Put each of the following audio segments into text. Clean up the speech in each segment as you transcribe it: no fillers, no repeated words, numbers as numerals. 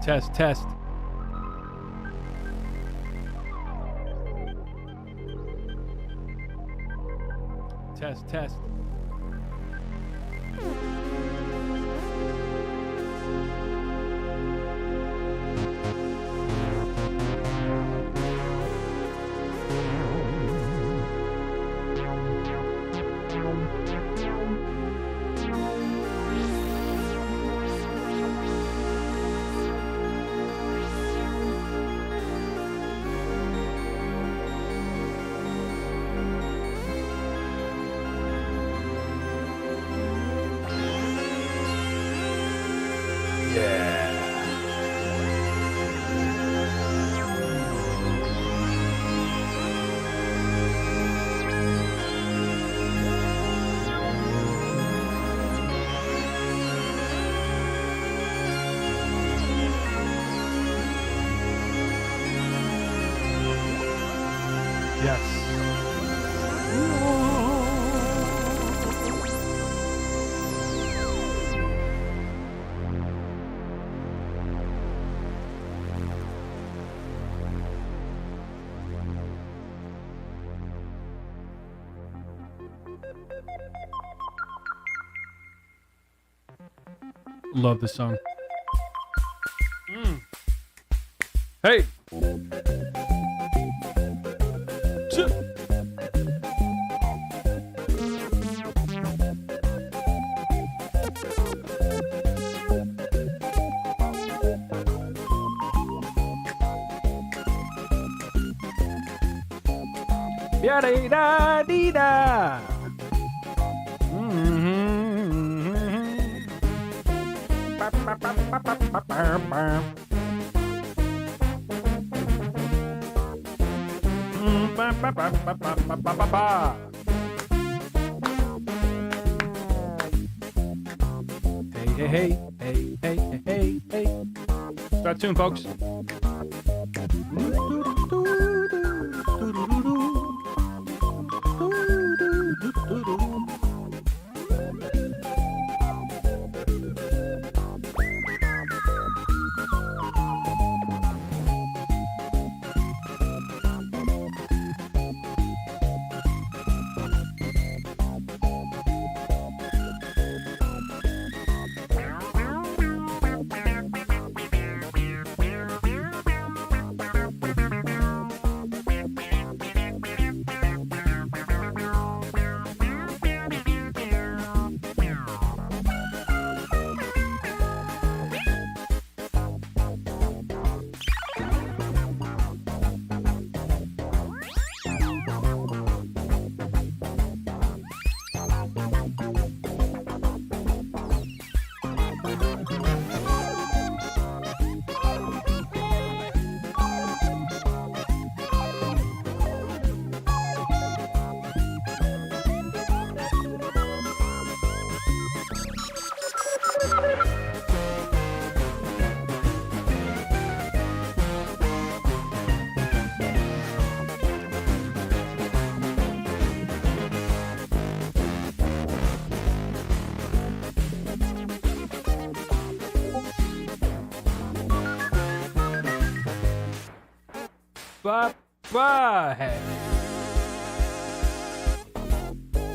Test, test. Test, test. Love this song. Hey. Yada-da-dee-da. Hey. Start tune, folks.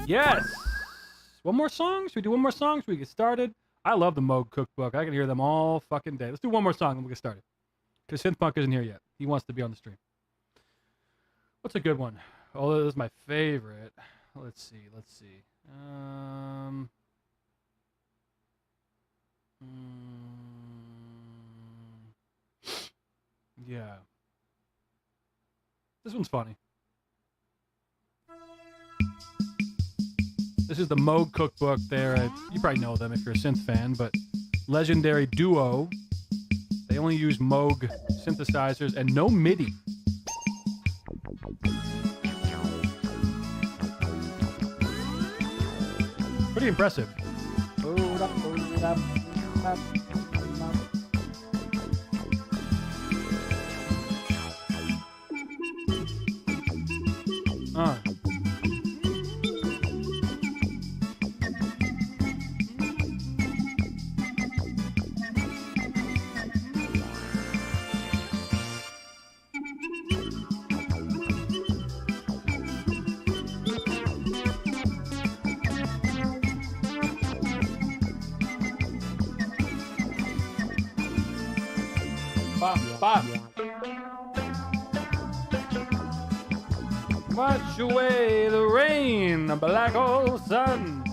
Yes. One more song? Should we do one more song? Should we get started? I love the Moog Cookbook. I can hear them all fucking day. Let's do one more song and we'll get started. Because Synthpunk isn't here yet. He wants to be on the stream. What's a good one? Oh, this is my favorite. Let's see. Yeah. This one's funny. This is the Moog Cookbook. You probably know them if you're a synth fan, but legendary duo. They only use Moog synthesizers and no MIDI. Pretty impressive. Bop, bop. Wash away the rain, a black old sun.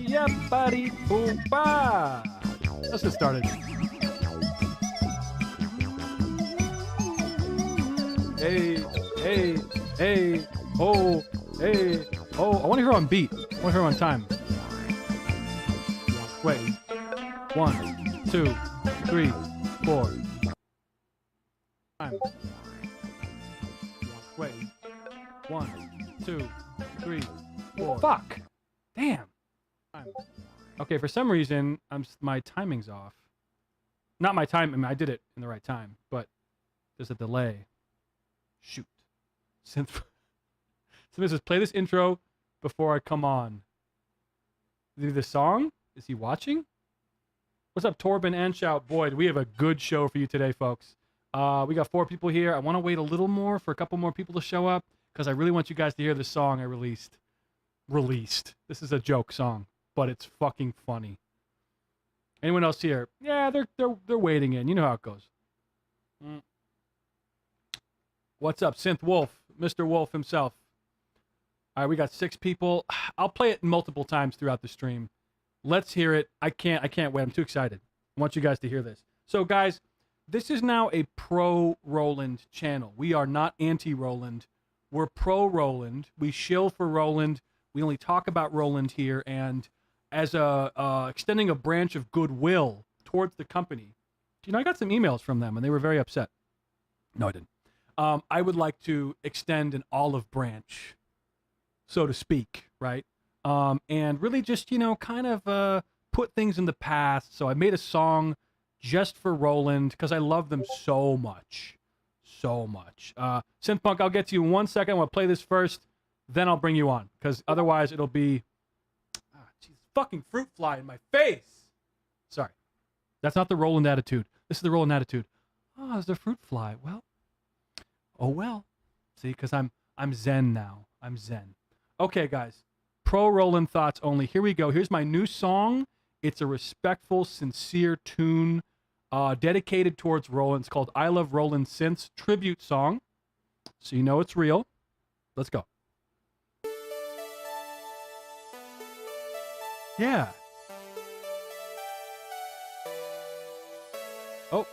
Yabba-dee-boo-ba. Let's get started. Hey, hey, hey, oh, hey, oh. I want to hear on beat. I want to hear on time. Wait. 1, 2, 3, 4. Time. Wait. 1, 2, 3, 4. Fuck. Damn. Time. Okay, for some reason, my timing's off. Not my time. I mean, I did it in the right time, but there's a delay. Shoot. Synth says, play this intro before I come on. Do the song? Is he watching? What's up, Torben and Shout? Boy, we have a good show for you today, folks. We got 4 people here. I want to wait a little more for a couple more people to show up because I really want you guys to hear the song I released. This is a joke song, but it's fucking funny. Anyone else here? Yeah, they're waiting in. You know how it goes. What's up, Synth Wolf? Mr. Wolf himself. All right, we got 6 people. I'll play it multiple times throughout the stream. Let's hear it. I can't wait. I'm too excited. I want you guys to hear this. So, guys, this is now a pro-Roland channel. We are not anti-Roland. We're pro-Roland. We shill for Roland. We only talk about Roland here. And as extending a branch of goodwill towards the company, you know, I got some emails from them, and they were very upset. No, I didn't. I would like to extend an olive branch, so to speak, right? And really just, you know, kind of put things in the past. So I made a song just for Roland because I love them so much. So much. Synthpunk, I'll get to you in 1 second. I want to play this first, then I'll bring you on because otherwise it'll be... geez, fucking fruit fly in my face. Sorry. That's not the Roland attitude. This is the Roland attitude. Oh, there's a fruit fly. Well. Oh, well. See, because I'm zen now. I'm zen. Okay, guys. Pro Roland thoughts only. Here we go. Here's my new song. It's a respectful, sincere tune dedicated towards Roland. It's called I Love Roland Synths tribute song. So you know it's real. Let's go. Yeah. Oh.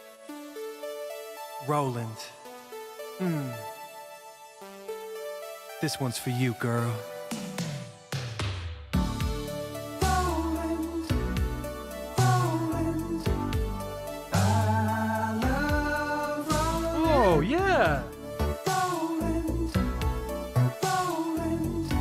Roland. This one's for you, girl. Roland, Roland, I love Roland. Oh, yeah. Roland, Roland,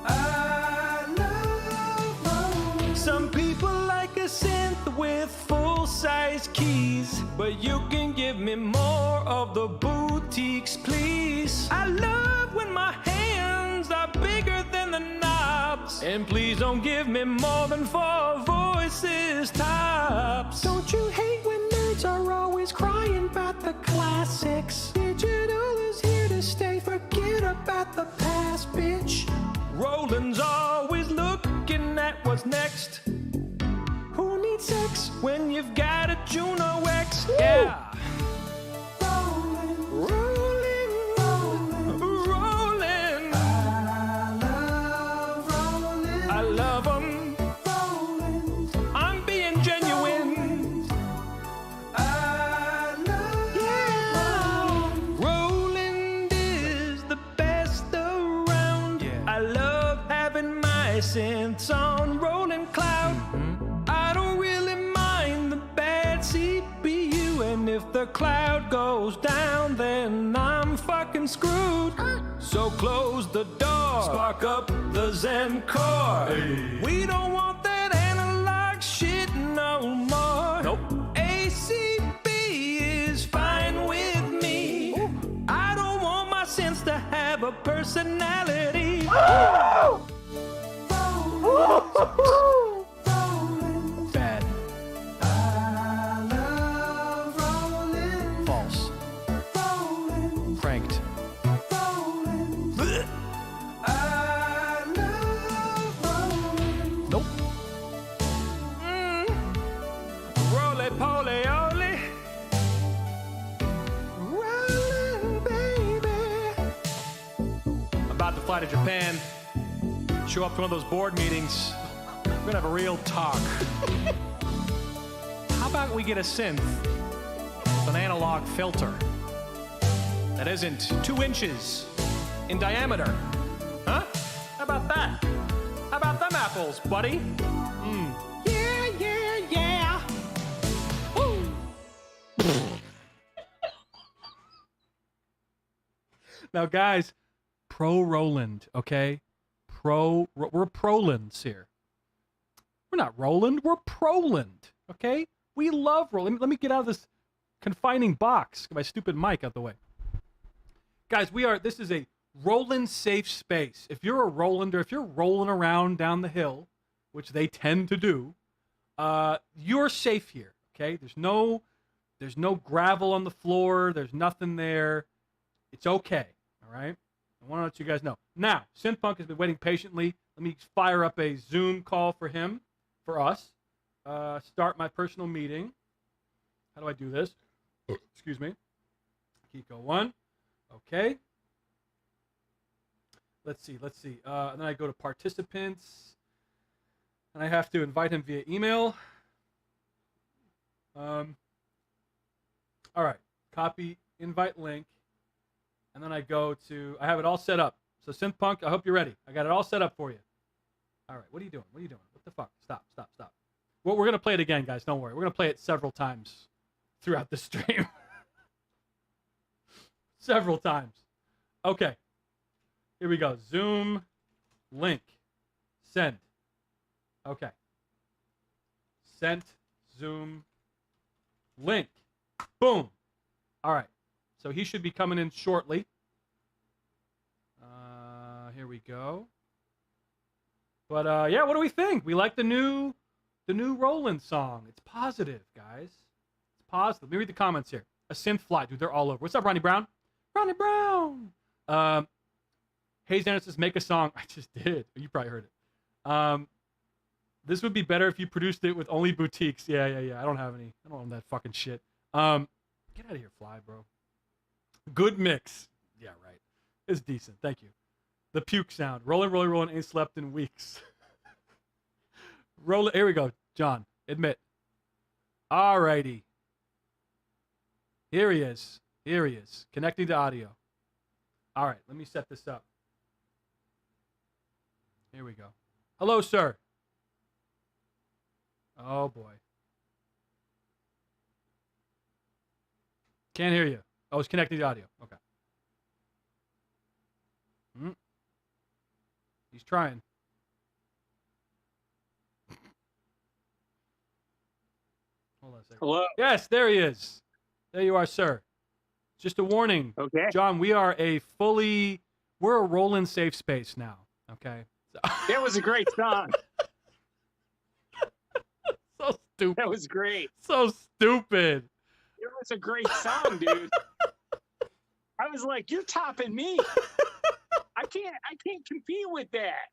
I love Roland. Some people like a synth with full-size keys, but you can give me more of the boutiques, please. I love when my hands are bigger than the knobs, and please don't give me more than 4 voices tops. Don't you hate when nerds are always crying about the classics? Digital is here to stay, forget about the past, bitch. Roland's always looking at what's next. Who needs sex when you've got a Juno-x? Yeah. Roland, Rolling, rolling. I love Roland. I love 'em. Roland, I'm being genuine. Roland, I love Roland. Roland is the best around. Yeah. I love having my synths on rolling cloud. I don't really mind the bad CPU, and if the cloud goes down, then I'm fucking screwed. So close the door, spark up the Zen core. We don't want that analog shit no more. Nope. ACB is fine with me. I don't want my synths to have a personality. Roland, fly to Japan, show up to one of those board meetings. We're gonna have a real talk. How about we get a synth with an analog filter that isn't 2 inches in diameter? Huh? How about that? How about them apples, buddy? Yeah, yeah, yeah. Woo. Now, guys, pro Roland, okay? We're Prolands here. We're not Roland, we're Proland, okay? We love Roland. Let me get out of this confining box. Get my stupid mic out the way. Guys, this is a Roland safe space. If you're a Rolander, if you're rolling around down the hill, which they tend to do, you're safe here, okay? There's no gravel on the floor. There's nothing there. It's okay, all right? I want to let you guys know. Now, Synthpunk has been waiting patiently. Let me fire up a Zoom call for us. Start my personal meeting. How do I do this? Excuse me. Kiko 1. Okay. Let's see. And then I go to participants. And I have to invite him via email. All right. Copy invite link. And then I go to, I have it all set up. So Synthpunk, I hope you're ready. I got it all set up for you. All right. What are you doing? What the fuck? Stop. Well, we're going to play it again, guys. Don't worry. We're going to play it several times throughout the stream. Several times. Okay. Here we go. Zoom link. Send. Okay. Sent. Zoom link. Boom. All right. So he should be coming in shortly. Here we go. But yeah, what do we think? We like the new Roland song. It's positive, guys. It's positive. Let me read the comments here. A synth fly, dude. They're all over. What's up, Ronnie Brown? Ronnie Brown. Hayes Anderson says, make a song. I just did. You probably heard it. This would be better if you produced it with only boutiques. Yeah. I don't own that fucking shit. Get out of here, fly, bro. Good mix. Yeah, right. It's decent. Thank you. The puke sound. Rolling, ain't slept in weeks. Roll it. Here we go. John, admit. All righty. Here he is. Connecting to audio. All right, let me set this up. Here we go. Hello, sir. Oh, boy. Can't hear you. Oh, it's connecting to audio. Okay. He's trying. Hold on a second. Hello. Yes, there he is. There you are, sir. Just a warning. Okay. John, we're a Roland safe space now. Okay. So. It was a great song. So stupid. That was great. So stupid. It was a great song, dude. I was like, you're topping me. I can't compete with that.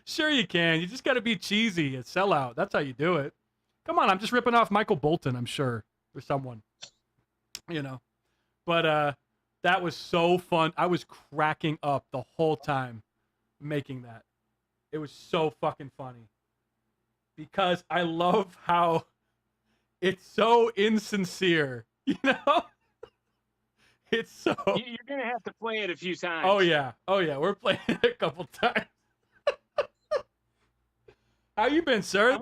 Sure you can. You just got to be cheesy and sell out. That's how you do it. Come on, I'm just ripping off Michael Bolton, I'm sure, or someone. You know. But that was so fun. I was cracking up the whole time making that. It was so fucking funny. Because I love how it's so insincere, you know? It's so... You're going to have to play it a few times. Oh, yeah. We're playing it a couple times. How you been, sir?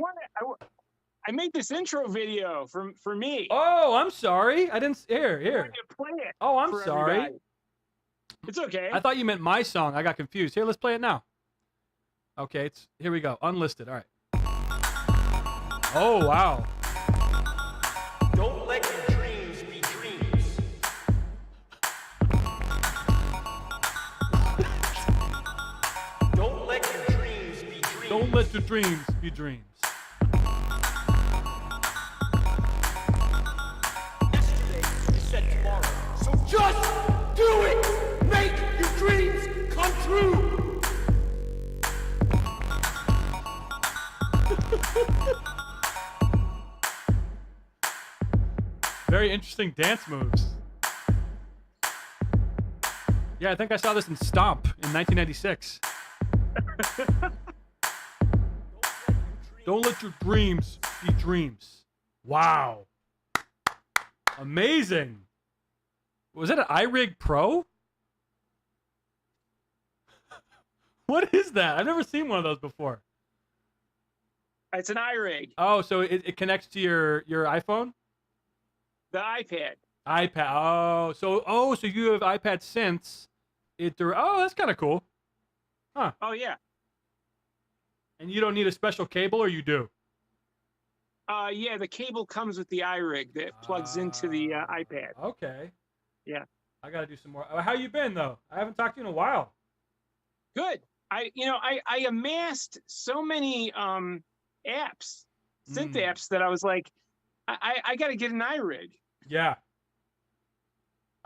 I made this intro video for me. Oh, I'm sorry. I didn't... I Here. wanted to play it. Oh, I'm for sorry. everybody. It's okay. I thought you meant my song. I got confused. Here, let's play it now. Okay, here we go. Unlisted. All right. Oh, wow. Don't let your dreams be dreams. Don't let your dreams be dreams. Don't let your dreams be dreams. Yesterday, you said tomorrow. So just do it! Make your dreams come true! Very interesting dance moves. Yeah, I think I saw this in Stomp in 1996. Don't let your dreams be dreams. Wow. Amazing. Was that an iRig Pro? What is that? I've never seen one of those before. It's an iRig, Oh, so it connects to your iPhone? the iPad. iPad. So you have iPad synths. That's kind of cool. Huh. Oh yeah. And you don't need a special cable, or you do? Yeah, the cable comes with the iRig that plugs into the iPad. Okay. Yeah. I got to do some more. How you been though? I haven't talked to you in a while. Good. I amassed so many apps, synth apps, that I was like, I got to get an iRig. Yeah.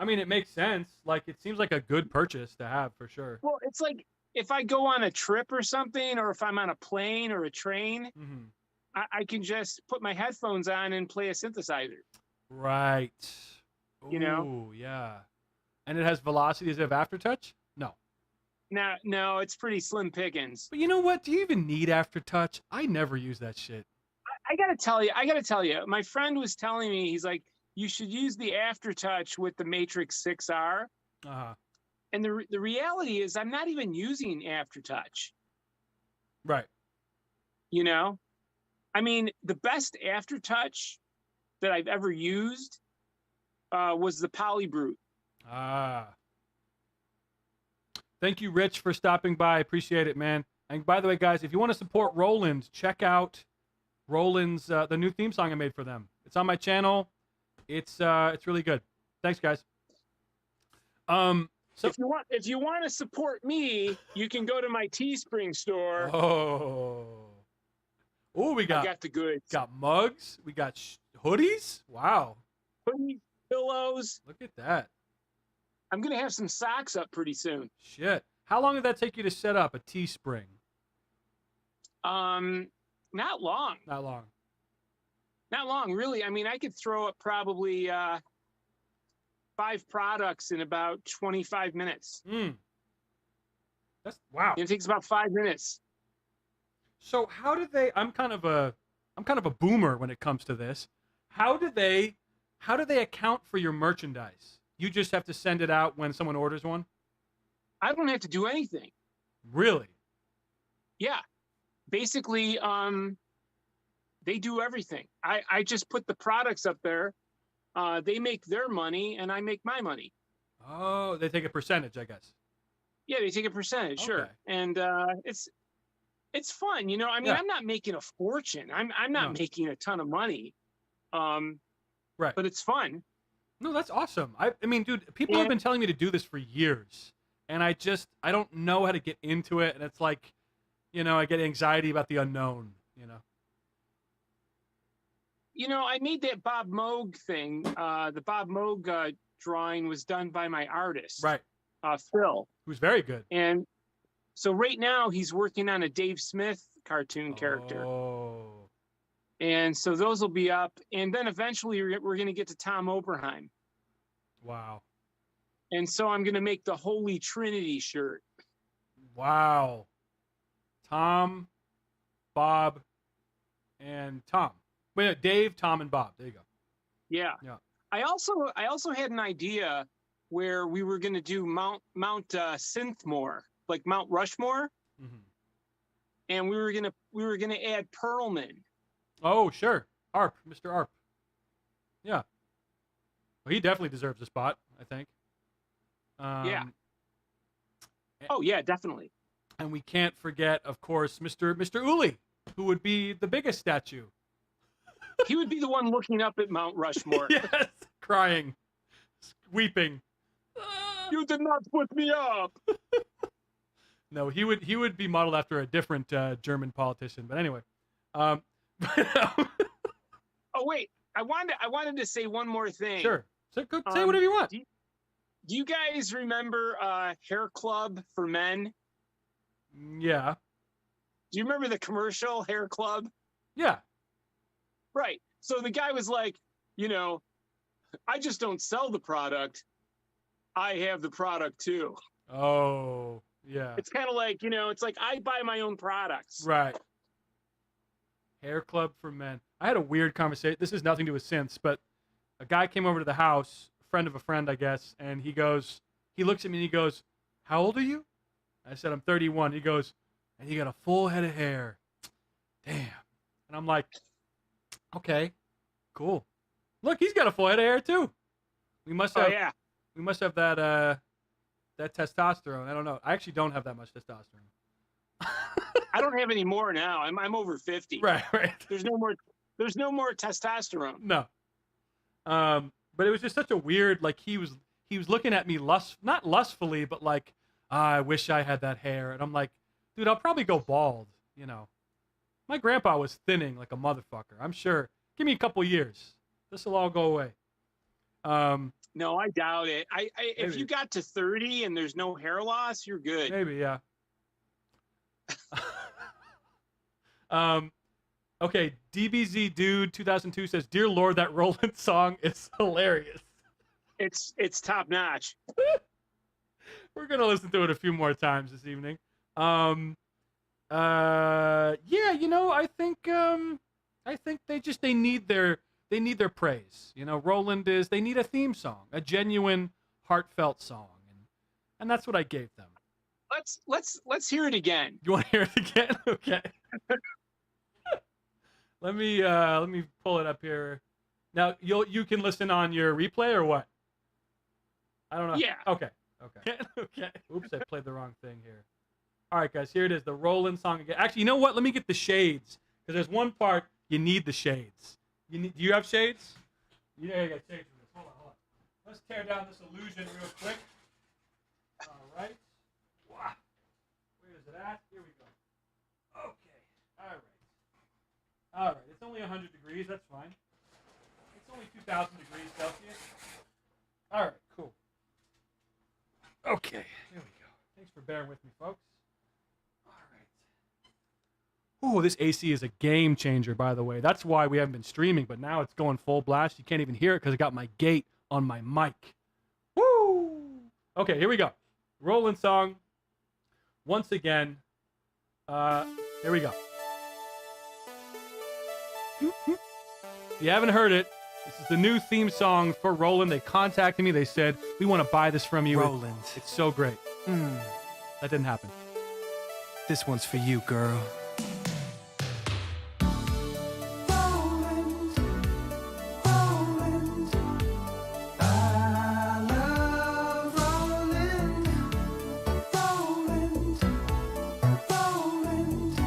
I mean, it makes sense. Like, it seems like a good purchase to have for sure. Well, it's like if I go on a trip or something, or if I'm on a plane or a train, Mm-hmm. I can just put my headphones on and play a synthesizer. Right. You know? Ooh, yeah. And it has velocity. Does it have aftertouch? No. No, it's pretty slim pickings. But you know what? Do you even need aftertouch? I never use that shit. I gotta tell you, my friend was telling me, he's like, you should use the aftertouch with the Matrix 6R. Uh-huh. And the reality is, I'm not even using aftertouch. Right. You know, I mean, the best aftertouch that I've ever used was the Polybrute. Ah. Thank you, Rich, for stopping by. Appreciate it, man. And by the way, guys, if you want to support Roland, check out Roland's the new theme song I made for them. It's on my channel. It's really good. Thanks, guys. So If you want to support me, you can go to my Teespring store. we I got got the goods. got mugs. We got hoodies. Wow, Hoodies, pillows. look at that. I'm gonna have some socks up pretty soon. Shit. How long did that take you to set up a Teespring? Not long. Not long. Not long, really. I mean, I could throw up probably 5 products in about 25 minutes. That's wow. It takes about 5 minutes. So how do they? I'm kind of a boomer when it comes to this. How do they account for your merchandise? You just have to send it out when someone orders one? I don't have to do anything. Really? Yeah. Basically, they do everything. I just put the products up there. They make their money and I make my money. Oh, they take a percentage, I guess. Yeah, they take a percentage, sure. Okay. And it's fun, you know. I mean, Yeah. I'm not making a fortune. I'm not No. making a ton of money. Right. But it's fun. No, that's awesome. I mean, dude, people have been telling me to do this for years, and I don't know how to get into it, and it's like, you know, I get anxiety about the unknown, you know. You know, I made that Bob Moog thing. The Bob Moog drawing was done by my artist, Right. Phil. Who's very good. And so right now he's working on a Dave Smith cartoon character. Oh. And so those will be up. And then eventually we're going to get to Tom Oberheim. Wow. And so I'm going to make the Holy Trinity shirt. Wow. Tom, Bob, and Tom. Wait, Dave, Tom, and Bob. There you go. Yeah. Yeah. I also had an idea where we were going to do Mount Synthmore, like Mount Rushmore, Mm-hmm. and we were gonna add Perlman. Oh, sure. Arp, Mr. Arp. Yeah. Well, he definitely deserves a spot, I think. Yeah. Oh yeah, definitely. And we can't forget, of course, Mr. Uli, who would be the biggest statue. He would be the one looking up at Mount Rushmore. Yes, crying, weeping. You did not put me up. No, he would be modeled after a different German politician. But anyway, Oh wait, I wanted to say one more thing. sure. So say whatever you want. Do you guys remember Hair Club for Men? Yeah. Do you remember the commercial Hair Club? Yeah. Right. So the guy was like, you know, I just don't sell the product. I have the product too. Oh, yeah. It's kind of like, it's like I buy my own products. Right. Hair club for men. I had a weird conversation. This has nothing to do with synths, but a guy came over to the house, friend of a friend, I guess, and he looks at me and he goes, "How old are you?" I said, "I'm 31. He goes, "And you got a full head of hair." Damn. And I'm like, okay, cool. Look, he's got a full head of hair too. We must have, Oh, yeah. we must have that testosterone. I don't know. I actually don't have that much testosterone. I don't have any more now. I'm over 50. Right. There's no more testosterone. No. But it was just such a weird, like he was looking at me not lustfully, but like, I wish I had that hair. And I'm like, dude, I'll probably go bald, My grandpa was thinning like a motherfucker. I'm sure. Give me a couple years. This will all go away. No, I doubt it. If Maybe. you got to 30 and there's no hair loss, you're good. Maybe, yeah. Okay, DBZ Dude 2002 says, "Dear Lord, that Roland song is hilarious." It's top notch. We're gonna listen to it a few more times this evening. Yeah, I think they need their praise. Roland they need a theme song, a genuine, heartfelt song, and that's what I gave them. Let's hear it again. You want to hear it again? Okay. Let me pull it up here. Now you can listen on your replay or what? I don't know. Yeah. Okay. Okay. Oops, I played the wrong thing here. All right, guys, here it is, the Roland song again. Actually, you know what? Let me get the shades, because there's one part you need the shades. Do you have shades? Yeah, you got shades for this. Hold on. Let's tear down this illusion real quick. All right. Wow. Where is it at? Here we go. Okay. All right. It's only 100 degrees. That's fine. It's only 2,000 degrees Celsius. All right. Cool. Okay. Here we go. Thanks for bearing with me, folks. All right. Ooh, this AC is a game changer, by the way. That's why we haven't been streaming, but now it's going full blast. You can't even hear it because I got my gate on my mic. Woo! Okay, here we go. Roland song. Once again. Here we go. If you haven't heard it, this is the new theme song for Roland. They contacted me. They said, "We want to buy this from you." Roland. It's so great. That didn't happen. This one's for you, girl. Roland, Roland, I love Roland, Roland, Roland,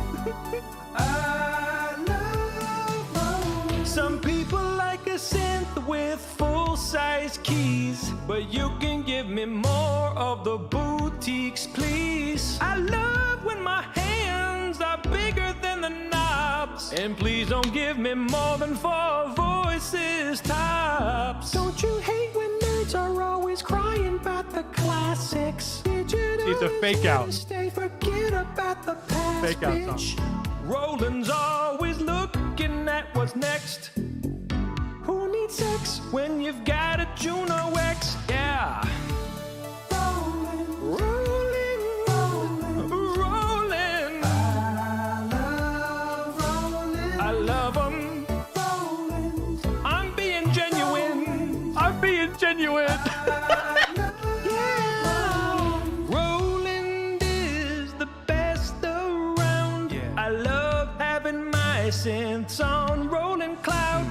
I love Roland. Some people like a synth with full-size keys, but you can give me more of the boutiques, please. I love when my hands are bigger than the knobs, and please don't give me more than 4 voices tops. Don't you hate when nerds are always crying about the classics? It's a fake out. Stay, forget about the past, Fake out bitch. song. Roland's always looking at what's next. Who needs sex when you've got a Juno-x? Yeah. Roland, Rolling, rolling. I love Roland, I love 'em. Roland, I'm being genuine. I'm being genuine. Yeah. Roland is the best around. I love having my synths on rolling cloud.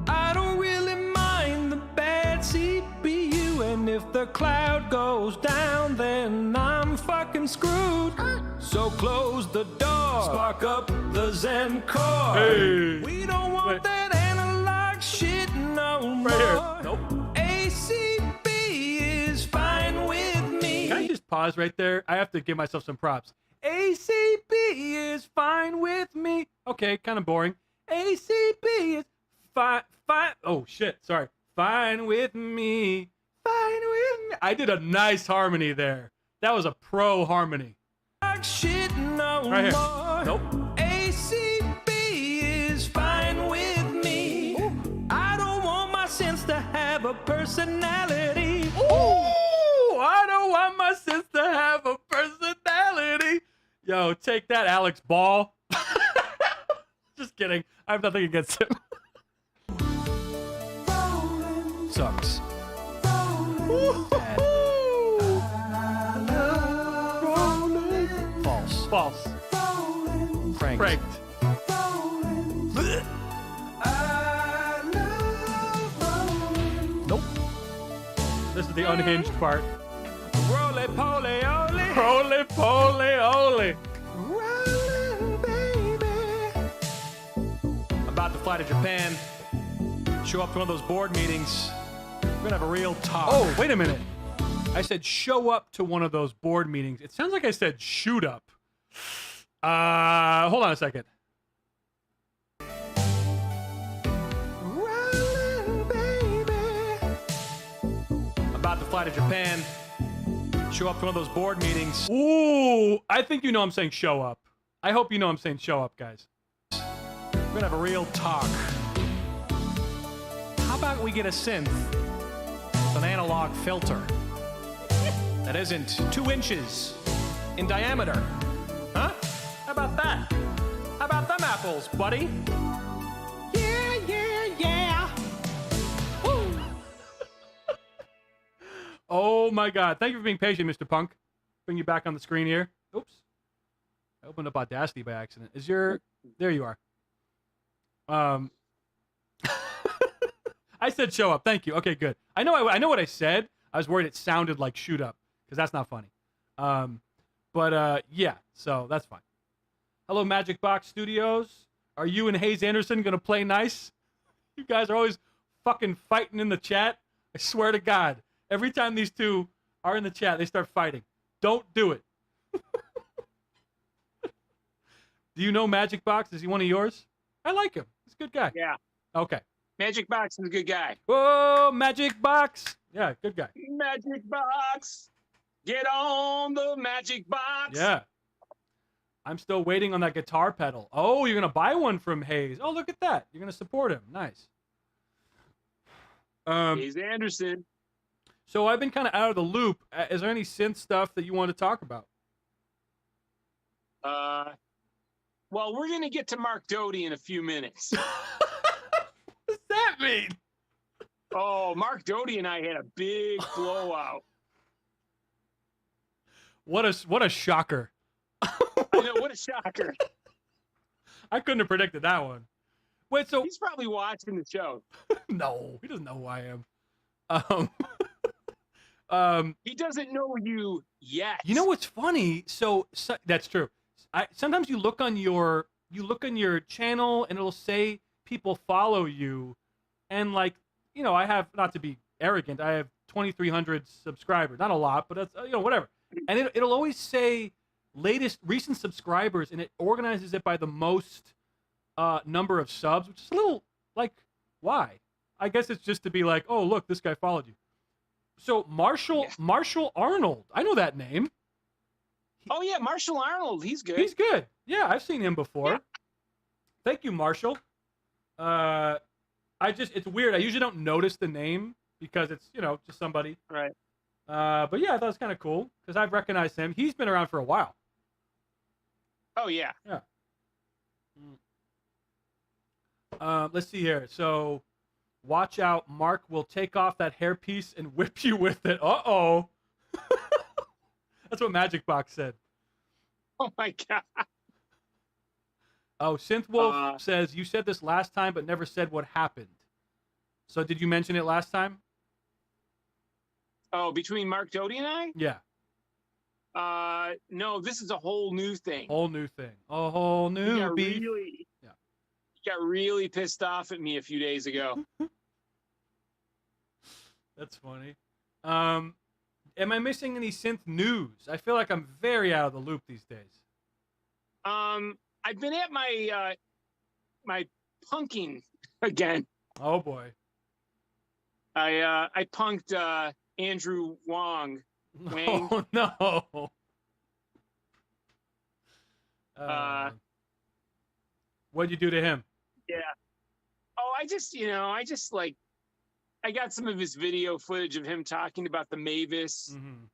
I don't really mind the bad CPU, and if the cloud goes down, then I'm fucking screwed. So close the door, spark up the Zen core. Hey. We don't want Wait. that analog shit no more. Right here. Nope. ACB is fine with me. Can I just pause right there? I have to give myself some props. ACB is fine with me. Okay, kind of boring. ACB is fine. Oh, shit. Sorry. Fine with me. Fine with me. I did a nice harmony there. That was a pro harmony. Shit no Right here. more. Nope. ACB is fine with me. I don't want my sins to have a personality. Ooh. Yo, take that, Alex Ball. Just kidding. I have nothing against him. Sucks. Bad. False. False. Pranked. Pranked. Nope. This is the unhinged part. Roly poly oly. Roly poly oly. Rollin', baby. About to fly to Japan. Show up to one of those board meetings. We're gonna have a real talk. Oh, wait a minute. I said show up to one of those board meetings. It sounds like I said shoot up. Hold on a second. Rollin', baby. About to fly to Japan. Show up to one of those board meetings. Ooh, I think you know I'm saying show up. I hope you know I'm saying show up, guys. We're gonna have a real talk. How about we get a synth with an analog filter that isn't 2 inches in diameter? Huh? How about that? How about them apples, buddy? Yeah, yeah, yeah. Woo. Oh my God. Thank you for being patient, Mr. Punk. Bring you back on the screen here. Oops. I opened up Audacity by accident. There you are. I said show up. Thank you. Okay, good. I know what I said. I was worried it sounded like shoot up because that's not funny. Yeah, so that's fine. Hello, Magic Box Studios. Are you and Hayes Anderson going to play nice? You guys are always fucking fighting in the chat. I swear to God. Every time these two are in the chat, they start fighting. Don't do it. Do you know Magic Box? Is he one of yours? I like him. He's a good guy. Yeah. Okay. Magic Box is a good guy. Whoa, Magic Box. Yeah, good guy. Magic Box. Get on the Magic Box. Yeah. I'm still waiting on that guitar pedal. Oh, you're going to buy one from Hayes. Oh, look at that. You're going to support him. Nice. Hayes Anderson. So I've been kind of out of the loop. Is there any synth stuff that you want to talk about? Well, we're going to get to Mark Doty in a few minutes. What does that mean? Oh, Mark Doty and I had a big blowout. What a shocker. I know, what a shocker. I couldn't have predicted that one. Wait, so He's probably watching the show. no, he doesn't know who I am. He doesn't know you yet. You know what's funny? So that's true. Sometimes you look on your channel and it'll say people follow you, and like, you know, I have, not to be arrogant, I have 2,300 subscribers. Not a lot, but that's, you know, whatever. And it'll always say recent subscribers, and it organizes it by the most number of subs, which is a little like, why? I guess it's just to be like, oh look, this guy followed you. So Marshall Arnold, I know that name. Oh yeah, Marshall Arnold. He's good. He's good. Yeah, I've seen him before. Yeah. Thank you, Marshall. It's weird. I usually don't notice the name because it's, you know, just somebody. Right. But yeah, I thought it was kind of cool because I've recognized him. He's been around for a while. Oh yeah. Yeah. Let's see here. So, watch out. Mark will take off that hairpiece and whip you with it. Uh-oh. That's what Magic Box said. Oh my God. Oh, Synthwolf says, you said this last time but never said what happened. So did you mention it last time? Oh, between Mark Doty and I? Yeah. No, this is a whole new thing. Whole new thing. A whole new beef. He Yeah. got really pissed off at me a few days ago. That's funny. Am I missing any synth news? I feel like I'm very out of the loop these days. I've been at my my punking again. Oh boy. I punked Andrew Wang. Oh no. What'd you do to him? Yeah. Oh, I just like, I got some of his video footage of him talking about the Mavis. Mm-hmm.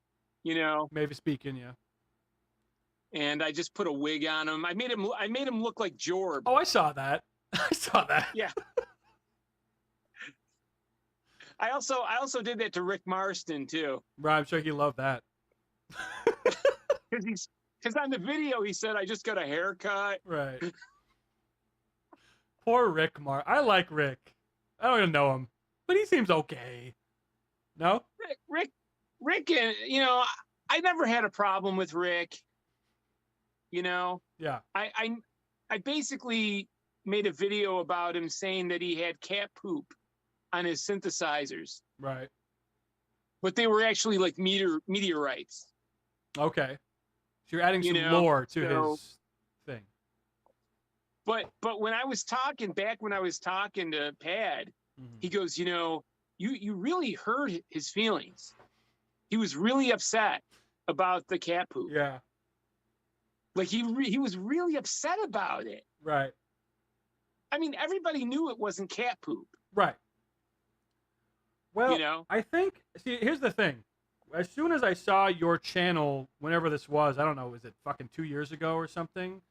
You know. Mavis speaking, yeah. and I just put a wig on him. I made him look like Jorb. Oh, I saw that. I saw that. Yeah. I also did that to Rick Marston too. Right, I'm sure he loved that. Because on the video he said I just got a haircut. Right. Poor Rick I like Rick. I don't even know him, but he seems okay. No? Rick, and I never had a problem with Rick. Yeah. I basically made a video about him saying that he had cat poop on his synthesizers, Right. but they were actually like meteorites. Okay. So you're adding some lore to his thing. But when I was talking to Pad, he goes, you really hurt his feelings. He was really upset about the cat poop. Yeah. Like he was really upset about it. Right. I mean, everybody knew it wasn't cat poop. Right. Well, I think, here's the thing. As soon as I saw your channel, whenever this was, I don't know, was it fucking 2 years ago or something?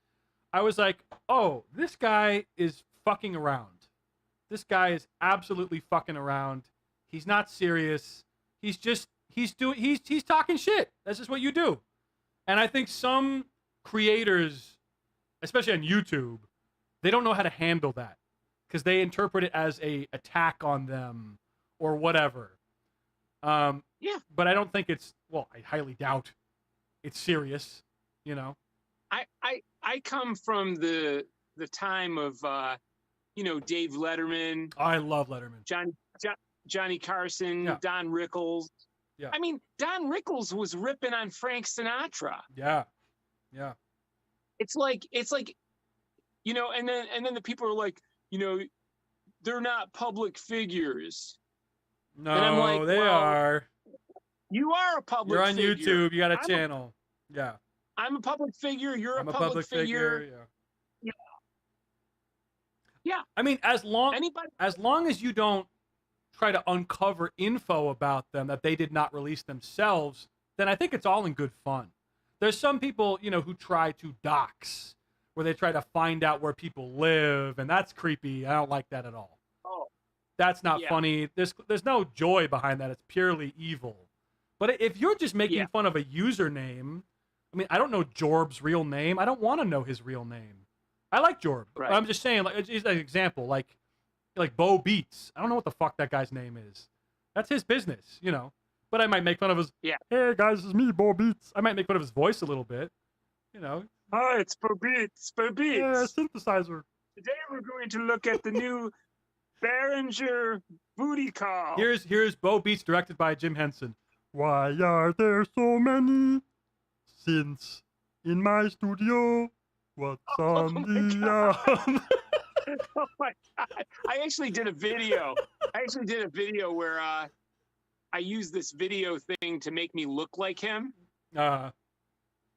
I was like, oh, this guy is fucking around. This guy is absolutely fucking around. He's not serious. He's talking shit. That's just what you do. And I think some creators, especially on YouTube, they don't know how to handle that because they interpret it as a attack on them or whatever. Yeah. But I don't think I highly doubt it's serious, I come from the time of Dave Letterman. I love Letterman. Johnny Carson, Yeah. Don Rickles. Yeah. I mean, Don Rickles was ripping on Frank Sinatra. Yeah. Yeah. It's like and then the people are like, they're not public figures. No, And I'm like, they well, are. You are a public You're on figure. YouTube. You got a channel. Yeah. I'm a public figure. You're I'm a public figure. Yeah. Yeah. I mean, as long Anybody? as you don't try to uncover info about them that they did not release themselves, then I think it's all in good fun. There's some people, who try to dox, where they try to find out where people live, and that's creepy. I don't like that at all. Oh. That's not Yeah. funny. There's no joy behind that. It's purely evil. But if you're just making fun of a username, I mean, I don't know Jorb's real name. I don't want to know his real name. I like Jorb. Right. But I'm just saying, like, it's an example, like Bo Beats. I don't know what the fuck that guy's name is. That's his business, But I might make fun of his. Yeah. Hey guys, it's me, Bo Beats. I might make fun of his voice a little bit, Hi, it's Bo Beats. Bo Beats. Yeah, synthesizer. Today we're going to look at the new Behringer booty call. Here's Bo Beats, directed by Jim Henson. Why are there so many synths in my studio? What's on the Oh my god! I actually did a video. Where I used this video thing to make me look like him, and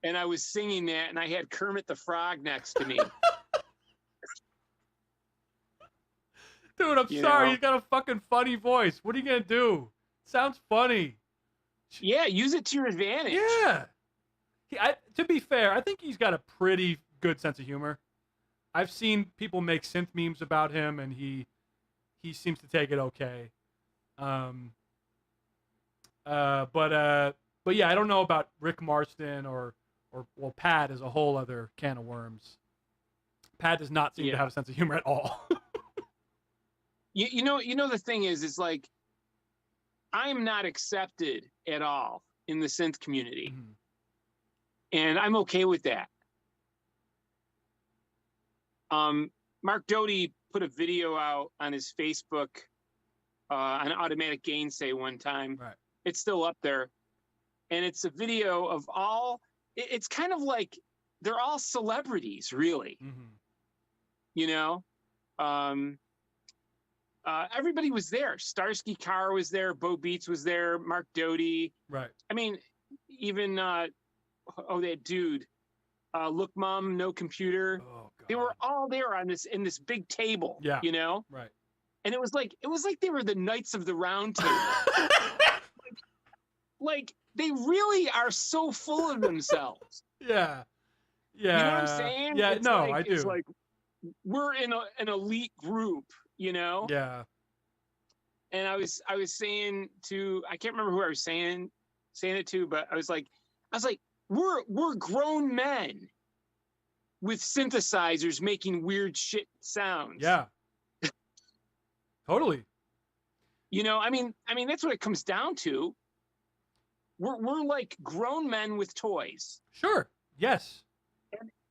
I was singing that, and I had Kermit the Frog next to me. Dude, I'm sorry. He's got a fucking funny voice. What are you gonna do? Sounds funny. Yeah, use it to your advantage. Yeah. To be fair, I think he's got a pretty good sense of humor. I've seen people make synth memes about him, and he seems to take it okay. But yeah, I don't know about Rick Marston or Pat is a whole other can of worms. Pat does not seem to have a sense of humor at all. You know the thing is like I'm not accepted at all in the synth community. Mhm. And I'm okay with that. Mark Doty put a video out on his Facebook on Automatic Gainsay one time. Right. It's still up there. And it's a video of it's kind of like they're all celebrities, really. Mm-hmm. Everybody was there. Starsky Carr was there. Bo Beats was there. Mark Doty. Right. I mean, even that dude, Look Mom, No Computer. Oh, God. They were all there in this big table. Yeah. Right. Right. And it was like they were the Knights of the Round Table. like they really are so full of themselves. Yeah. Yeah. You know what I'm saying? Yeah, It's no, like, I do. It's like we're in an elite group, you know? Yeah. And I was saying to, I can't remember who I was saying it to, but I was like, we're grown men with synthesizers making weird shit sounds. Yeah. Totally. You know, I mean that's what it comes down to. We're like grown men with toys. Sure. Yes.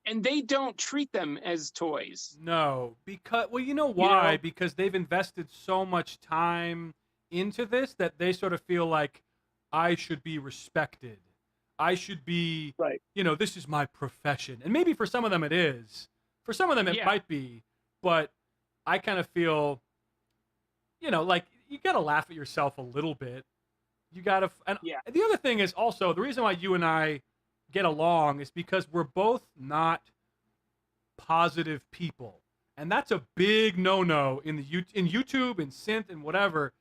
And they don't treat them as toys. No, because, well, you know why? You know? Because they've invested so much time into this that they sort of feel like I should be respected. I should be, Right. you know, this is my profession. And maybe for some of them it is. For some of them it Yeah. might be. But I kind of feel, you know, like you got to laugh at yourself a little bit. You got to, and Yeah. the other thing is also, the reason why you and I get along is because we're both not positive people, and that's a big no-no in YouTube and synth and whatever.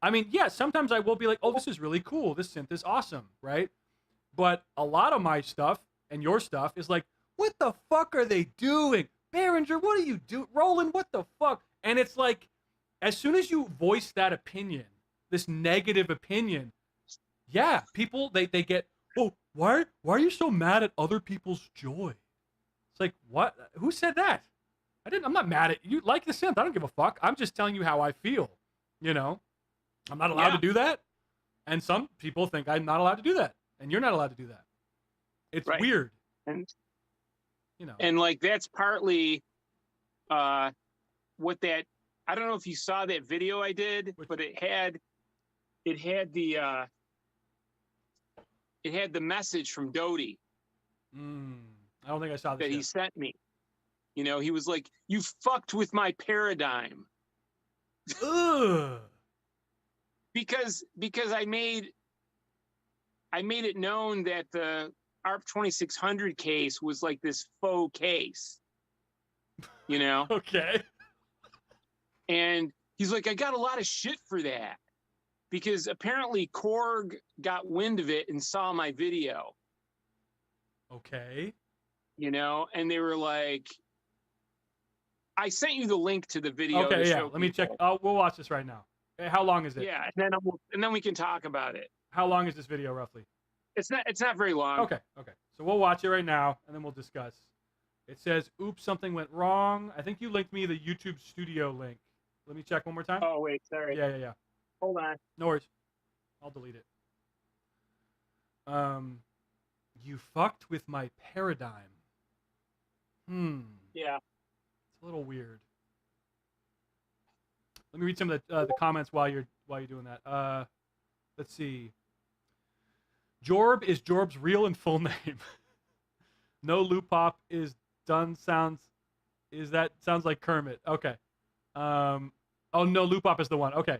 I mean, yeah, sometimes I will be like, oh, this is really cool, this synth is awesome, right? But a lot of my stuff and your stuff is like, what the fuck are they doing? Behringer, what are you doing? Roland, what the fuck? And it's like, as soon as you voice that opinion, this negative opinion, yeah, people they get, oh, why are you so mad at other people's joy? It's like, what? Who said that? I'm not mad at you. Like the synth, I don't give a fuck. I'm just telling you how I feel. You know, I'm not allowed to do that, and some people think I'm not allowed to do that, and you're not allowed to do that. It's weird, and you know. And like that's partly what that. I don't know if you saw that video I did, but it had the message from Doty. I don't think I saw this that he sent me. You know, he was like, "You fucked with my paradigm." Ugh. Because I made it known that the ARP 2600 case was like this faux case. You know? Okay. And he's like, I got a lot of shit for that. Because apparently Korg got wind of it and saw my video. Okay. You know, and they were like, I sent you the link to the video. Okay, yeah. Let me check. Oh, we'll watch this right now. Okay, how long is it? Yeah, and then we can talk about it. How long is this video roughly? It's not very long. Okay. So we'll watch it right now, and then we'll discuss. It says, oops, something went wrong. I think you linked me the YouTube studio link. Let me check one more time. Oh, wait, sorry. Yeah. Hold on. No worries. I'll delete it. You fucked with my paradigm. Yeah. It's a little weird. Let me read some of the comments while you're doing that. Let's see. Jorb is Jorb's real and full name. No loop hop is done. Sounds like Kermit. Okay. Oh no, loop hop is the one. Okay.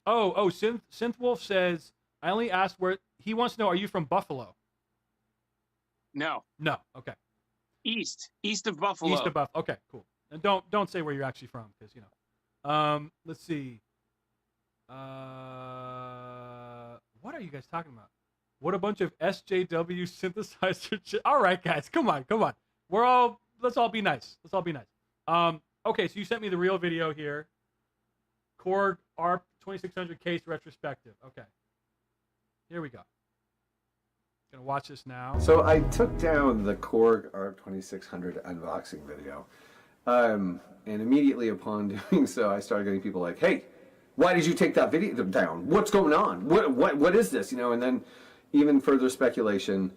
Synthwolf says, I only asked where he wants to know. Are you from Buffalo? No. Okay. East of Buffalo. East of Buffalo. Okay, cool. And don't say where you're actually from, because you know. Let's see. What are you guys talking about? What a bunch of SJW synthesizer. All right, guys, come on. Let's all be nice. Okay, so you sent me the real video here. Korg ARP 2600 case retrospective. Okay. Here we go. Gonna watch this now. So I took down the Korg ARP 2600 unboxing video. And immediately upon doing so, I started getting people like, hey, why did you take that video down? What's going on? What is this? You know, and then even further speculation,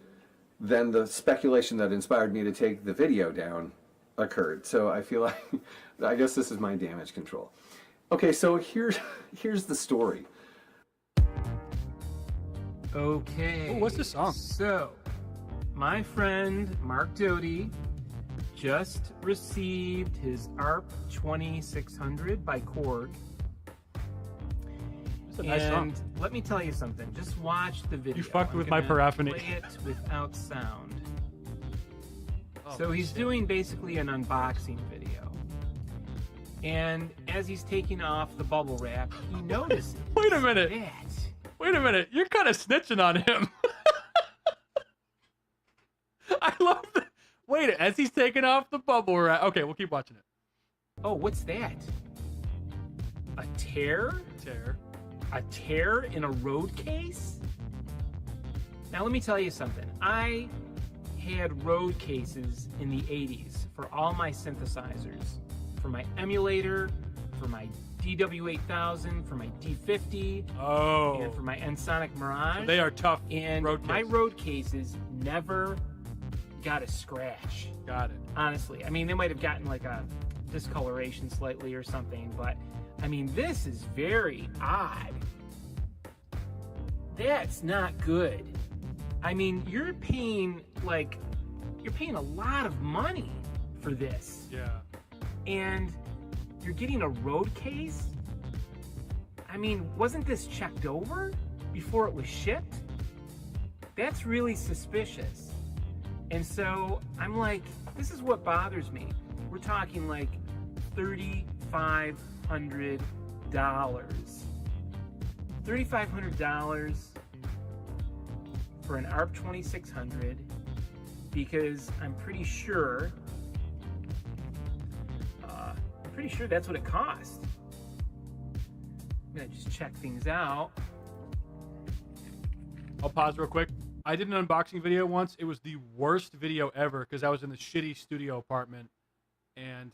then the speculation that inspired me to take the video down occurred. So I feel like, I guess this is my damage control. Okay, so here's the story. Okay. Ooh, what's this song? So, my friend Mark Doty just received his ARP 2600 by Korg. It's a nice song. And let me tell you something. Just watch the video. You fucked I'm with my gonna paraphony. Play it without sound. Oh, So he's shit. doing basically an unboxing video. And as he's taking off the bubble wrap, he notices Wait a minute. that You're kind of snitching on him. wait as he's taking off the bubble wrap. Okay, we'll keep watching it. Oh, what's that? A tear? Tear. A tear in a road case? Now let me tell you something. I had road cases in the 80s for all my synthesizers. For my emulator, for my DW8000, for my D50, Oh. and for my Ensoniq Mirage. So they are tough and road my cases. road cases never got a scratch. Got it. Honestly, I mean, they might have gotten like a discoloration slightly or something, but I mean, this is very odd. That's not good. I mean, you're paying a lot of money for this, Yeah. and you're getting a road case. I mean, wasn't this checked over before it was shipped? That's really suspicious. And so I'm like, this is what bothers me. We're talking like $3,500. $3,500 for an ARP 2600 because I'm pretty sure that's what it cost. I'm gonna just check things out. I'll pause real quick. I did an unboxing video once. It was the worst video ever because I was in the shitty studio apartment, and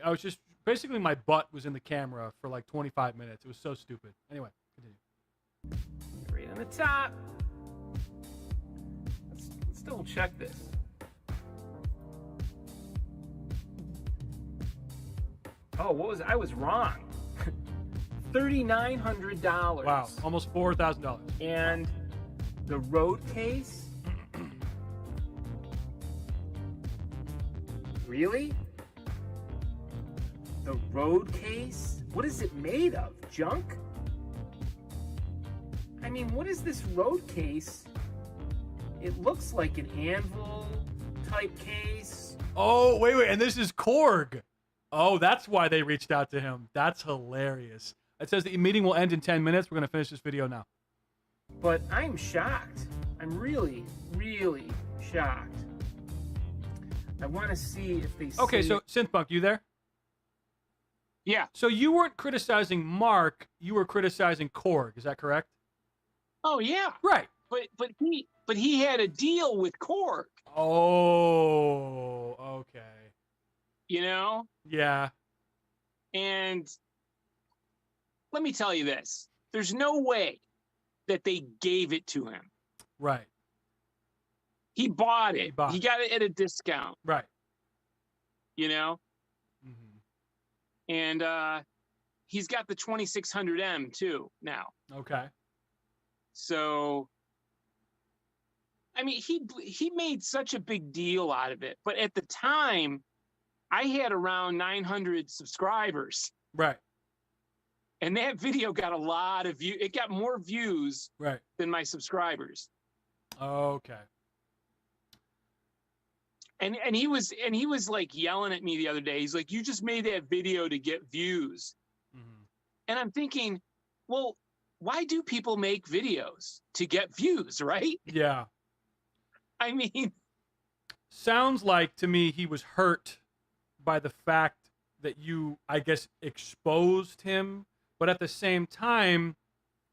I was just basically my butt was in the camera for like 25 minutes. It was so stupid. Anyway, continue. Right on the top. Let's double check this. Oh, I was wrong. $3,900. Wow, almost $4,000. And the road case? Really? The road case? What is it made of? Junk? I mean, what is this road case? It looks like an anvil type case. Oh, wait, and this is Korg. Oh, that's why they reached out to him. That's hilarious. It says the meeting will end in 10 minutes. We're going to finish this video now. But I'm shocked. I'm really, really shocked. I want to see if they Okay, say so Synthpunk, you there? Yeah. So you weren't criticizing Mark, you were criticizing Korg. Is that correct? Oh yeah. Right. But he had a deal with Korg. Oh, okay. You know. Yeah. And let me tell you this: there's no way that they gave it to him. Right. He bought it. bought He it. got it at a discount. Right. You know. Mm-hmm. And he's got the 2600M too now. Okay. So, I mean, he made such a big deal out of it. But at the time, I had around 900 subscribers, Right. and that video got a lot of views. It got more views Right. than my subscribers. Okay. And he was like yelling at me the other day. He's like, "You just made that video to get views." Mm-hmm. And I'm thinking, well, why do people make videos? To get views, right? Yeah. I mean, Sounds like to me he was hurt by the fact that you, I guess, exposed him. But at the same time,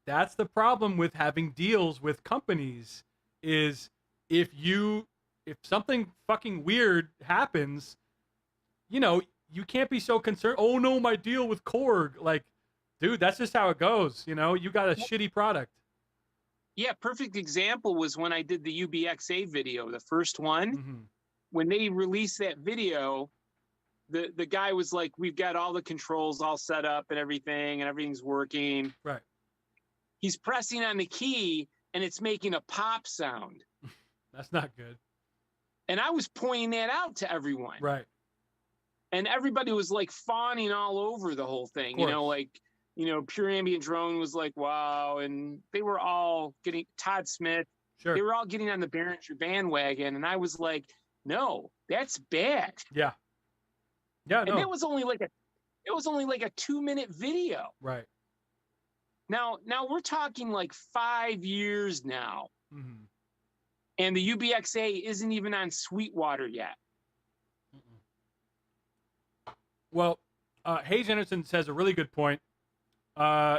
that's the problem with having deals with companies is if something fucking weird happens, you know, you can't be so concerned. Oh no, my deal with Korg. Like, dude, that's just how it goes. You know, you got a shitty product. yeah, perfect example was when I did the UBXA video, the first one. Mm-hmm. When they released that video, the guy was like, "We've got all the controls all set up and everything's working." Right. He's pressing on the key and it's making a pop sound. That's not good. And I was pointing that out to everyone. Right. And everybody was like fawning all over the whole thing. You know, course. like, you know, Pure Ambient Drone was like, wow. And they were all getting, Todd Smith, Sure. they were all getting on the Behringer bandwagon. And I was like, no, that's bad. Yeah. Yeah. And No. it was only like a 2-minute video. Right. Now we're talking like 5 years now. Mm-hmm. And the UBXA isn't even on Sweetwater yet. Well, Hayes Anderson says a really good point.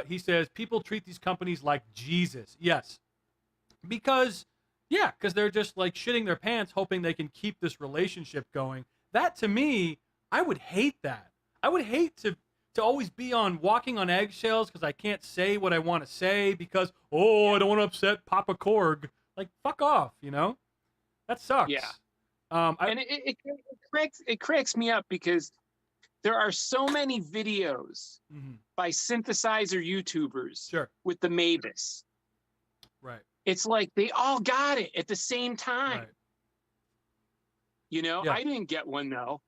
He says people treat these companies like Jesus. Yes. Because they're just like shitting their pants hoping they can keep this relationship going. That, to me, I would hate that. I would hate to always be walking on eggshells because I can't say what I want to say because, I don't want to upset Papa Korg. Like, fuck off, you know? That sucks. Yeah. And it cracks me up because there are so many videos by synthesizer YouTubers with the Mavis. Right. It's like they all got it at the same time. Right. You know, Yeah. I didn't get one though.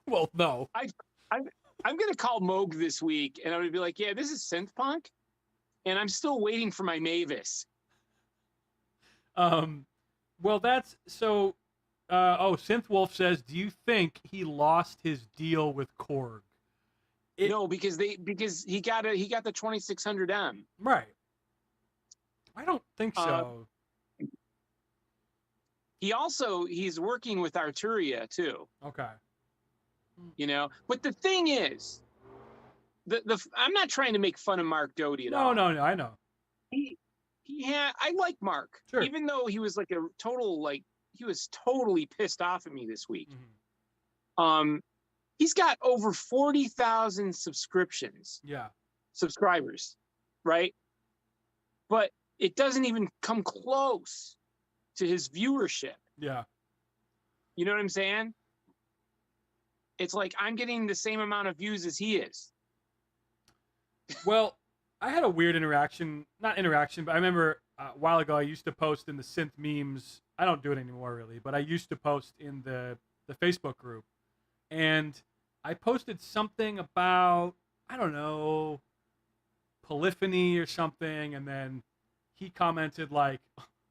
Well, no. I'm gonna call Moog this week and I'm gonna be like, yeah, this is synth punk, and I'm still waiting for my Mavis. Well, that's so. Synthwolf says, do you think he lost his deal with Korg? No, because he got the 2600M. Right. I don't think so. He's working with Arturia too. Okay. You know, but the thing is, I'm not trying to make fun of Mark Doty at all. No, I know. I like Mark, Sure. even though he was he was totally pissed off at me this week. He's got over 40,000 subscriptions. Yeah. Subscribers, right? But it doesn't even come close to his viewership. Yeah. You know what I'm saying? It's like I'm getting the same amount of views as he is. Well, I had a weird not interaction, but I remember a while ago I used to post in the synth memes. I don't do it anymore really, but I used to post in the Facebook group. And I posted something about, I don't know, polyphony or something, and then he commented like,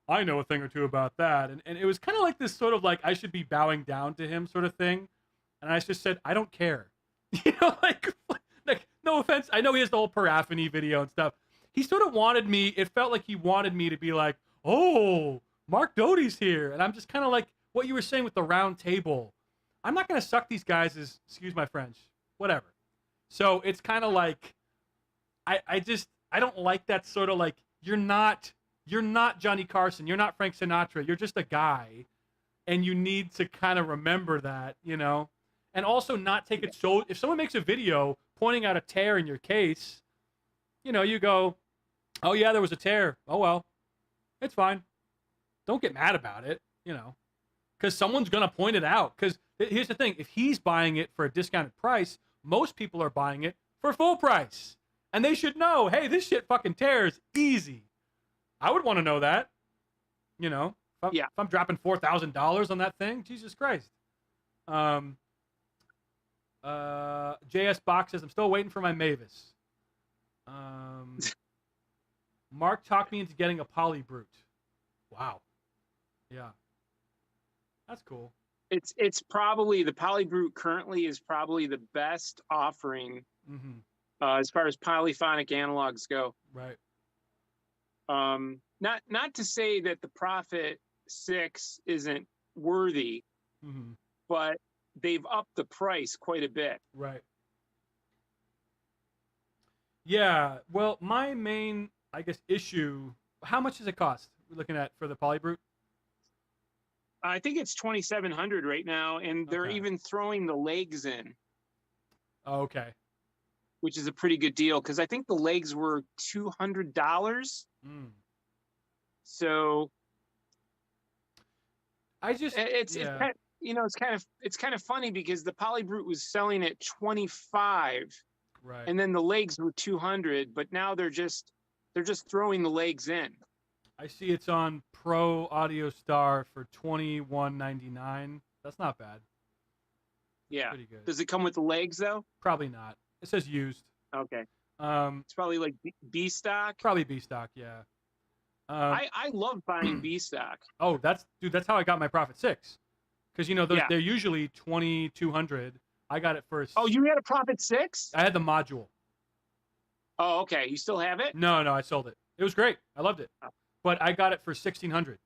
I know a thing or two about that. And it was kind of like this sort of like I should be bowing down to him sort of thing. And I just said, I don't care. You know, like no offense. I know he has the whole paraphony video and stuff. He sort of wanted me, it felt like he wanted me to be like, oh, Mark Doty's here. And I'm just kind of like what you were saying with the round table. I'm not going to suck these guys as, excuse my French, whatever. So it's kind of like, I don't like that sort of like, you're not Johnny Carson. You're not Frank Sinatra. You're just a guy. And you need to kind of remember that, you know, and also not take it so, if someone makes a video pointing out a tear in your case, you know, you go, oh yeah, there was a tear. Oh, well, it's fine. Don't get mad about it, you know, because someone's going to point it out. Because here's the thing. If he's buying it for a discounted price, most people are buying it for full price. And they should know, hey, this shit fucking tears easy. I would want to know that, you know, if I'm dropping $4,000 on that thing, Jesus Christ. JS Box says, I'm still waiting for my Mavis. Mark talked me into getting a Polybrute. Wow. Yeah. That's cool. It's probably, the Polybrute currently is probably the best offering as far as polyphonic analogs go. Right. Not to say that the Prophet 6 isn't worthy, but they've upped the price quite a bit. Right. Yeah. Well, my main, I guess, issue, how much does it cost? We're looking at for the Polybrute? I think it's 2,700 right now, and they're even throwing the legs in. Oh, okay. Which is a pretty good deal, because I think the legs were $200. So it's kind of funny because the Polybrute was selling at 25, right? And then the legs were 200, but now they're just throwing the legs in. I see it's on Pro Audio Star for $21.99. That's not bad. Yeah. Pretty good. Does it come with the legs though? Probably not. It says used. Okay. It's probably like B stock. Probably B stock, yeah. I love buying B stock. Oh, that's how I got my Prophet 6. Because you know they're usually 2,200. I got it for. Oh, you had a Prophet 6? I had the module. Oh, okay. You still have it? No, I sold it. It was great. I loved it. Oh. But I got it for 1,600.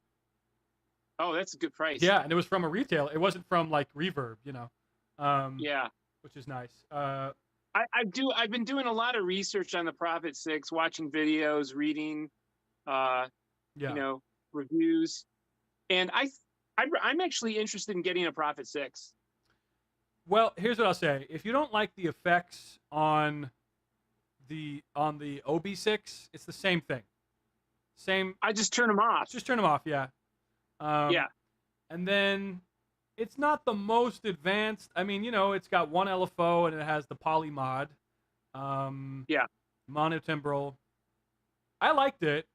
Oh, that's a good price. Yeah, and it was from a retailer. It wasn't from like Reverb, you know. Yeah. Which is nice. I've been doing a lot of research on the Prophet 6, watching videos, reading, Yeah. you know, reviews, and I'm actually interested in getting a Prophet 6. Well, here's what I'll say. If you don't like the effects on the OB6, it's the same thing. Same. I just turn them off. Just turn them off. Yeah. Yeah. And then it's not the most advanced. I mean, you know, it's got one LFO and it has the poly mod. Yeah. Monotimbral. I liked it,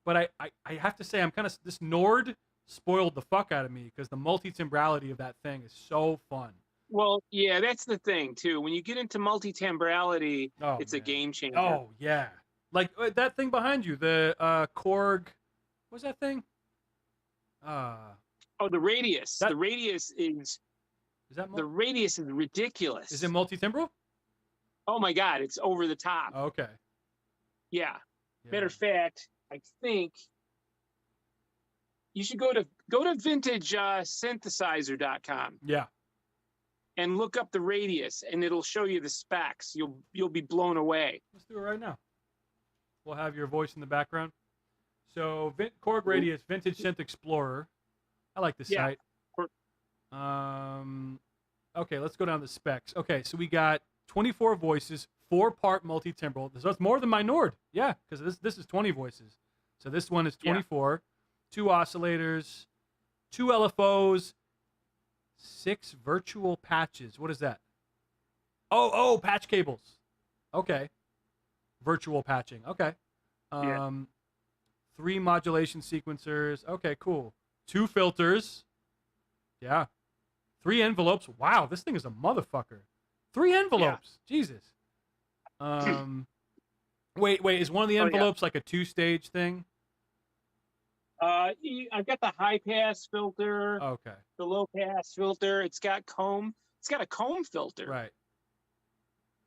but I have to say I'm kind of, this Nord spoiled the fuck out of me because the multi-timbrality of that thing is so fun. Well, yeah, that's the thing too. When you get into multi-timbrality, Oh, it's a man. game changer. Oh yeah, like that thing behind you, the Korg. What's that thing? Oh, the radius. That- the radius is Is radius is ridiculous. it multi-timbral? Oh my God, it's over the top. Oh, okay. Yeah. Yeah. Matter of fact, I think you should go to vintage synthesizer.com Yeah. and look up the radius, and it'll show you the specs. You'll be blown away. Let's do it right now. We'll have your voice in the background. So Korg Radius Vintage Synth Explorer. I like the Yeah. site. Okay, let's go down the specs. Okay, so we got 24 voices, 4-part multi-timbral. So it's more than my Nord. Yeah, because this is 20 voices. So this one is 24. 2 oscillators, 2 LFOs, 6 virtual patches. What is that? Oh, patch cables. Okay. Virtual patching. Okay. 3 modulation sequencers. Okay, cool. 2 filters. Yeah. 3 envelopes. Wow, this thing is a motherfucker. 3 envelopes. Jesus. Wait, is one of the envelopes like a 2-stage thing? I've got the high pass filter, Okay. the low pass filter. It's got comb. It's got a comb filter. Right.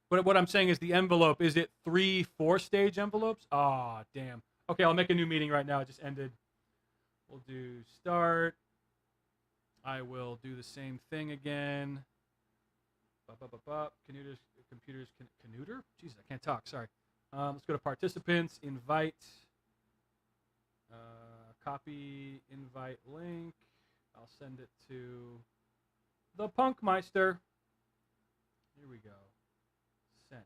But what I'm saying is the envelope, is it 3 4-stage envelopes? Oh, damn. Okay, I'll make a new meeting right now. It just ended. We'll do start. I will do the same thing again. Computers, Canuter? Jesus, I can't talk. Sorry. Let's go to participants, invite, copy, invite link. I'll send it to the Punkmeister. Here we go. Sent.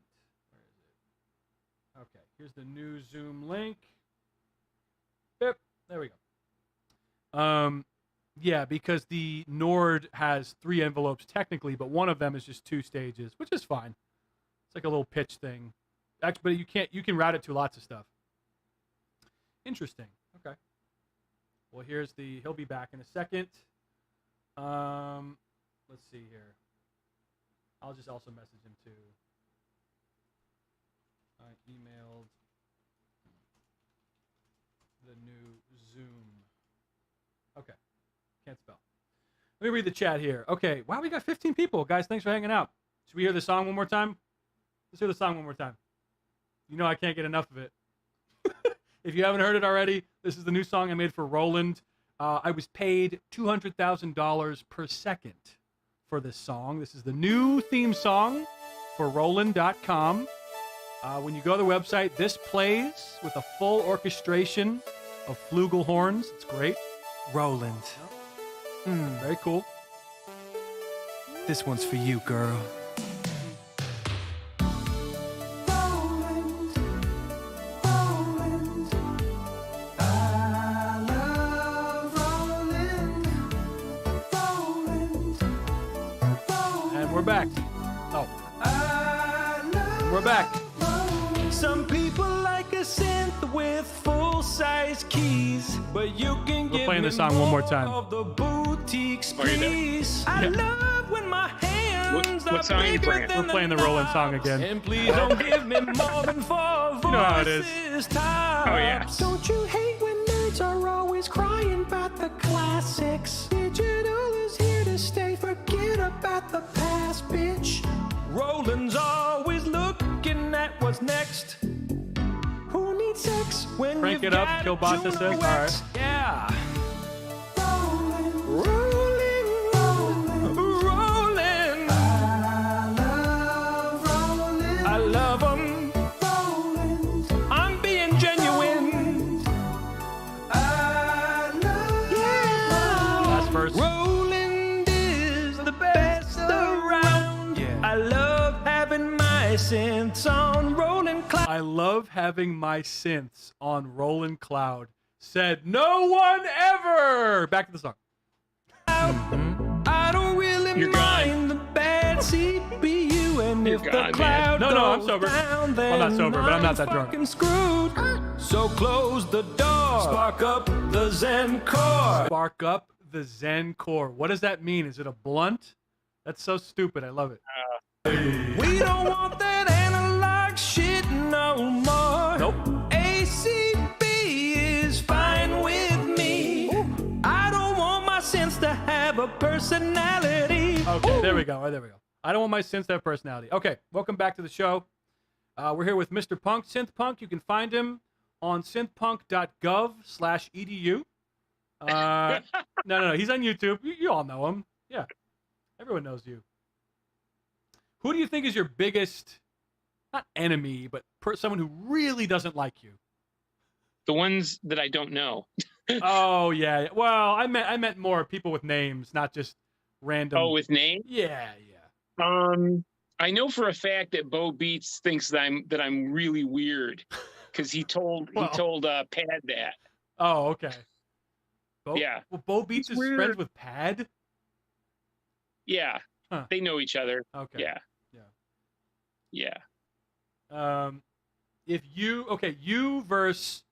Where is it? Okay, here's the new Zoom link. Yep, there we go. Yeah, because the Nord has 3 envelopes technically, but one of them is just 2 stages, which is fine. It's like a little pitch thing. Actually, but you can route it to lots of stuff. Interesting. Okay. Well, he'll be back in a second. Let's see here. I'll just also message him too. I emailed the new Zoom. Okay. Can't spell. Let me read the chat here. Okay. Wow, we got 15 people. Guys, thanks for hanging out. Should we hear the song one more time? Let's hear the song one more time. You know I can't get enough of it. If you haven't heard it already, this is the new song I made for Roland. I was paid $200,000 per second for this song. This is the new theme song for Roland.com. When you go to the website, this plays with a full orchestration of flugelhorns. It's great. Roland, Very cool. this one's for you, girl. Roland, Roland, I love Roland, Roland, Roland. And we're back. Oh, I love we're back. Some people like a synth with full-size keys, but you can We're give playing me this song one more time. of the boutiques, Oh, you're there. please. I Yeah. love when my hands What are song are you bigger playing? than We're playing the the Roland song knobs. again. And please don't give me more than 4 voices. You know how it is. Tops. Oh, yeah. Don't you hate when nerds are always crying about the classics? Digital is here to stay, forget about the past, bitch. Roland's always looking at what's next. Who needs sex? When Crank you've it up, got Killbot a says. juno-x. All right. Yeah. Roland, my synths on Rolling Cloud. I love having my synths on Roland Cloud. Said no one ever. Back to the song. I don't really You're mind the bad CPU, and if gone, the man. cloud No, I'm goes sober. down, Well, I'm not then sober, but I'm not that drunk. fucking screwed. So close the door, spark up the Zen core. Spark up the Zen core. What does that mean? Is it a blunt? That's so stupid. I love it. We don't want that analog shit no more. Nope. ACB is fine with me. I don't want my synths to have a personality. Okay, there we go. There we go. I don't want my synths to have personality. Okay, welcome back to the show. We're here with Mr. Punk, Synth Punk. You can find him on synthpunk.gov/edu. No. He's on YouTube. You all know him. Yeah, everyone knows you. Who do you think is your biggest, not enemy, but someone who really doesn't like you? The ones that I don't know. Oh yeah. Well, I meant more people with names, not just random. Oh, with name? Yeah. I know for a fact that Bo Beats thinks that I'm really weird, because he told Pad that. Oh, okay. Yeah. Well, Bo Beats It's is weird. friends with Pad. Yeah. Huh. They know each other. Okay. Yeah. If you versus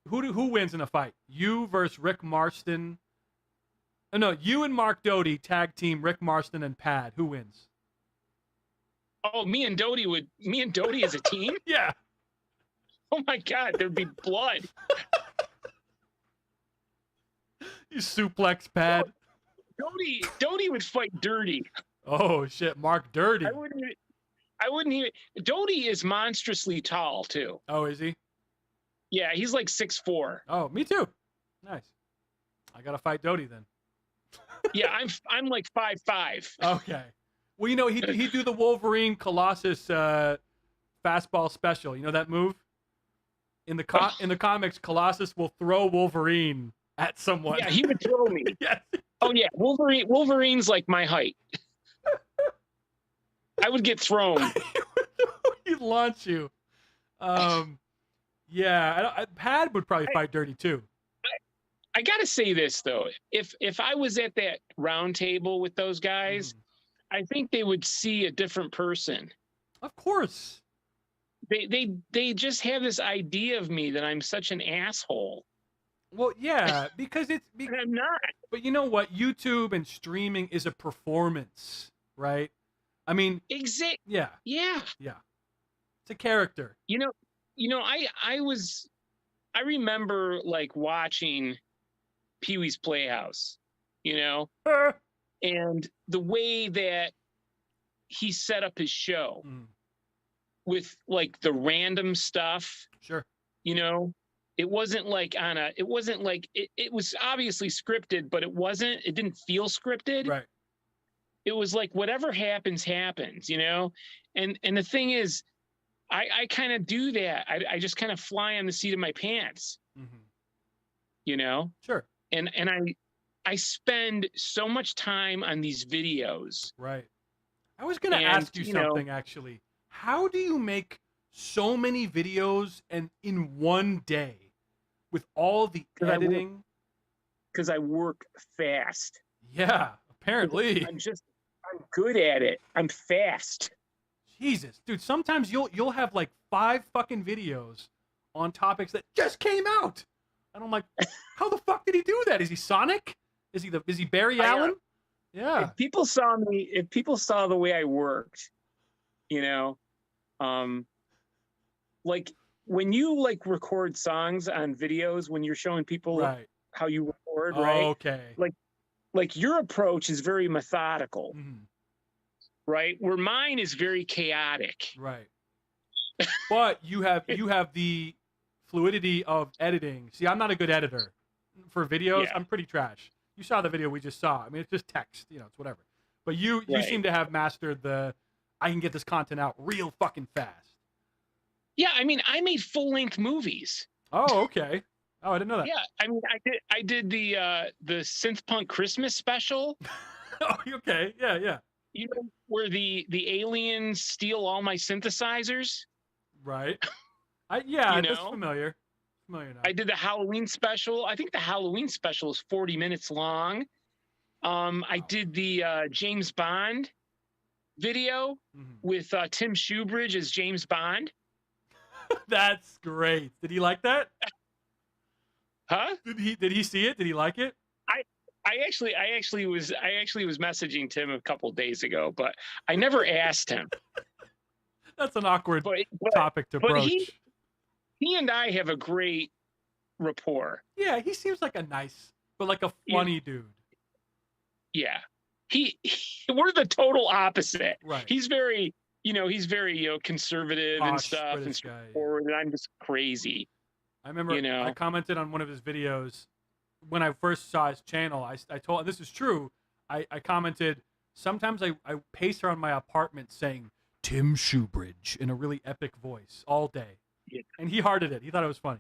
who wins in a fight? You versus Rick Marston. Oh, no, you and Mark Doty tag team Rick Marston and Pad. Who wins? Oh, me and Doty as a team? Yeah. Oh my God, there'd be blood. You suplex Pad. Doty would fight dirty. Oh shit, Mark Dirty. I wouldn't even. Doty is monstrously tall too. Oh, is he? Yeah, he's like 6'4". Oh, me too. Nice. I gotta fight Doty then. Yeah, I'm like 5'5". Okay. Well, you know, he'd do the Wolverine Colossus fastball special. You know that move? In the comics, Colossus will throw Wolverine at someone. Yeah, he would throw me. Yes. Oh yeah, Wolverine's like my height. I would get thrown. He'd launch you. Yeah, Pad would probably fight Dirty too. I gotta say this though, if I was at that round table with those guys, I think they would see a different person. Of course. They just have this idea of me that I'm such an asshole. Well, yeah, because And I'm not. but you know what? YouTube and streaming is a performance, right? I mean, Exactly. yeah, Yeah. it's a character. I remember like watching Pee-wee's Playhouse, and the way that he set up his show with like the random stuff, Sure. it wasn't like it was obviously scripted, but it didn't feel scripted. Right. It was like whatever happens, and the thing is, I kind of do that. I just kind of fly on the seat of my pants, Sure. and I spend so much time on these videos. Right. I was going to And, ask you something actually. How do you make so many videos and in one day with all the 'Cause I work- editing? Because I work fast. Yeah, apparently. I'm good at it. I'm fast. Jesus, dude, sometimes you'll have like 5 fucking videos on topics that just came out. And I'm like, how the fuck did he do that? Is he Sonic? Is he Barry Allen? Yeah. If people saw the way I worked, like when you like record songs on videos, when you're showing people Right. how you record, Oh, right? okay. Like your approach is very methodical, Mhm. right? Where mine is very chaotic. Right. But you have the fluidity of editing. See, I'm not a good editor for videos. Yeah. I'm pretty trash. You saw the video we just saw. I mean, it's just text, it's whatever. But you Right. seem to have mastered I can get this content out real fucking fast. Yeah, I mean, I made full-length movies. Oh, okay. Oh, I didn't know that. Yeah, I mean, I did the synth punk Christmas special. Oh, okay. Yeah. You know where the aliens steal all my synthesizers? Right. You That's know, familiar. Familiar now. I did the Halloween special. I think the Halloween special is 40 minutes long. I did the James Bond video with Tim Shoebridge as James Bond. That's great. Did he like that? Huh? Did he see it? Did he like it? I actually was messaging Tim a couple days ago, but I never asked him. That's an awkward But topic to broach. He and I have a great rapport. Yeah, he seems like a nice, but like a funny dude. Yeah, we're the total opposite. Right. He's very conservative and Posh stuff and British guy, forward, and I'm just crazy. I remember I commented on one of his videos when I first saw his channel. I told, and this is true, I commented, sometimes I pace around my apartment saying Tim Shoebridge in a really epic voice all day. Yeah. And he hearted it. He thought it was funny.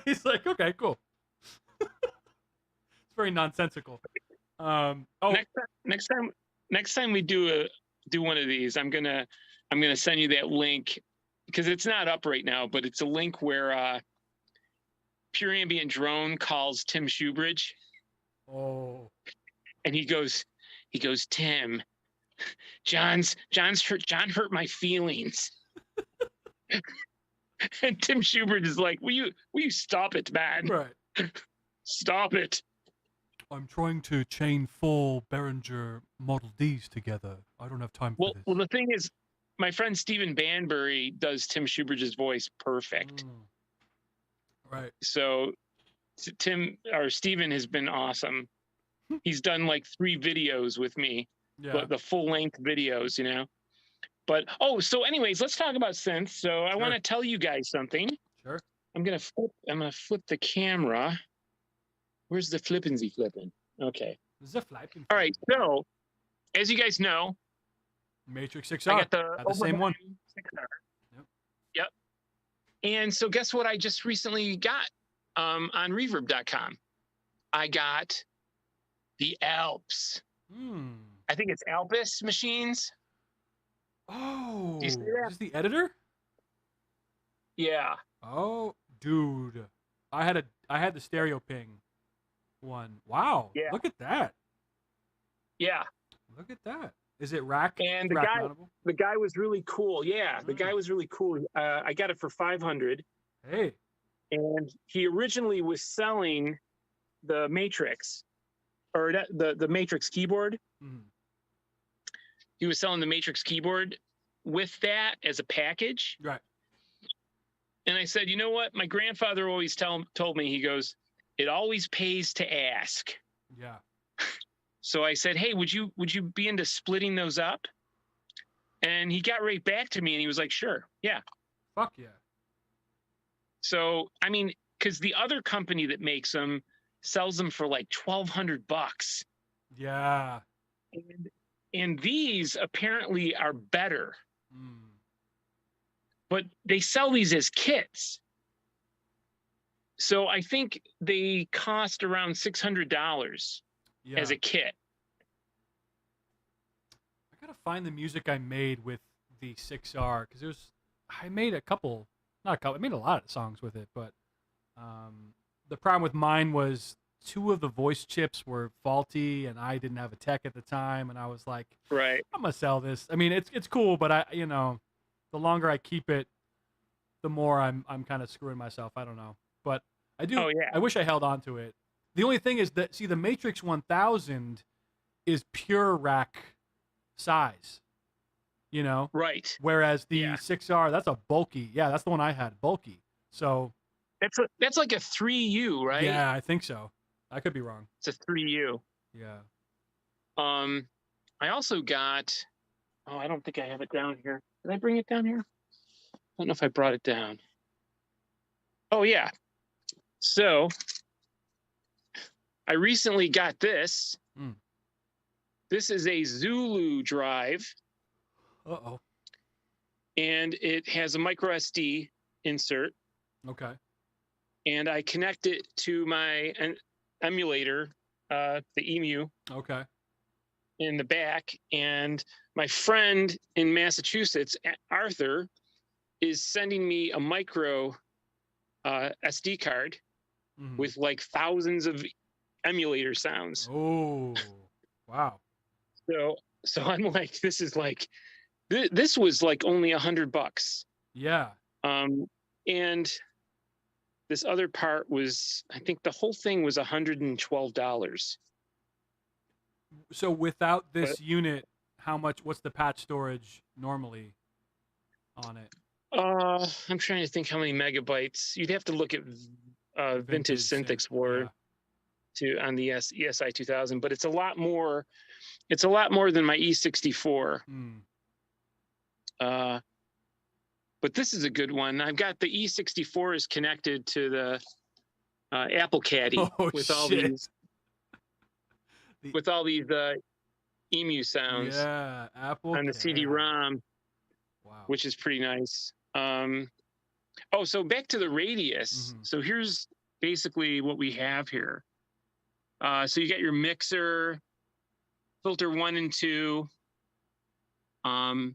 He's like, okay, cool. It's very nonsensical. Next time we do one of these, I'm gonna send you that link, because it's not up right now, but it's a link where Pure Ambient Drone calls Tim Shoebridge. Oh. And he goes, Tim, John hurt my feelings. And Tim Shoebridge is like, will you stop it, man? Right. Stop it. I'm trying to chain 4 Behringer Model Ds together. I don't have time for this. Well, the thing is, my friend Stephen Banbury does Tim Shoebridge's voice perfect. Right. So Stephen has been awesome. He's done like 3 videos with me, the full length videos, you know. But so anyways, let's talk about synths. So I want to tell you guys something. Sure. I'm gonna flip the camera. Where's the flippin'? Okay. All right. So, as you guys know, Matrix 6R. I got the same one. 6R. Yep. And so, guess what? I just recently got on Reverb.com. I got the Alps. I think it's Alpus machines. Oh, do you see that? Is this the editor? Yeah. Oh, dude, I had the stereo ping one. Wow. Yeah. Look at that. Yeah. Look at that. Is it rack? And mountable? the guy was really cool. Yeah, the guy was really cool. I got it for $500. Hey. And he originally was selling the Matrix, or the Matrix keyboard. He was selling the Matrix keyboard with that as a package. Right. And I said, you know what? My grandfather always told me, he goes, it always pays to ask. Yeah. So I said, hey, would you be into splitting those up? And he got right back to me and he was like, sure. Yeah. Fuck yeah. So, I mean, because the other company that makes them sells them for like $1,200. Yeah. And these apparently are better. But they sell these as kits. So I think they cost around $600 as a kit. I gotta find the music I made with the 6R, because I made a lot of songs with it, but the problem with mine was 2 of the voice chips were faulty, and I didn't have a tech at the time, and I was like, right, I'm gonna sell this. I mean, it's cool, but the longer I keep it, the more I'm kind of screwing myself. I don't know, but I do. Oh, yeah. I wish I held on to it. The only thing is that, see, the Matrix 1000 is pure rack size, right. Whereas the 6R, that's a bulky. Yeah, that's the one I had, bulky. So that's like a 3U, right? Yeah, I think so. I could be wrong. It's a 3U. Yeah. I also got. Oh, I don't think I have it down here. Did I bring it down here? I don't know if I brought it down. Oh yeah. So I recently got this. This is a Zulu drive. Uh-oh. And it has a micro SD insert. Okay. And I connect it to my emulator, the EMU. Okay. in the back, and my friend in Massachusetts, Arthur, is sending me a micro SD card with like thousands of emulator sounds. Oh, wow. So I'm like, this is like, this was like only $100. Yeah. And this other part was, I think the whole thing was $112. So without this unit, what's the patch storage normally on it? I'm trying to think how many megabytes. You'd have to look at vintage Synthix Word on the ESI 2000, but it's a lot more. It's a lot more than my E64. But this is a good one. I've got the E64 is connected to the Apple Caddy with all these emu sounds. Yeah, Apple on the CD-ROM, wow, which is pretty nice. So back to the Radius. So here's basically what we have here. So you got your mixer, filter 1 and 2, and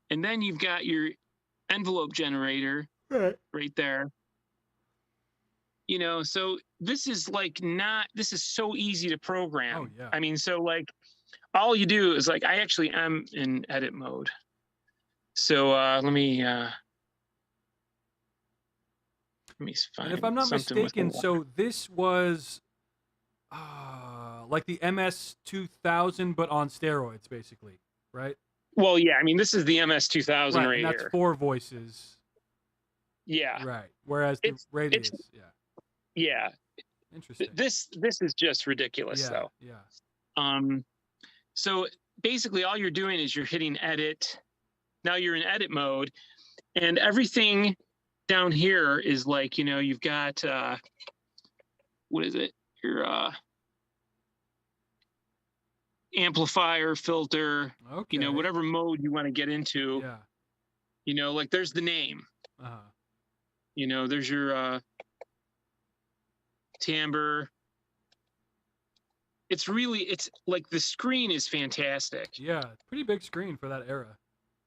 then you've got your envelope generator right there. You know, so this is like this is so easy to program. Oh, yeah. I mean, so like all you do is like, I actually am in edit mode. So let me find. And if I'm not mistaken, so this was like the MS-2000, but on steroids, basically, right? Well, yeah. I mean, this is the MS-2000 right and that's here. 4 voices. Yeah. Right. Whereas the Radius, yeah. Interesting. This is just ridiculous, though. Yeah. So basically, all you're doing is you're hitting edit. Now you're in edit mode, and everything down here is like, you know, you've got what is it? Your amplifier, filter, you know, whatever mode you want to get into. Yeah. You know, like there's the name. You know, there's your timbre. It's like the screen is fantastic. Yeah, pretty big screen for that era.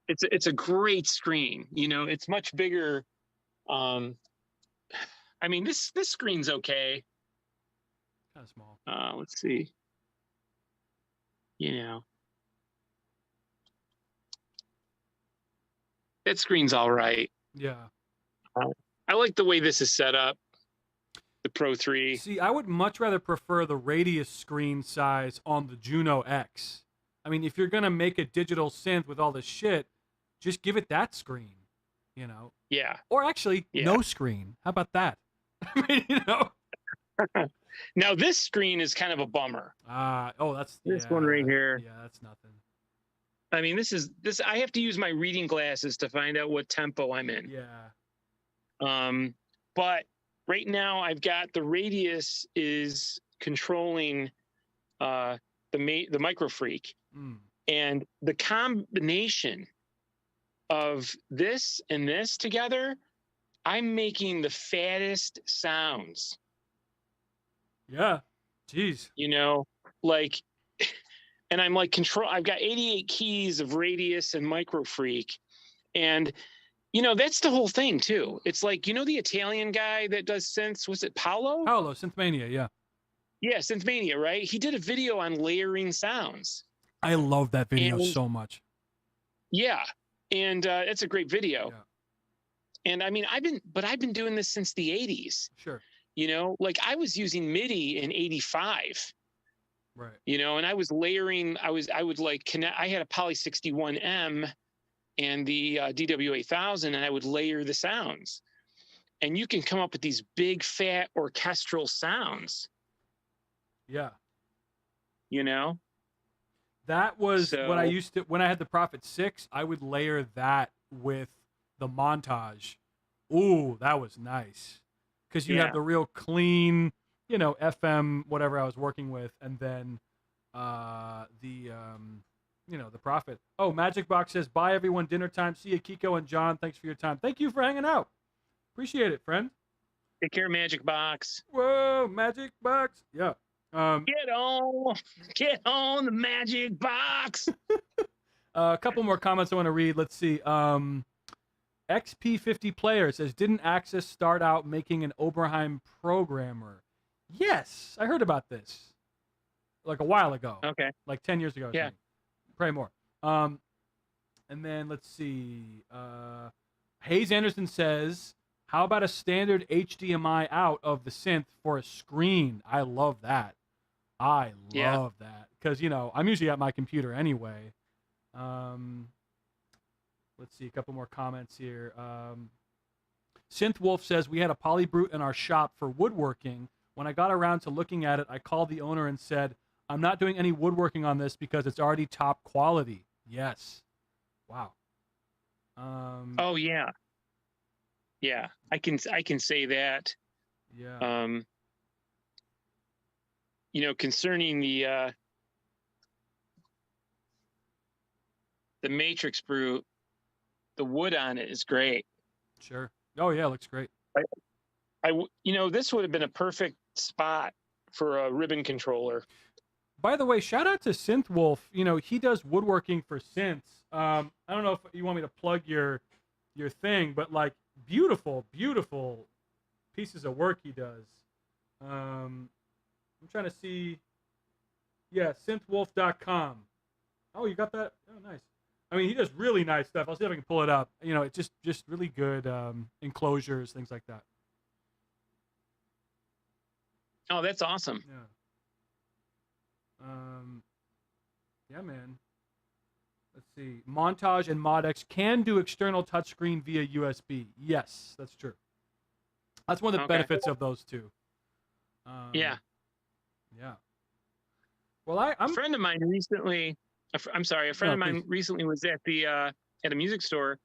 It's a great screen. You know, it's much bigger. I mean, this screen's okay. Kind of small. Let's see. You know, that screen's all right. Yeah. I like the way this is set up. The Pro 3. See, I would much rather prefer the Radius screen size on the Juno-X. I mean, if you're going to make a digital synth with all this shit, just give it that screen, you know? Yeah. Or actually, no screen. How about that? I mean, you know? Now, this screen is kind of a bummer. That's... This one right here. Yeah, that's nothing. I mean, this. I have to use my reading glasses to find out what tempo I'm in. Yeah. But right now, I've got the Radius is controlling the Micro Freak, and the combination of this and this together, I'm making the fattest sounds. Yeah. Jeez. You know, like, and I'm like I've got 88 keys of Radius and Micro Freak, and you know, that's the whole thing too. It's like, you know, the Italian guy that does synths, was it Paolo? Paolo, Synthmania, yeah. Yeah, Synthmania, right? He did a video on layering sounds. I love that video so much. Yeah, and it's a great video. Yeah. And I mean, I've been doing this since the 80s. Sure. You know, like I was using MIDI in 85. Right. You know, and I was layering, I would like connect, I had a Poly 61M and the DW8000, and I would layer the sounds. And you can come up with these big, fat orchestral sounds. Yeah. You know? That was what I used to, when I had the Prophet 6, I would layer that with the montage. Ooh, that was nice. Because you have the real clean, you know, FM, whatever I was working with, and then you know, the Prophet. Oh, Magic Box says, bye everyone, dinner time. See you, Kiko and John. Thanks for your time. Thank you for hanging out. Appreciate it, friend. Take care, Magic Box. Whoa, Magic Box. Yeah. Get on the magic box. A couple more comments I want to read. Let's see. XP50 player says, didn't Axis start out making an Oberheim programmer? Yes, I heard about this like a while ago. Okay. Like 10 years ago. Yeah. Probably more. And then let's see. Hayes Anderson says, how about a standard HDMI out of the synth for a screen? I love that. I love that. Because, you know, I'm usually at my computer anyway. Let's see, a couple more comments here. Synth Wolf says, we had a Polybrute in our shop for woodworking. When I got around to looking at it, I called the owner and said, I'm not doing any woodworking on this because it's already top quality. Yes. Wow. Oh, yeah. Yeah, I can say that. Yeah. You know, concerning the Matrix Brute, the wood on it is great. Sure. Oh yeah, looks great. You know, this would have been a perfect spot for a ribbon controller. By the way, shout out to Synth Wolf. You know, he does woodworking for synths. I don't know if you want me to plug your thing, but like beautiful pieces of work he does. I'm trying to see. Yeah, synthwolf.com. Oh, you got that? Oh, nice. I mean, he does really nice stuff. I'll see if I can pull it up. You know, it's just really good enclosures, things like that. Oh, that's awesome. Yeah. Yeah, man. Let's see. Montage and ModX can do external touchscreen via USB. Yes, that's true. That's one of the benefits of those two. Yeah. Yeah. Well, I'm a friend of mine recently. I'm sorry. A friend of mine recently was at a music store,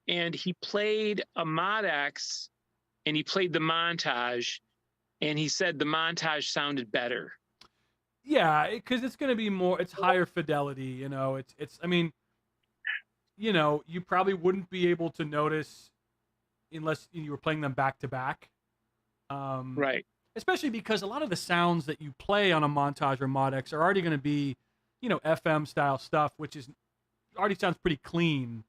and he played a ModX, and he played the montage, and he said the montage sounded better. Yeah, because it's going to be more. It's higher fidelity. You know, it's. I mean, you know, you probably wouldn't be able to notice unless you were playing them back to back. Right. Especially because a lot of the sounds that you play on a montage or ModX are already going to be, you know, FM style stuff, which is already sounds pretty clean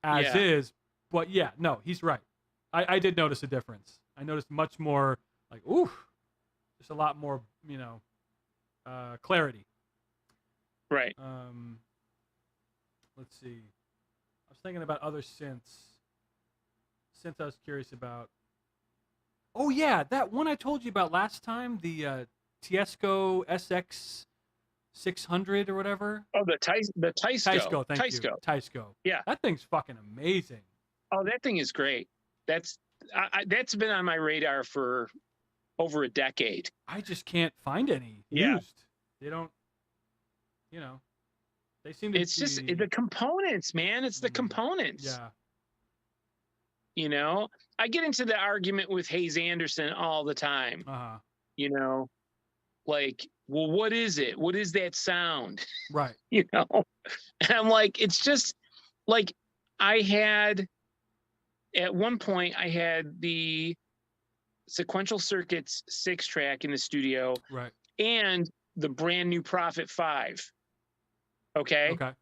as is. But yeah, no, he's right. I did notice a difference. I noticed much more like, ooh, just a lot more, you know, clarity. Right. Let's see. I was thinking about other synths. Synth I was curious about. Oh yeah, that one I told you about last time, the Tiesco SX 600 or whatever. Oh, the Tiesco. Thank you. Tiesco. Yeah. That thing's fucking amazing. Oh, that thing is great. That's been on my radar for over a decade. I just can't find any used. They don't, you know, they seem to It's just the components, man. It's the components. Yeah. You know, I get into the argument with Hayes Anderson all the time. You know, like, well, what is it? What is that sound? Right. You know, and I'm like, it's just like at one point I had the Sequential Circuits 6-track in the studio. Right. And the brand new Prophet 5. Okay. Okay.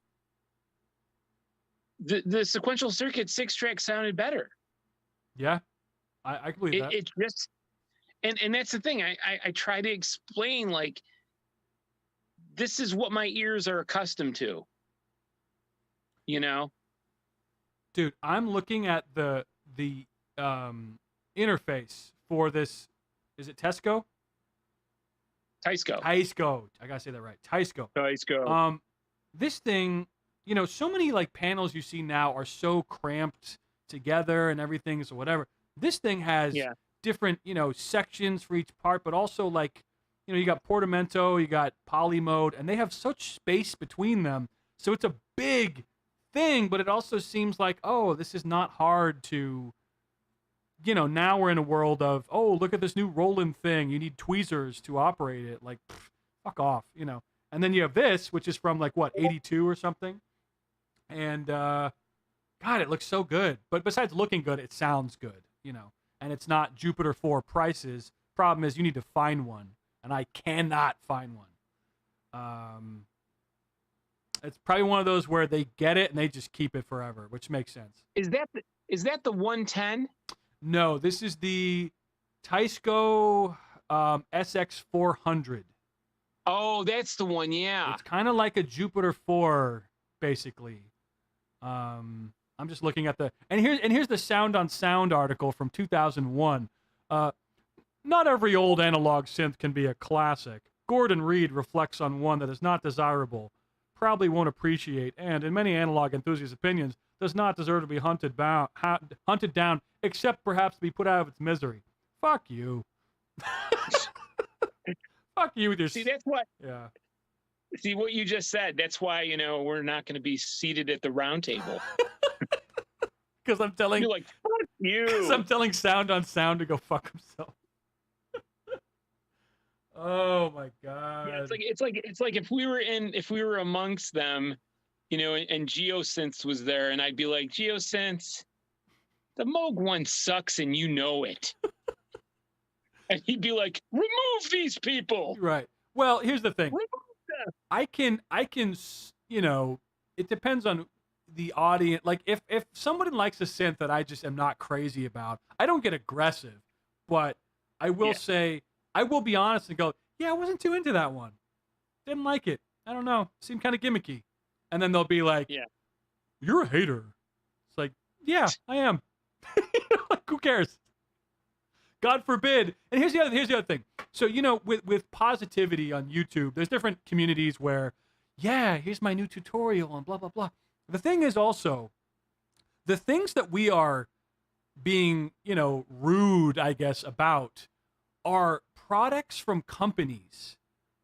The Sequential Circuit 6-track sounded better. Yeah, I can believe that. It just, and that's the thing. I try to explain, like, this is what my ears are accustomed to. You know, dude, I'm looking at the interface for this. Is it Tiesco? Tiesco. I gotta say that right. Tiesco. This thing, you know, so many like panels you see now are so cramped together and everything, so whatever. This thing has different, you know, sections for each part, but also like, you know, you got portamento, you got poly mode, and they have such space between them. So it's a big thing, but it also seems like, oh, this is not hard to, you know, now we're in a world of, oh, look at this new Roland thing. You need tweezers to operate it. Like, fuck off, you know. And then you have this, which is from like, what, 82 or something? And, God, it looks so good. But besides looking good, it sounds good, you know. And it's not Jupiter 4 prices. Problem is you need to find one. and I cannot find one. It's probably one of those where they get it and they just keep it forever, which makes sense. Is that the 110? No, this is the Teisco SX400. Oh, that's the one. Yeah. It's kind of like a Jupiter 4, basically. I'm just looking at and here's the Sound on Sound article from 2001. Not every old analog synth can be a classic. Gordon Reed reflects on one that is not desirable, probably won't appreciate, and in many analog enthusiasts' opinions, does not deserve to be hunted down, except perhaps to be put out of its misery. Fuck you. Fuck you with your... See, that's what... Yeah. See, what you just said, that's why, we're not going to be seated at the round table. Because I'm telling... You're like, fuck you. Because I'm telling Sound on Sound to go fuck himself. Oh my god. Yeah, it's like if we were amongst them, and Geosynths was there, and I'd be like, Geosynths, the Moog one sucks and you know it. And he'd be like, remove these people. Right. Well, here's the thing. Remove them. I can, it depends on the audience. Like if somebody likes a synth that I just am not crazy about, I don't get aggressive, but I will say, I will be honest and go, yeah, I wasn't too into that one. Didn't like it. I don't know. Seemed kind of gimmicky. And then they'll be like, you're a hater. It's like, yeah, I am. Like, who cares? God forbid. And here's the other thing. So, with positivity on YouTube, there's different communities where, yeah, here's my new tutorial and blah, blah, blah. The thing is also, the things that we are being, rude, I guess, about are products from companies.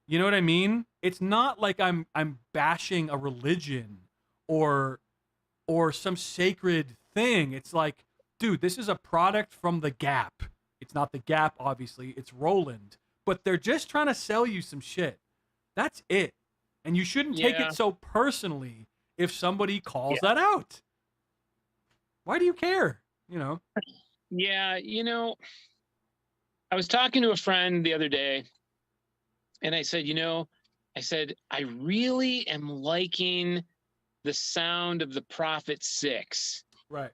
You know what I mean? It's not like I'm bashing a religion or some sacred thing. It's like, dude, this is a product from the Gap. It's not the Gap, obviously. It's Roland. But they're just trying to sell you some shit. That's it. And you shouldn't take it so personally if somebody calls that out. Why do you care? Yeah, I was talking to a friend the other day, and I said, I really am liking the sound of the Prophet 6. Right.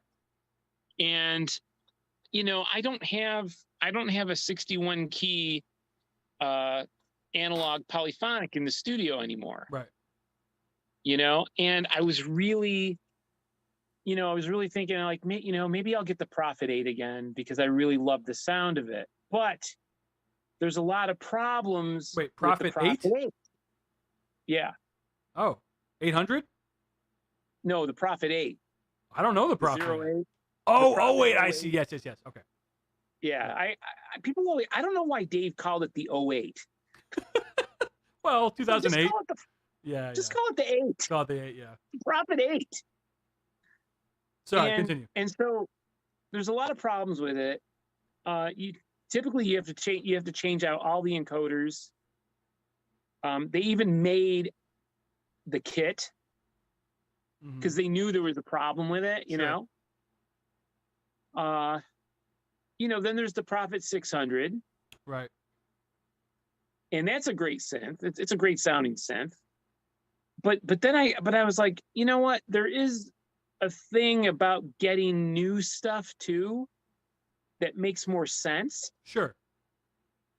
And, I don't have a 61 key analog polyphonic in the studio anymore. Right. And I was really thinking like, maybe I'll get the Prophet 8 again because I really love the sound of it. But there's a lot of problems. Wait, Prophet 8? Yeah. Oh, 800? No, the Prophet 8. I don't know the Prophet. 08. Oh, wait, I see. Yes. Okay. Yeah, I people always, I don't know why Dave called it the 08. Well, 2008. Just call it the 8. Call it the 8, yeah. Prophet 8. Sorry, continue. And so there's a lot of problems with it. You have to change out all the encoders. They even made the kit because they knew there was a problem with it, you know. Then there's the Prophet 600. Right. And that's a great synth. It's a great sounding synth. But then I was like, you know what? There is a thing about getting new stuff too that makes more sense. Sure.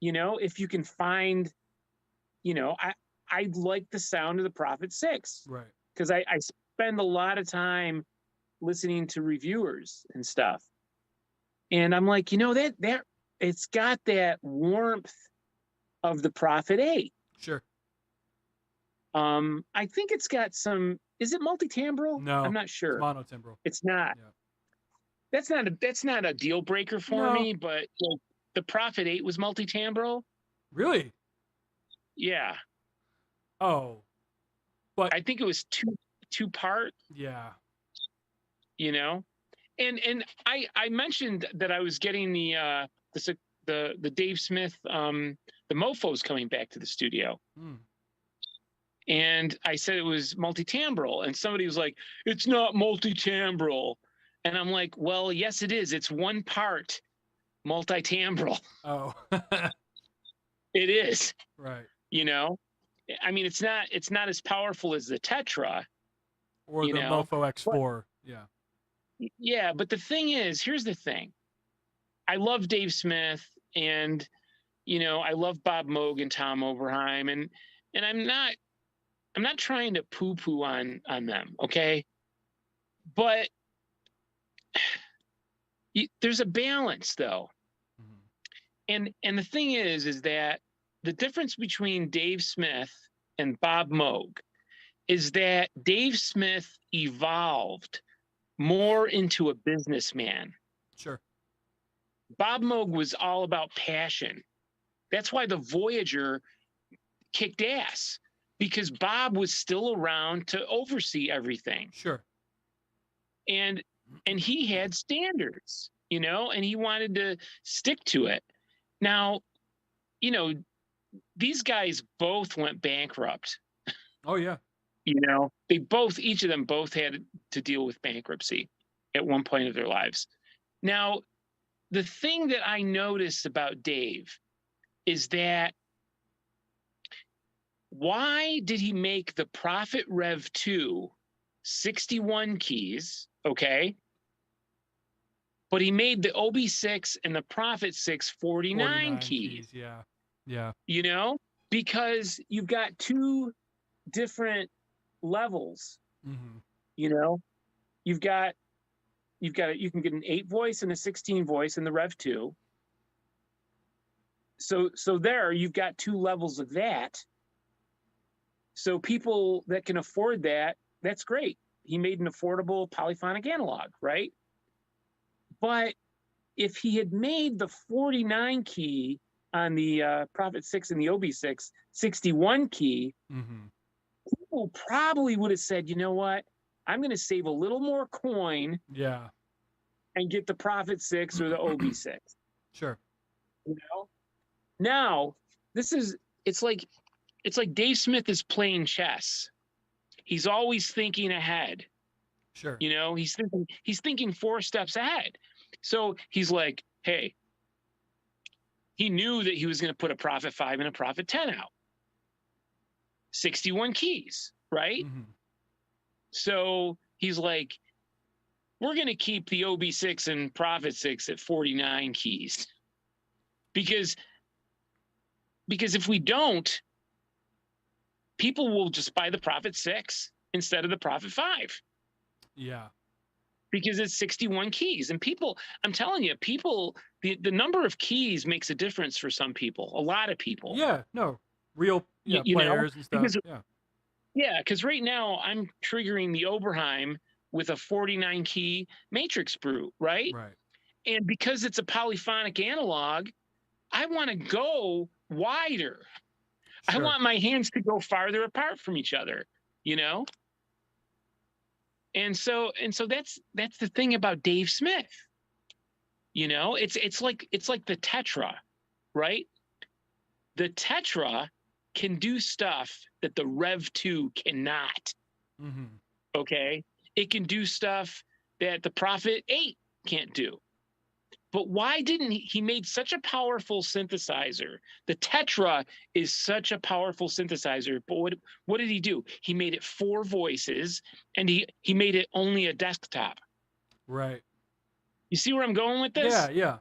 If you can find, I like the sound of the Prophet 6. Right. Because I spend a lot of time listening to reviewers and stuff. And I'm like, that it's got that warmth of the Prophet 8. Sure. I think it's got some. Is it multi-timbral? No, I'm not sure. It's monotimbral. It's not. Yeah. That's not a deal breaker for me. But the Prophet 8 was multi-timbral. Really? Yeah. Oh, but I think it was two part. Yeah. And I mentioned that I was getting the Dave Smith the Mofo's coming back to the studio. And I said it was multi-timbral, and somebody was like, it's not multi-timbral. And I'm like, well, yes, it is. It's one part multi-timbral. Oh. It is, Right. you know. I mean, it's not as powerful as the Tetra, Or you the know. Mofo X4. Yeah. Yeah, but the thing is, here's the thing. I love Dave Smith, and I love Bob Moog and Tom Overheim, and I'm not trying to poo-poo on them, okay? But there's a balance, though. Mhm. And the thing is that the difference between Dave Smith and Bob Moog is that Dave Smith evolved more into a businessman. Sure. Bob Moog was all about passion. That's why the Voyager kicked ass, because Bob was still around to oversee everything. Sure. And he had standards, and he wanted to stick to it. Now, these guys both went bankrupt. Oh yeah. Each of them both had to deal with bankruptcy at one point of their lives. Now, the thing that I noticed about Dave is that why did he make the Prophet Rev 2 61 keys, okay? But he made the OB6 and the Prophet 6 49 keys. Yeah. Yeah. Because you've got two different levels. Mm-hmm. You can get an 8 voice and a 16 voice in the Rev 2. So there you've got two levels of that. So people that can afford that, that's great. He made an affordable polyphonic analog, right? But if he had made the 49 key on the Prophet 6 and the OB6 61 key, Mm-hmm. people probably would have said, you know what? I'm going to save a little more coin. Yeah. And get the Prophet 6 or the OB6. Sure. Now, it's like Dave Smith is playing chess. He's always thinking ahead. Sure. He's thinking 4 steps ahead. So he's like, hey, he knew that he was going to put a Prophet 5 and a Prophet 10 out. 61 keys, right? Mm-hmm. So he's like, we're going to keep the OB6 and Prophet 6 at 49 keys. Because if we don't, people will just buy the Prophet 6 instead of the Prophet 5. Yeah. Because it's 61 keys. And people, I'm telling you, the number of keys makes a difference for some people, a lot of people. Yeah, no. Real players and stuff. Because right now I'm triggering the Oberheim with a 49 key matrix brew, right? Right. And because it's a polyphonic analog, I want to go wider. Sure. I want my hands to go farther apart from each other, And so that's the thing about Dave Smith. It's like the Tetra, right? The Tetra can do stuff that the Rev 2 cannot. Mm-hmm. Okay? It can do stuff that the Prophet 8 can't do. But why didn't he made such a powerful synthesizer? The Tetra is such a powerful synthesizer, but what did he do? He made it 4 voices, and he made it only a desktop. Right. You see where I'm going with this? Yeah.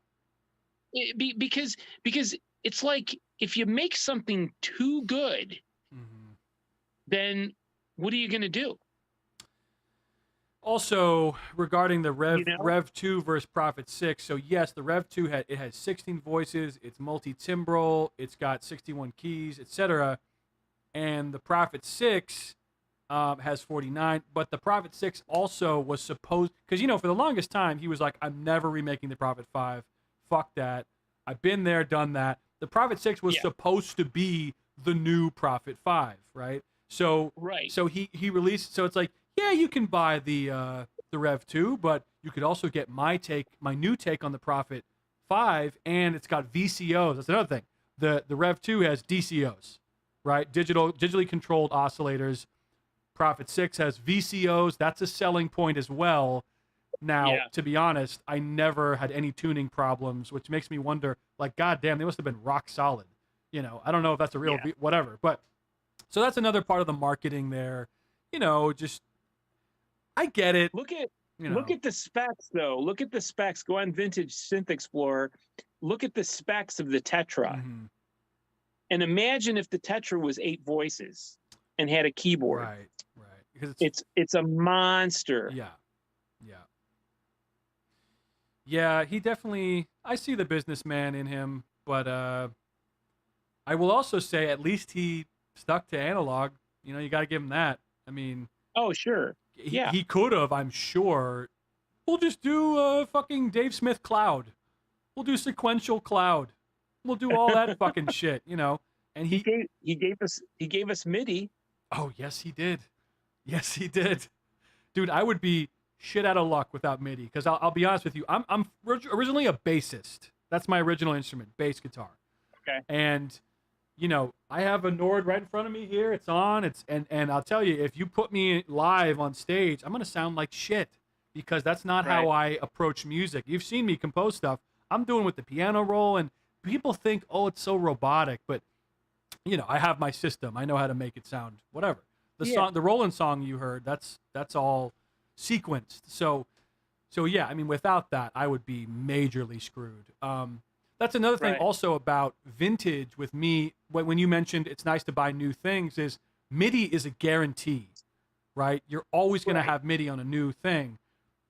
Because it's like if you make something too good, mm-hmm. then what are you going to do? Also, regarding the Rev 2 versus Prophet 6, so yes, the Rev 2 has 16 voices, it's multi-timbral, it's got 61 keys, etc. And the Prophet 6 has 49, but the Prophet 6 also was supposed, because for the longest time he was like, I'm never remaking the Prophet 5. Fuck that. I've been there, done that. The Prophet 6 was supposed to be the new Prophet 5, right? So he released, so it's like, yeah, you can buy the Rev 2, but you could also get my new take on the Prophet 5, and it's got VCOs. That's another thing. The Rev 2 has DCOs, right? Digitally controlled oscillators. Prophet 6 has VCOs. That's a selling point as well. Now, to be honest, I never had any tuning problems, which makes me wonder, like, goddamn, they must have been rock solid. You know, I don't know if that's a real Yeah. whatever, but so that's another part of the marketing there. You know, just I get it. Look at You know, look at the specs though. Look at the specs. Go on Vintage Synth Explorer. Look at the specs of the Tetra. Mhm. And imagine if the Tetra was 8 voices and had a keyboard. Right, because It's a monster. yeah, yeah. He definitely. I see the businessman in him, but I will also say at least he stuck to analog. You know, you got to give him that. I mean, Oh, sure. Yeah. he could have. I'm sure. We'll just do fucking Dave Smith Cloud. We'll do sequential Cloud. We'll do all that fucking shit. You know, and He gave us MIDI. Oh, yes, he did. Yes, he did. Dude, I would be shit out of luck without MIDI because I'll be honest with you. I'm originally a bassist. That's my original instrument, bass guitar. Okay. And, you know, I have a Nord right in front of me here. It's on. And I'll tell you, if you put me live on stage, I'm going to sound like shit because that's not how I approach music. You've seen me compose stuff. I'm doing with the piano roll, and people think, oh, it's so robotic, but you know, I have my system. I know how to make it sound whatever. The song, the Roland song you heard, that's all sequenced. So yeah, I mean, without that, I would be majorly screwed. That's another thing also about vintage with me. When you mentioned it's nice to buy new things, is MIDI is a guarantee, right? You're always going to have MIDI on a new thing.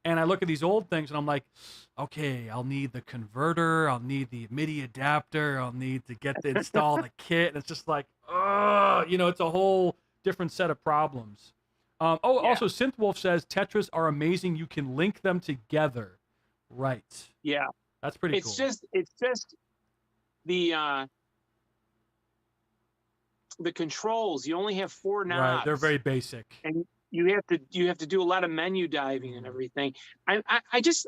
And I look at these old things and I'm like, okay, I'll need the converter, I'll need the MIDI adapter, I'll need to install the kit. And it's just like, you know, it's a whole different set of problems. Also, Synthwolf says Tetras are amazing. You can link them together. Right. Yeah. That's pretty cool. It's just the controls. You only have 4 knobs. Right. They're very basic. And you have to do a lot, of menu diving and everything. It just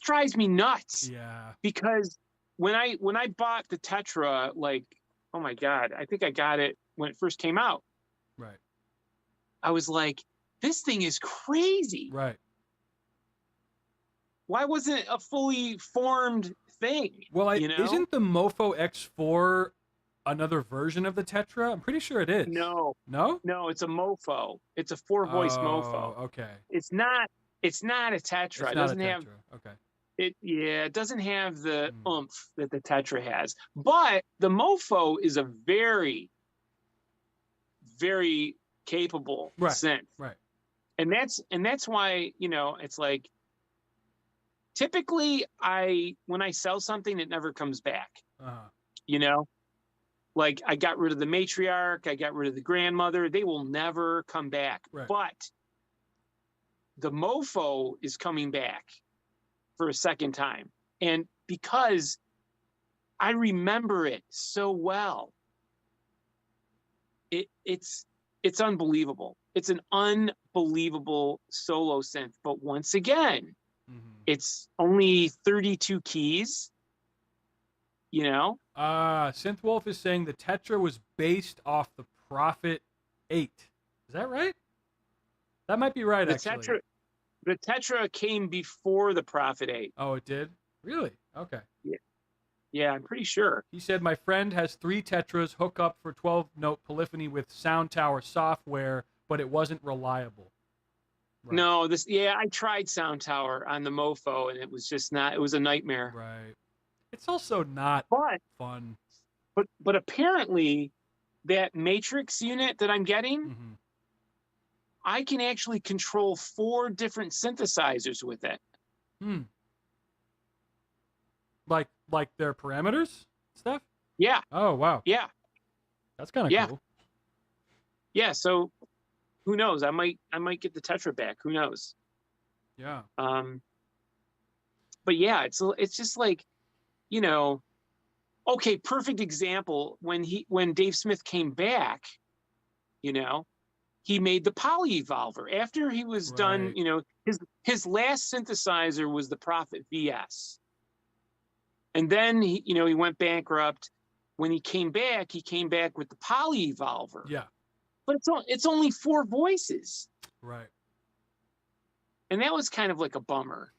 drives me nuts. Yeah. Because when I bought the Tetra, like, oh my God, I think I got it when it first came out. Right. I was like, this thing is crazy. Right. Why wasn't it a fully formed thing? Well, you know? Isn't the Mofo X4 another version of the Tetra? I'm pretty sure it is. No. No? No, it's a Mofo. It's a 4-voice Mofo. Okay. It's not a Tetra. It's It not doesn't a have Tetra. Okay. it doesn't have the oomph that the Tetra has. But the Mofo is a very, very capable synth. Right. And that's why, you know, it's like typically when I sell something, it never comes back. You know? Like I got rid of the matriarch, I got rid of the grandmother. They will never come back. Right. But the Mofo is coming back for a second time. And because I remember it so well, it's unbelievable. It's an unbelievable solo synth. But once again, it's only 32 keys. You know? Synthwolf is saying the Tetra was based off the Prophet 8. Is that right? That might be right, actually. The Tetra came before the Prophet 8. Oh, it did? Really? Okay. Yeah, I'm pretty sure. He said, my friend has 3 Tetras, hook up for 12-note polyphony with Sound Tower software, but it wasn't reliable. Right. No, I tried Sound Tower on the Mofo, and it was just not, it was a nightmare. Right. It's also not fun. But apparently that matrix unit that I'm getting, I can actually control 4 different synthesizers with it. Like their parameters stuff? Yeah. Oh, wow. Yeah. That's kind of cool. Yeah, so who knows? I might get the Tetra back. Who knows? Yeah. But yeah, it's just like, you know, okay, perfect example. When Dave Smith came back, you know, he made the polyevolver. After he was done, you know, his last synthesizer was the Prophet VS. And then he went bankrupt. When he came back with the polyevolver. Yeah. But it's only 4 voices. Right. And that was kind of like a bummer.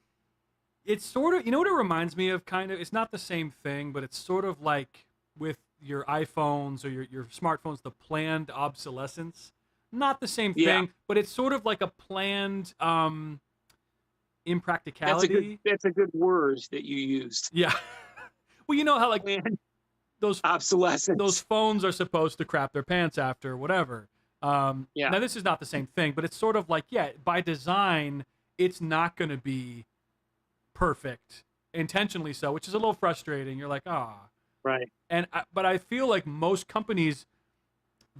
It's sort of, you know what it reminds me of, kind of? It's not the same thing, but it's sort of like with your iPhones or your smartphones, the planned obsolescence. Not the same Yeah. thing, but it's sort of like a planned impracticality. That's a good word that you used. Yeah. Well, you know how like Planned those obsolescence. phones are supposed to crap their pants after whatever. Yeah. Now this is not the same thing, but it's sort of like, yeah, by design, it's not going to be perfect, intentionally so, which is a little frustrating. You're like, Right. But I feel like most companies,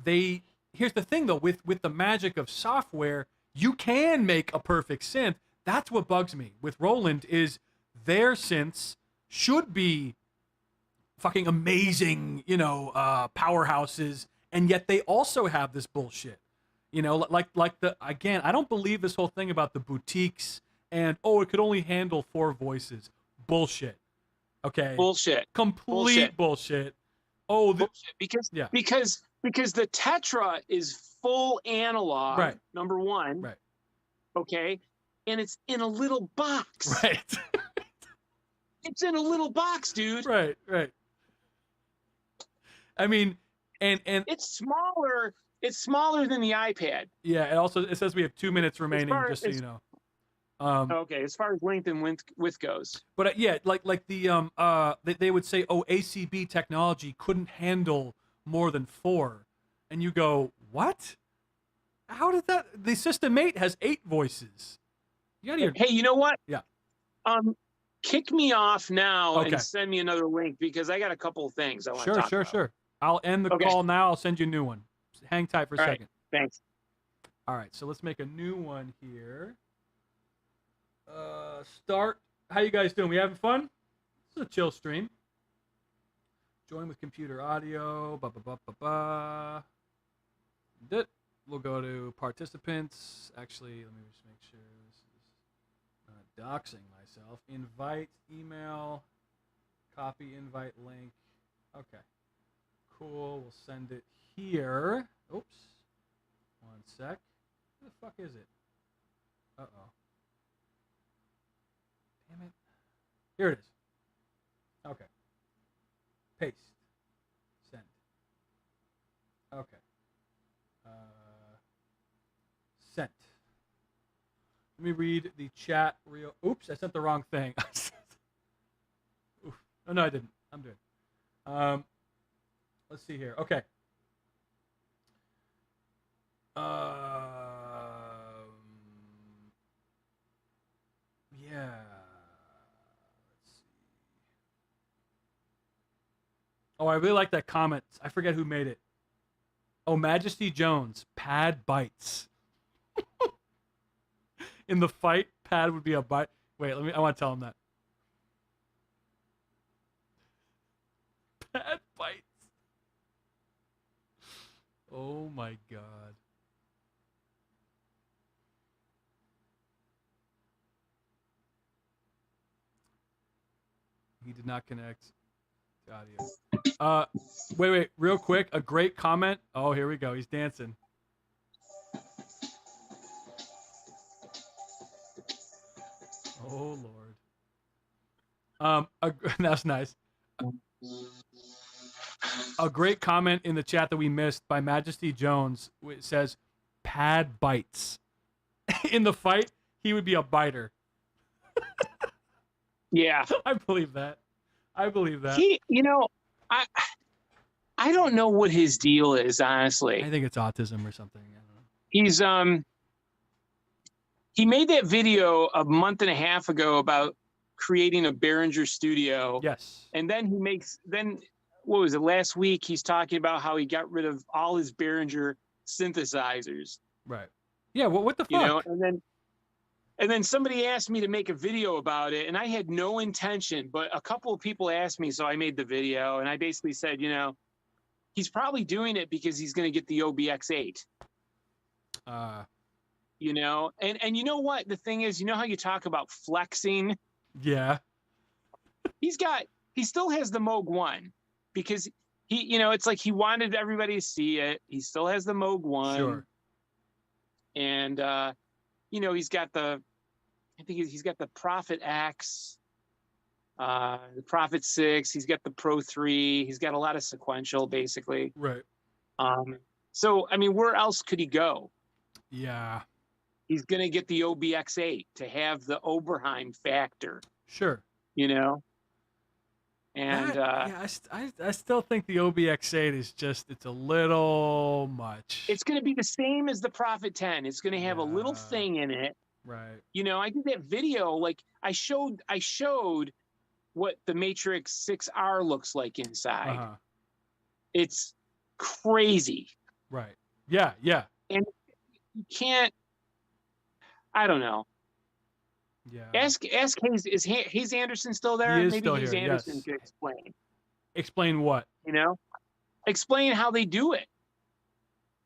here's the thing though, with the magic of software, you can make a perfect synth. That's what bugs me with Roland is their synths should be fucking amazing, powerhouses, and yet they also have this bullshit. Again, I don't believe this whole thing about the boutiques and it could only handle 4 voices. Bullshit. Okay. Bullshit. Complete bullshit. Bullshit. Because the Tetra is full analog. Right. Number one. Right. Okay. And it's in a little box. Right. It's in a little box, dude. Right. I mean, and it's smaller. It's smaller than the iPad. Yeah. And also, it says we have 2 minutes remaining, just so you know. Okay, as far as length and width goes. But like they would say, ACB technology couldn't handle more than 4, and you go, what? How did that? The System 8 has 8 voices. Hey, you know what? Yeah. Kick me off now Okay. and send me another link because I got a couple of things I want to talk about. Sure. I'll end the call now. I'll send you a new one. Hang tight for a second. Thanks. All right, so let's make a new one here. Start. How you guys doing? We having fun? This is a chill stream. Join with computer audio. We'll go to participants. Actually, let me just make sure this is not doxing myself. Invite, email, copy, invite link. Okay. Cool. We'll send it here. Oops. One sec. Where the fuck is it? Uh-oh. Damn it. Here it is. Okay. Paste. Send. Okay. Sent. Let me read the chat real. Oops, I sent the wrong thing. Oof. Oh, no, I didn't. I'm doing. Let's see here. Okay. Yeah. Let's see. Oh, I really like that comment. I forget who made it. Oh, Majesty Jones. Pad bites. In the fight, Pad would be a bite. Wait, I want to tell him that. Pad bites. Oh my God. He did not connect to audio. Wait, real quick. A great comment. Oh, here we go. He's dancing. Oh Lord. That's nice. A great comment in the chat that we missed by Majesty Jones. It says, "Pad bites." In the fight, he would be a biter. Yeah, I believe that. He, I don't know what his deal is, honestly. I think it's autism or something. I don't know. He's he made that video a month and a half ago about creating a Behringer studio. Yes. And then what was it, last week he's talking about how he got rid of all his Behringer synthesizers. Right. Yeah, what the fuck? And then somebody asked me to make a video about it, and I had no intention, but a couple of people asked me, so I made the video, and I basically said, he's probably doing it because he's going to get the OBX8. And you know what? The thing is, how you talk about flexing? Yeah. He still has the Moog 1 because it's like he wanted everybody to see it. He still has the Moog 1. Sure. And, he's got the Prophet X. the Prophet 6. He's got the Pro 3. He's got a lot of sequential, basically. Right. So, I mean, where else could he go? Yeah. He's going to get the OBX8 to have the Oberheim factor, Sure. you know? And yeah, I still think the OBX8 is just, it's a little much. it's going to be the same as the Prophet 10. It's going to have a little thing in it. Right. You know, I did that video, like I showed what the Matrix 6R looks like inside. Uh-huh. It's crazy. Right. Yeah. Yeah. And you can't, I don't know. Yeah. Ask Hayes, is Hayes Anderson still there? He is Maybe still Hayes here, Anderson yes. could explain. Explain what? You know? Explain how they do it.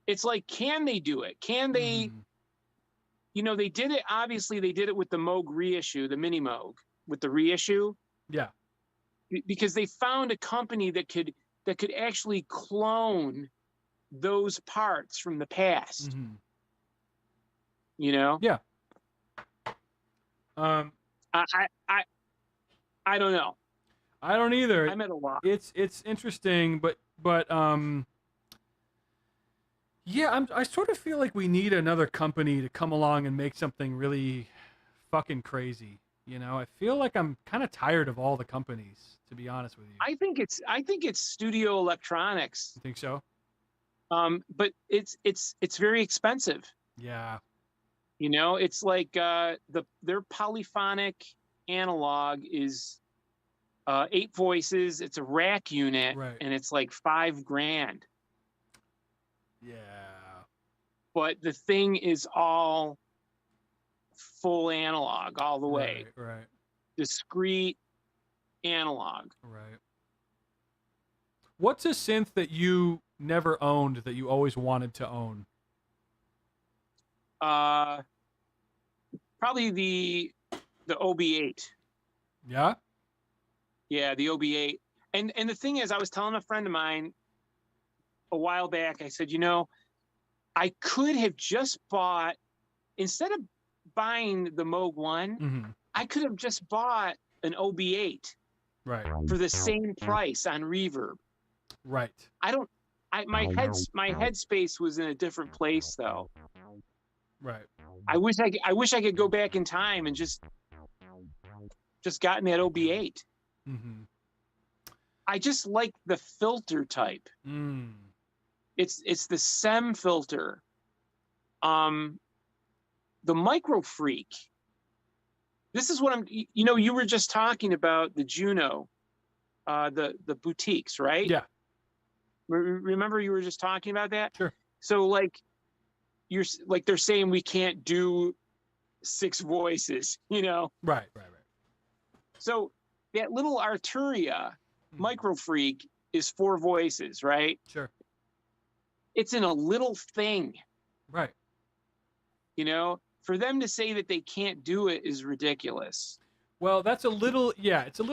It's like, can they do it? Can they, you know, they did it, obviously they did it with the Moog reissue, the mini Moog, with the reissue. Yeah. Because they found a company that could actually clone those parts from the past. Mm-hmm. You know? Yeah. I don't know. I don't either. I'm at a loss. It's interesting, but yeah, I sort of feel like we need another company to come along and make something really fucking crazy. You know, I feel like I'm kind of tired of all the companies, to be honest with you. I think it's Studio Electronics. You think so? But it's very expensive. Yeah. You know, it's like their polyphonic analog is 8 voices. It's a rack unit, Right. and it's like $5,000. Yeah. But the thing is all full analog all the way. Right. Discrete analog. Right. What's a synth that you never owned that you always wanted to own? Probably the OB8. Yeah? Yeah, the OB8. And the thing is, I was telling a friend of mine a while back, I said, you know, I could have just bought, instead of buying the Moog 1, I could have just bought an OB8 Right. for the same price on Reverb. Right. My headspace was in a different place though. Right. I wish I could go back in time and just gotten that OB8. I just like the filter type. It's the SEM filter. The Micro Freak. This is what you know, you were just talking about the Juno, the boutiques, right? Yeah. Remember you were just talking about that? Sure. So like, they're saying we can't do 6 voices, you know? Right. So that little Arturia Micro Freak is 4 voices, right? Sure. It's in a little thing. Right. You know, for them to say that they can't do it is ridiculous. Well, it's a little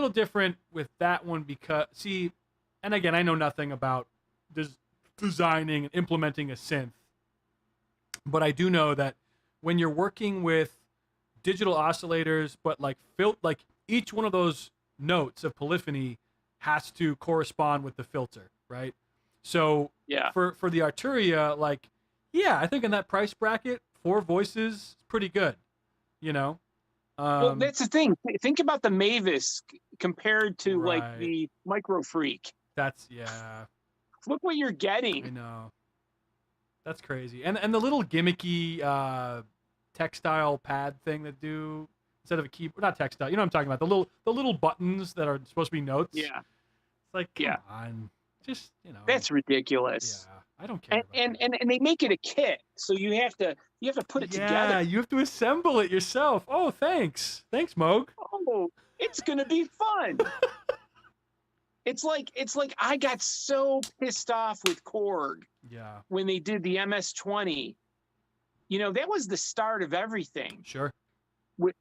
different with that one because, see, and again, I know nothing about designing and implementing a synth, but I do know that when you're working with digital oscillators, but like each one of those notes of polyphony has to correspond with the filter, right? So yeah, for the Arturia, like, yeah, I think in that price bracket, 4 voices is pretty good, you know? Well, that's the thing. Think about the Mavis compared to Right. like the Micro Freak. Yeah. Look what you're I getting. know. That's crazy. And the little gimmicky textile pad thing that do instead of a keyboard, not textile. You know what I'm talking about? The little buttons that are supposed to be notes. Yeah. It's like, come on. Just, you know. That's ridiculous. Yeah. I don't care. And they make it a kit, so you have to put it together. Yeah, you have to assemble it yourself. Oh, thanks. Thanks, Moog. Oh, it's gonna be fun. It's like I got so pissed off with Korg. Yeah. When they did the MS-20. You know, that was the start of everything. Sure.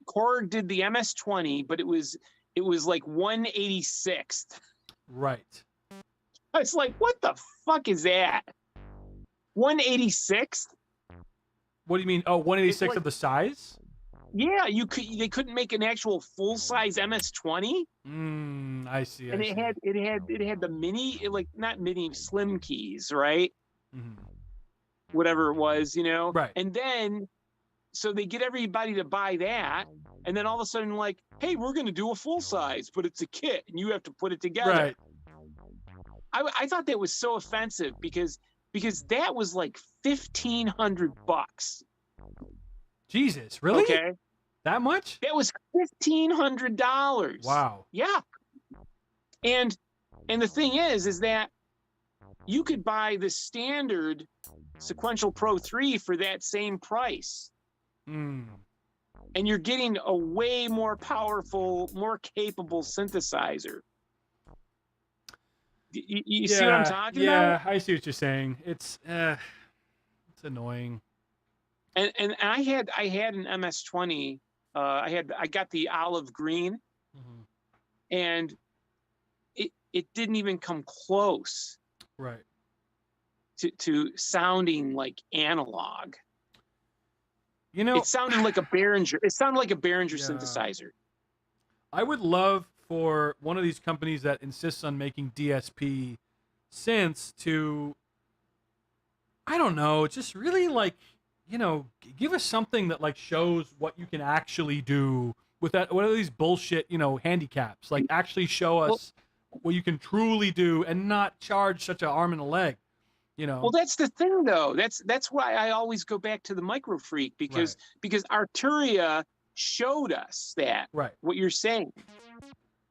Korg did the MS-20, but it was like 186th. Right. I was like, what the fuck is that? 186th? What do you mean? Oh, 186 like- of the size? Yeah, they couldn't make an actual full size MS-20. I see. And it had the mini, like not mini, slim keys, right? Mm-hmm. Whatever it was, you know. Right. And then, so they get everybody to buy that, and then all of a sudden, like, hey, we're going to do a full size, but it's a kit, and you have to put it together. Right. I thought that was so offensive because that was like $1,500. Jesus, really? Okay. That much? That was $1,500. Wow. Yeah. And the thing is that you could buy the standard Sequential Pro 3 for that same price. Mm. And you're getting a way more powerful, more capable synthesizer. You see what I'm talking about? Yeah, I see what you're saying. It's annoying. And I had an MS-20. I got the olive green, Mm-hmm. and it didn't even come close. Right. To sounding like analog. You know, it sounded like a Behringer. It sounded like a Behringer synthesizer. I would love for one of these companies that insists on making DSP synths to, I don't know, just really like, you know, give us something that like shows what you can actually do with that. What are these bullshit, you know, handicaps? Like actually show us what you can truly do and not charge such an arm and a leg. You know. Well, that's the thing, though. That's why I always go back to the Micro Freak because Arturia showed us that. Right. What you're saying.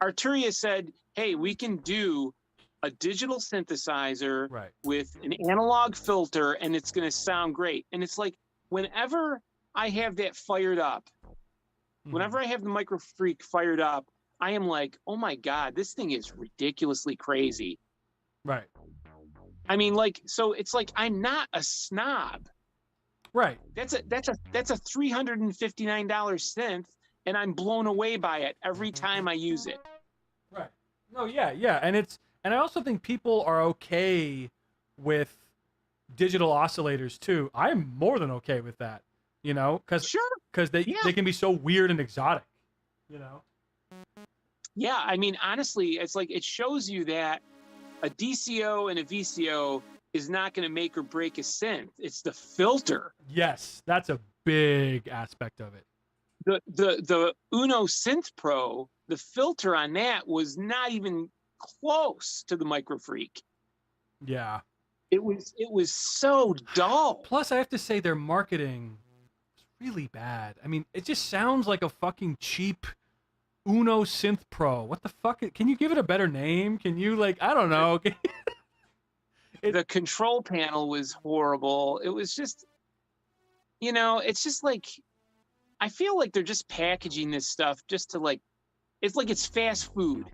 Arturia said, "Hey, we can do a digital synthesizer with an analog filter, and it's going to sound great." And it's like whenever I have that fired up, whenever I have the Micro Freak fired up, I am like, "Oh my God, this thing is ridiculously crazy." Right. I mean, like, so it's like I'm not a snob. Right. That's a $359 synth, and I'm blown away by it every time I use it. Right. No, yeah. And I also think people are okay with digital oscillators too. I'm more than okay with that, you know, because they can be so weird and exotic, you know. Yeah, I mean, honestly, it's like it shows you that a DCO and a VCO is not going to make or break a synth. It's the filter. Yes, that's a big aspect of it. The Uno Synth Pro, the filter on that was not even close to the Micro Freak. Yeah. It was so dull. Plus, I have to say their marketing is really bad. I mean, it just sounds like a fucking cheap Uno Synth Pro. What the fuck? Can you give it a better name? Can you, like, I don't know. The control panel was horrible. It was just, you know, it's just like, I feel like they're just packaging this stuff just to like, it's like it's fast food.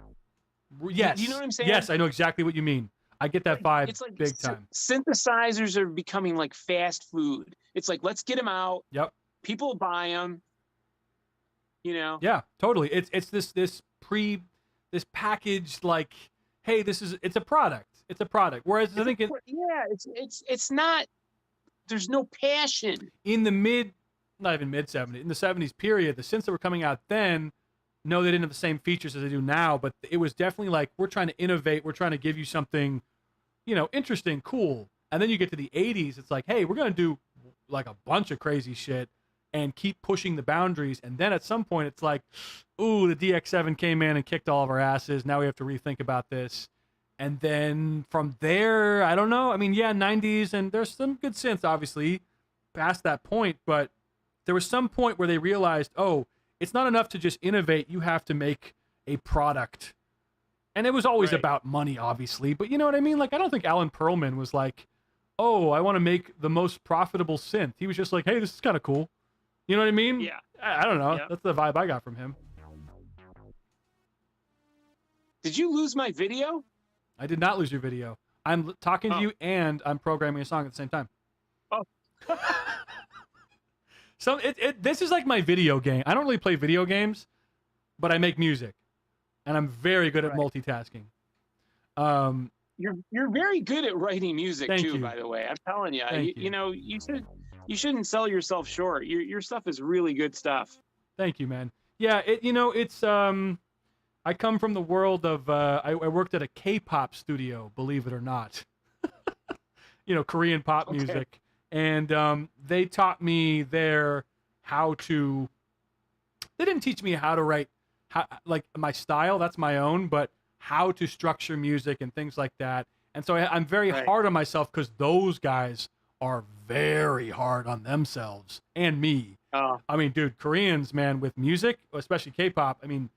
Yes. You know what I'm saying? Yes, I know exactly what you mean. I get that vibe it's like big time. Synthesizers are becoming like fast food. It's like, let's get them out. Yep. People buy them. You know? Yeah, totally. It's this packaged, like, hey, it's a product. It's a product. Whereas I think it's not. There's no passion. In the not even mid 70s, in the 70s period, the synths that were coming out then, no, they didn't have the same features as they do now, but it was definitely like, we're trying to innovate. We're trying to give you something, you know, interesting, cool. And then you get to the 80s, it's like, hey, we're going to do like a bunch of crazy shit and keep pushing the boundaries. And then at some point it's like, ooh, the DX7 came in and kicked all of our asses. Now we have to rethink about this. And then from there, I don't know. I mean, yeah, 90s, and there's some good synths, obviously, past that point. But there was some point where they realized, oh, it's not enough to just innovate. You have to make a product. And it was always about money, obviously. But you know what I mean? Like, I don't think Alan Perlman was like, oh, I want to make the most profitable synth. He was just like, hey, this is kind of cool. You know what I mean? Yeah. I don't know. Yeah. That's the vibe I got from him. Did you lose my video? I did not lose your video. I'm talking to you and I'm programming a song at the same time. Oh. So this is like my video game. I don't really play video games, but I make music, and I'm very good at multitasking. You're very good at writing music Thank too, you. by the way. I'm telling you. Thank You know, you shouldn't sell yourself short. Your stuff is really good stuff. Thank you, man. Yeah, it's I come from the world of I worked at a K-pop studio, believe it or not. Korean pop music, and they taught me there how to. They didn't teach me how to write, like my style. That's my own, but how to structure music and things like that. And so I'm very hard on myself because those guys are very hard on themselves and me. I mean, dude, Koreans, man, with music, especially K-pop, I mean,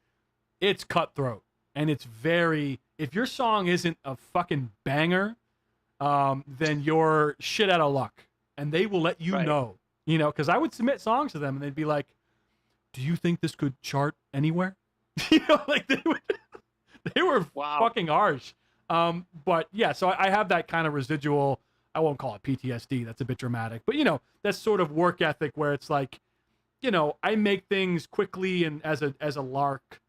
it's cutthroat. And it's very, if your song isn't a fucking banger, then you're shit out of luck. And they will let you know, because I would submit songs to them and they'd be like, do you think this could chart anywhere? Like they were fucking harsh. But yeah, so I have that kind of residual, I won't call it PTSD, that's a bit dramatic, but that sort of work ethic where it's like, I make things quickly and as a lark,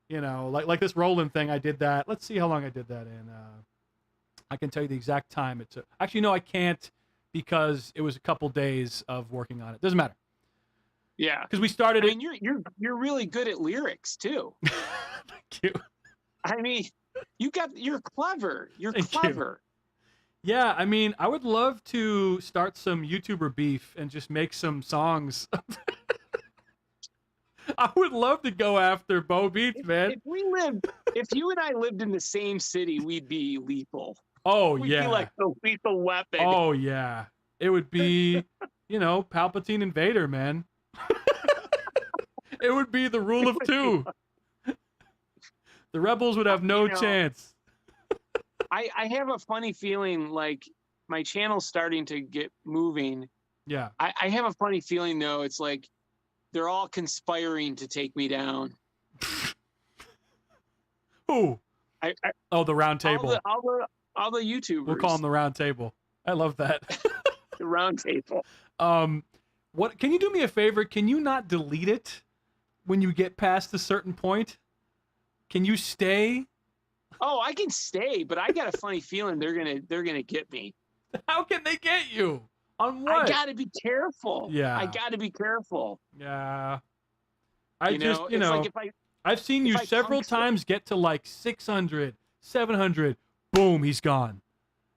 like this Roland thing, I did that. Let's see how long I did that in. I can tell you the exact time it took. Actually, no, I can't because it was a couple days of working on it. Doesn't matter. Yeah. Because we started I mean, you're really good at lyrics too. Thank you. I mean, you're clever. You're Thank clever. You. Yeah, I mean, I would love to start some YouTuber beef and just make some songs. I would love to go after Bo Beats, man. If you and I lived in the same city, we'd be lethal. Oh, we'd yeah. be like the lethal weapon. Oh, yeah. It would be, Palpatine and Vader, man. It would be the rule of two. The rebels would have no chance. I have a funny feeling like my channel's starting to get moving. Yeah. I have a funny feeling, though. It's like they're all conspiring to take me down. Who? The round table. All the YouTubers. We'll call them the round table. I love that. The round table. What? Can you do me a favor? Can you not delete it when you get past a certain point? Can you stay? Oh, I can stay, but I got a funny feeling they're gonna get me. How can they get you? On what? I gotta be careful. Yeah. I gotta be careful. Yeah. I've seen you several times get to like 600, 700. Boom, he's gone.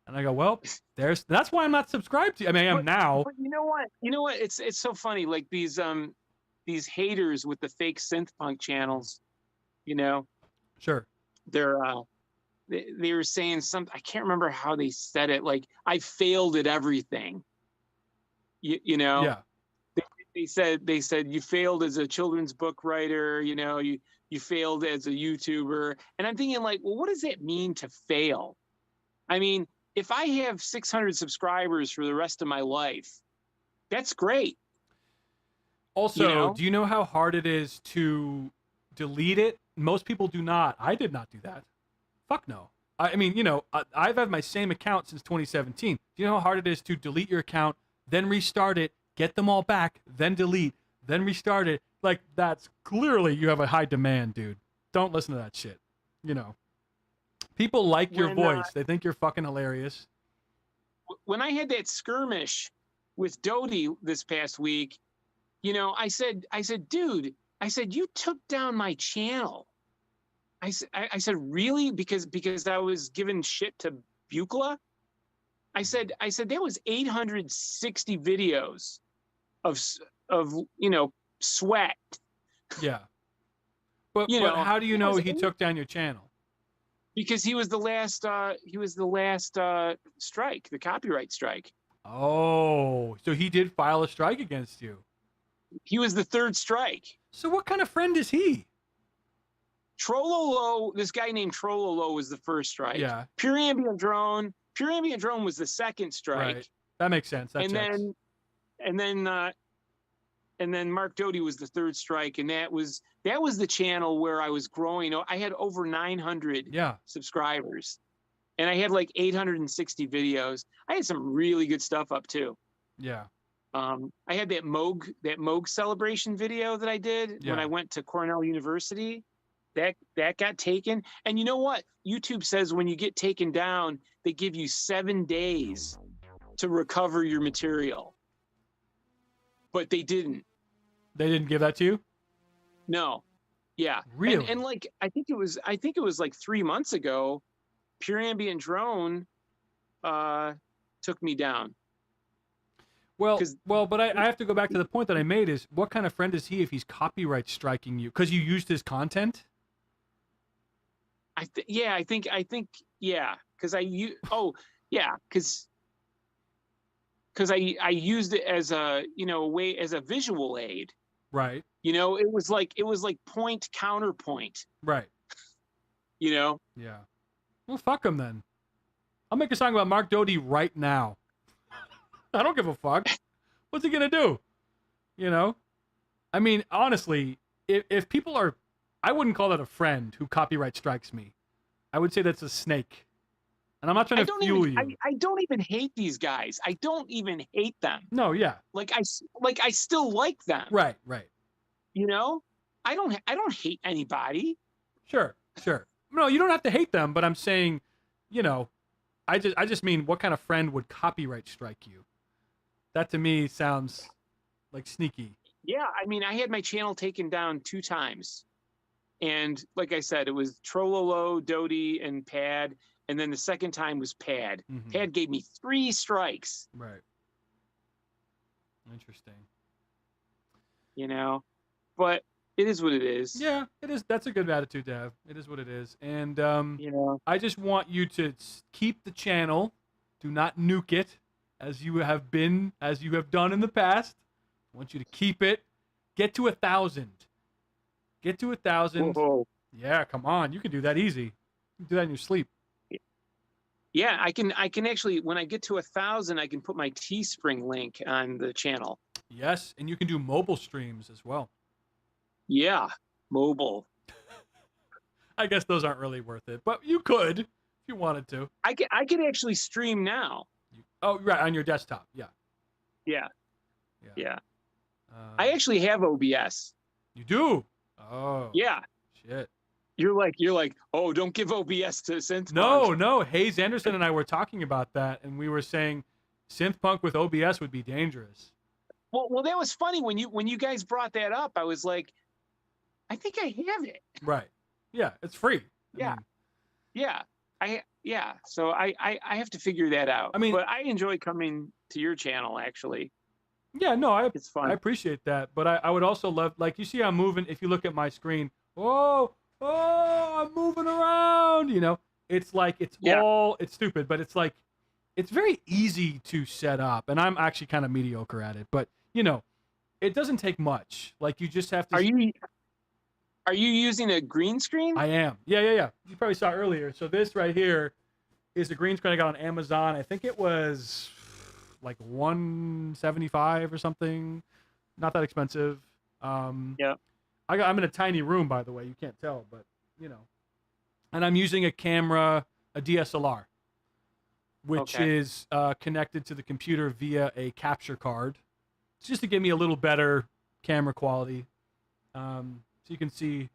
And I go, well, that's why I'm not subscribed to you. I mean, I am now. But you know what? It's so funny. Like these haters with the fake synth punk channels, Sure. They were saying something. I can't remember how they said it. Like, I failed at everything. Yeah. They said you failed as a children's book writer. You failed as a YouTuber. And I'm thinking, like, well, what does it mean to fail? I mean, if I have 600 subscribers for the rest of my life, that's great. Also, do you know how hard it is to delete it? Most people do not. I did not do that. Fuck no. I mean, I've had my same account since 2017. Do you know how hard it is to delete your account, then restart it, get them all back, then delete, then restart it? Like, that's clearly you have a high demand, dude. Don't listen to that shit. People like your voice. They think you're fucking hilarious. When I had that skirmish with Doty this past week, I said, dude, you took down my channel. I said, really? Because I was giving shit to Buchla? I said there was 860 videos of sweat. Yeah. But how do you know he took down your channel? Because he was the last strike, the copyright strike. Oh, so he did file a strike against you. He was the third strike. So what kind of friend is he? Trollolo, this guy named Trollolo was the first strike. Yeah. Pure Ambient Drone was the second strike. Right. That makes sense. That checks. And then Mark Doty was the third strike, and that was the channel where I was growing. I had over 900 subscribers, and I had like 860 videos. I had some really good stuff up too. Yeah. I had that Moog celebration video that I did when I went to Cornell University. That got taken. And you know what? YouTube says when you get taken down, they give you 7 days to recover your material. But they didn't. They didn't give that to you? No. Yeah. Really? And like I think it was like 3 months ago, Pure Ambient Drone took me down. Well, 'Cause- but I have to go back to the point that I made is what kind of friend is he if he's copyright striking you? Because you used his content? I think yeah, because I used it as a way as a visual aid. Right. It was like point counterpoint. Right. You know. Yeah. Well, fuck him then. I'll make a song about Mark Doty right now. I don't give a fuck. What's he gonna do? I mean, honestly, if people are, I wouldn't call that a friend who copyright strikes me. I would say that's a snake. And I'm not trying to fuel you. I don't even hate these guys. I don't even hate them. No, yeah. Like I still like them. Right. I don't hate anybody. Sure. No, you don't have to hate them, but I'm saying, I just mean what kind of friend would copyright strike you? That to me sounds like sneaky. Yeah, I mean, I had my channel taken down 2 times. And like I said, it was Trololo, Doty, and Pad. And then the second time was Pad. Mhm. Pad gave me 3 strikes. Right. Interesting. But it is what it is. Yeah, it is. That's a good attitude to have. It is what it is. And I just want you to keep the channel. Do not nuke it as you have done in the past. I want you to keep it. Get to 1,000. Get to 1,000. Whoa. Yeah, come on. You can do that easy. You can do that in your sleep. Yeah, I can actually, when I get to 1,000, I can put my Teespring link on the channel. Yes, and you can do mobile streams as well. Yeah, mobile. I guess those aren't really worth it, but you could if you wanted to. I can actually stream now. Oh, right, on your desktop. Yeah. Yeah. I actually have OBS. You do? Oh. Yeah. Shit. You're like, oh, don't give OBS to Synthpunk. No. Hayes Anderson and I were talking about that, and we were saying Synthpunk with OBS would be dangerous. Well, that was funny when you guys brought that up. I was like, I think I have it. Right. Yeah, it's free. Yeah. So I have to figure that out. I mean, but I enjoy coming to your channel actually. Yeah, no, it's fun. I appreciate that, but I would also love, like, you see I'm moving. If you look at my screen, oh, I'm moving around. It's like it's stupid, but it's like it's very easy to set up, and I'm actually kind of mediocre at it. But it doesn't take much. Like you just have to. Are you using a green screen? I am. Yeah. You probably saw earlier. So this right here is a green screen I got on Amazon. I think it was like $175 or something. Not that expensive. Yeah. I'm in a tiny room, by the way. You can't tell, but and I'm using a camera, a DSLR, which is connected to the computer via a capture card. It's just to give me a little better camera quality. So you can see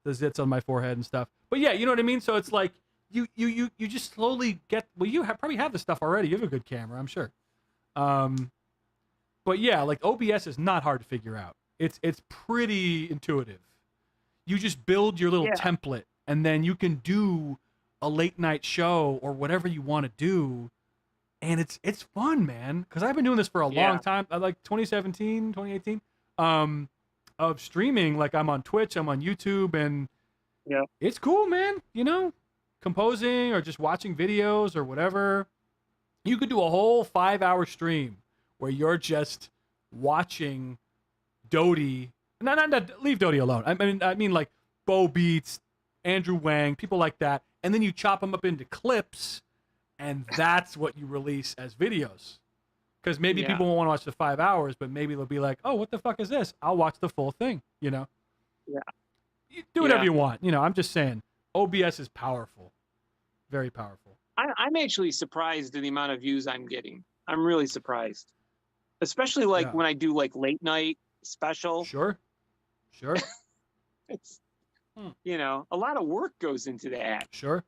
the zits on my forehead and stuff. But yeah, you know what I mean? So it's like you just slowly get, well, you probably have the stuff already. You have a good camera, I'm sure. But yeah, like OBS is not hard to figure out. It's pretty intuitive. You just build your little template, and then you can do a late night show or whatever you want to do. And it's fun, man. Because I've been doing this for a long time. Like 2017, 2018. Of streaming, like I'm on Twitch, I'm on YouTube, and it's cool, man. Composing or just watching videos or whatever. You could do a whole 5-hour stream where you're just watching Doty. Not leave Doty alone. I mean like Bo Beats, Andrew Wang, people like that, and then you chop them up into clips, and that's what you release as videos. Because maybe people won't want to watch the 5 hours, but maybe they'll be like, oh, what the fuck is this? I'll watch the full thing, Yeah. You do whatever you want. I'm just saying, OBS is powerful. Very powerful. I'm actually surprised at the amount of views I'm getting. I'm really surprised. Especially when I do like late night special. Sure. It's, a lot of work goes into that. Sure.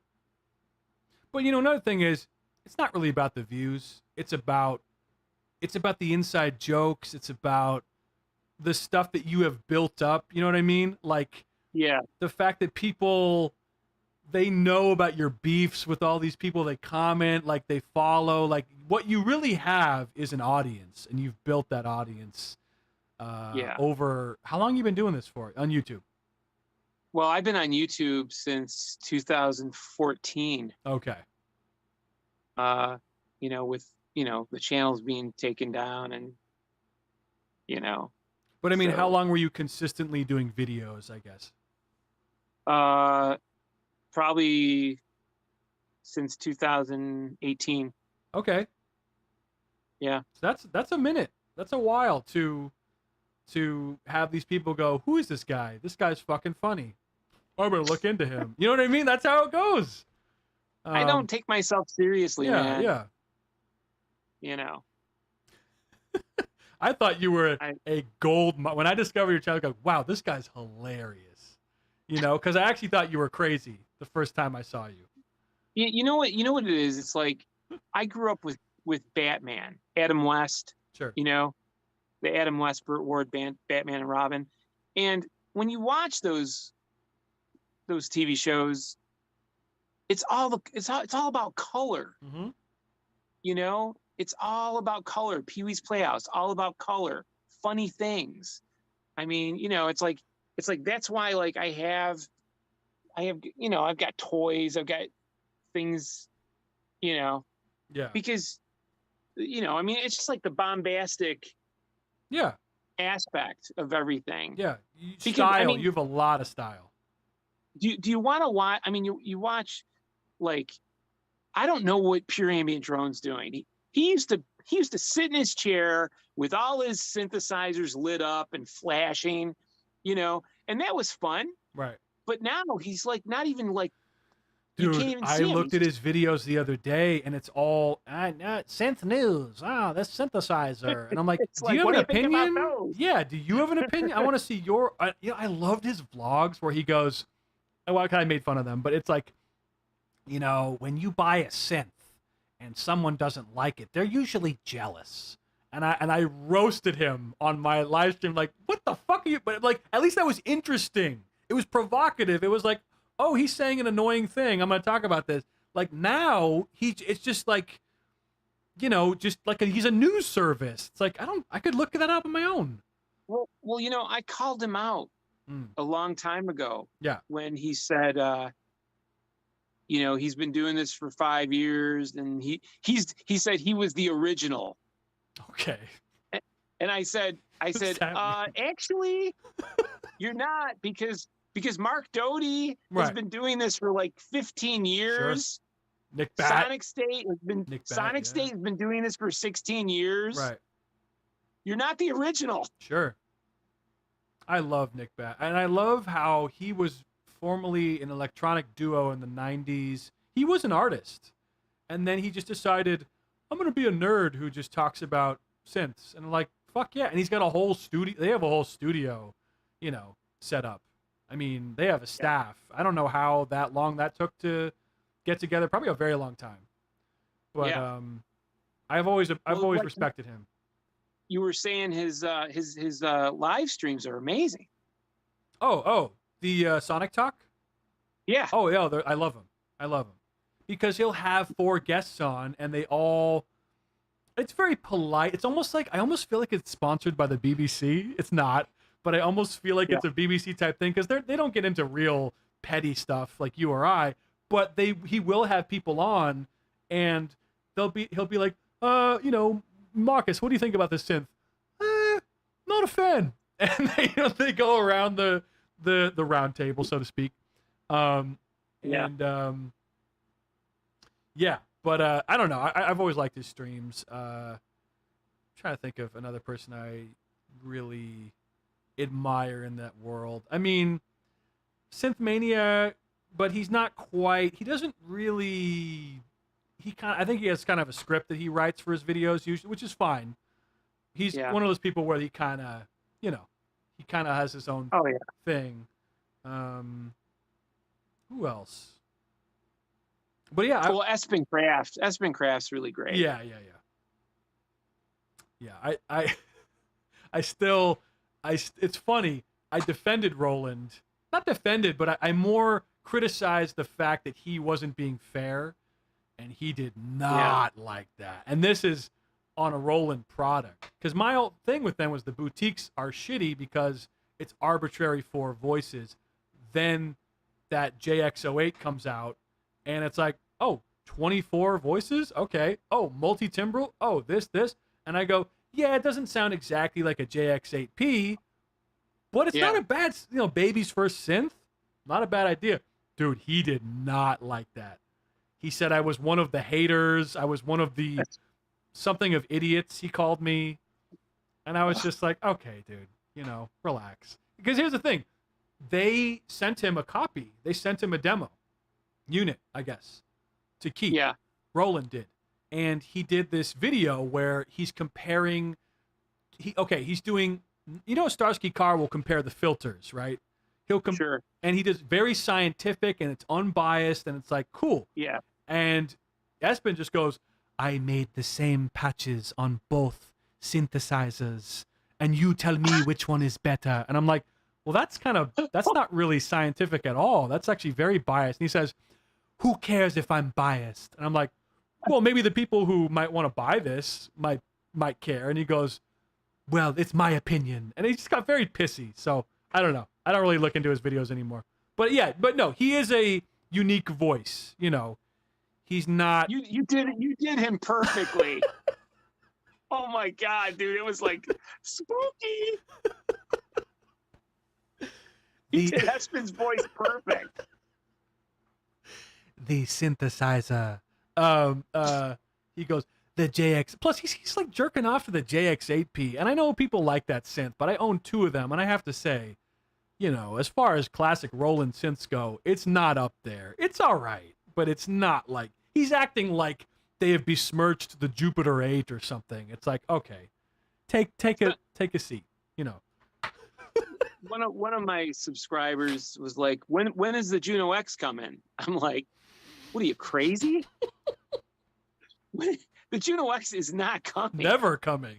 But, another thing is, it's not really about the views. It's about the inside jokes. It's about the stuff that you have built up. You know what I mean? Like, Yeah. the fact that people, they know about your beefs with all these people, they comment, like they follow, like what you really have is an audience, and you've built that audience over, how long you been doing this for on YouTube? Well, I've been on YouTube since 2014. Okay. You know, with, you know, the channels being taken down and, you know. But I mean, how So- long were you consistently doing videos, I guess? Probably since 2018. Okay. Yeah. So that's a minute. That's a while to have these people go, who is this guy? This guy's fucking funny. I'm gonna look into him. You know what I mean? That's how it goes. I don't take myself seriously, Yeah, man. yeah. You know. I thought you were a gold. When I discovered your channel, I go, wow, this guy's hilarious. You know, because I actually thought you were crazy the first time I saw you. You know what? You know what it is? It's like I grew up with Batman, Adam West. Sure. You know, the Adam West, Burt Ward band, Batman and Robin. And when you watch those TV shows, it's all about color. Mm-hmm. You know, it's all about color. Pee-wee's Playhouse, all about color, funny things. I mean, you know, it's like that's why, like, I have, you know, I've got toys, I've got things, you know, Yeah. because, you know, I mean, it's just like the bombastic Yeah. aspect of everything. Yeah. Because, Style. I mean, you have a lot of style. Do you want to watch? I mean, you watch, like, I don't know what Pure Ambient Drone's doing. He used to sit in his chair with all his synthesizers lit up and flashing, you know, and that was fun. Right. But now he's like not even like, you Dude, can't even I see him. looked at his videos the other day, and it's all synth news. Oh, this synthesizer, and I'm like, It's do like, you have what an do you think about opinion? those? Yeah, do you have an opinion? I want to see your. You know, I loved his vlogs where he goes. Well, I kind of made fun of them, but it's like, you know, when you buy a synth and someone doesn't like it, they're usually jealous. And I roasted him on my live stream, like, what the fuck are you? But like, at least that was interesting. It was provocative. It was like, oh, he's saying an annoying thing. I'm going to talk about this. Like, now it's just like, you know, just like he's a news service. It's like, I could look that up on my own. Well, you know, I called him out a long time ago. Yeah. When he said, you know, he's been doing this for 5 years, and he said he was the original. Okay. And I said, does that mean? actually, you're not, because Mark Doty has been doing this for like 15 years. Sure. Nick Bat. Sonic State has been doing this for 16 years. Right. You're not the original. Sure. I love Nick Bat. And I love how he was formerly an electronic duo in the 90s. He was an artist. And then he just decided, I'm going to be a nerd who just talks about synths. And I'm like, fuck yeah. And he's got a whole studio. They have a whole studio, you know, set up. I mean, they have a staff. I don't know how that long that took to get together. Probably a very long time. But I've always like, respected him. You were saying his live streams are amazing. Oh, the Sonic Talk? Yeah. Oh, yeah, I love him. I love him. Because he'll have 4 guests on, and they all... It's very polite. It's almost like... I almost feel like it's sponsored by the BBC. It's not, but I almost feel like it's a BBC type thing, because they don't get into real petty stuff like you or I, but he will have people on, and he'll be like, you know, Marcus, what do you think about this synth? Not a fan. And they go around the round table, so to speak. But I don't know. I've always liked his streams. Trying to think of another person I really admire in that world. I mean, Synthmania, but he's not quite. He doesn't really. I think he has kind of a script that he writes for his videos usually, which is fine. He's one of those people where he kind of, you know, he kind of has his own thing. Who else? But yeah, well, Espen Craft's really great. Yeah. I still, it's funny. I defended Roland, not defended, but I more criticized the fact that he wasn't being fair, and he did not like that. And this is on a Roland product, because my whole thing with them was the boutiques are shitty because it's arbitrary for voices. Then that JX08 comes out, and it's like, oh, 24 voices? Okay. Oh, multi-timbral? Oh, this. And I go, yeah, it doesn't sound exactly like a JX8P, but it's not a bad, baby's first synth. Not a bad idea. Dude, he did not like that. He said I was one of the haters. I was one of the something of idiots, he called me. And I was just like, okay, dude, relax. Because here's the thing. They sent him a copy. They sent him a demo unit, I guess, to keep. Yeah. Roland did. And he did this video where he's comparing. He's doing. Starsky Carr will compare the filters, right? He'll Sure. And he does very scientific, and it's unbiased, and it's like, cool. Yeah. And Espen just goes, I made the same patches on both synthesizers, and you tell me which one is better. And I'm like, well, that's not really scientific at all. That's actually very biased. And he says, who cares if I'm biased? And I'm like, well, maybe the people who might want to buy this might care. And he goes, well, it's my opinion. And he just got very pissy. So I don't know. I don't really look into his videos anymore. But no, he is a unique voice. He's not. You did him perfectly. Oh my God, dude. It was like spooky. He did Espen's voice perfect. The synthesizer. He goes, the JX. Plus, he's like jerking off to the JX8P. And I know people like that synth, but I own 2 of them. And I have to say, as far as classic Roland synths go, it's not up there. It's all right, but it's not like he's acting like they have besmirched the Jupiter 8 or something. It's like, okay, take a seat. One of my subscribers was like, when is the Juno-X coming? I'm like, what are you, crazy? The Juno-X is not coming. Never coming.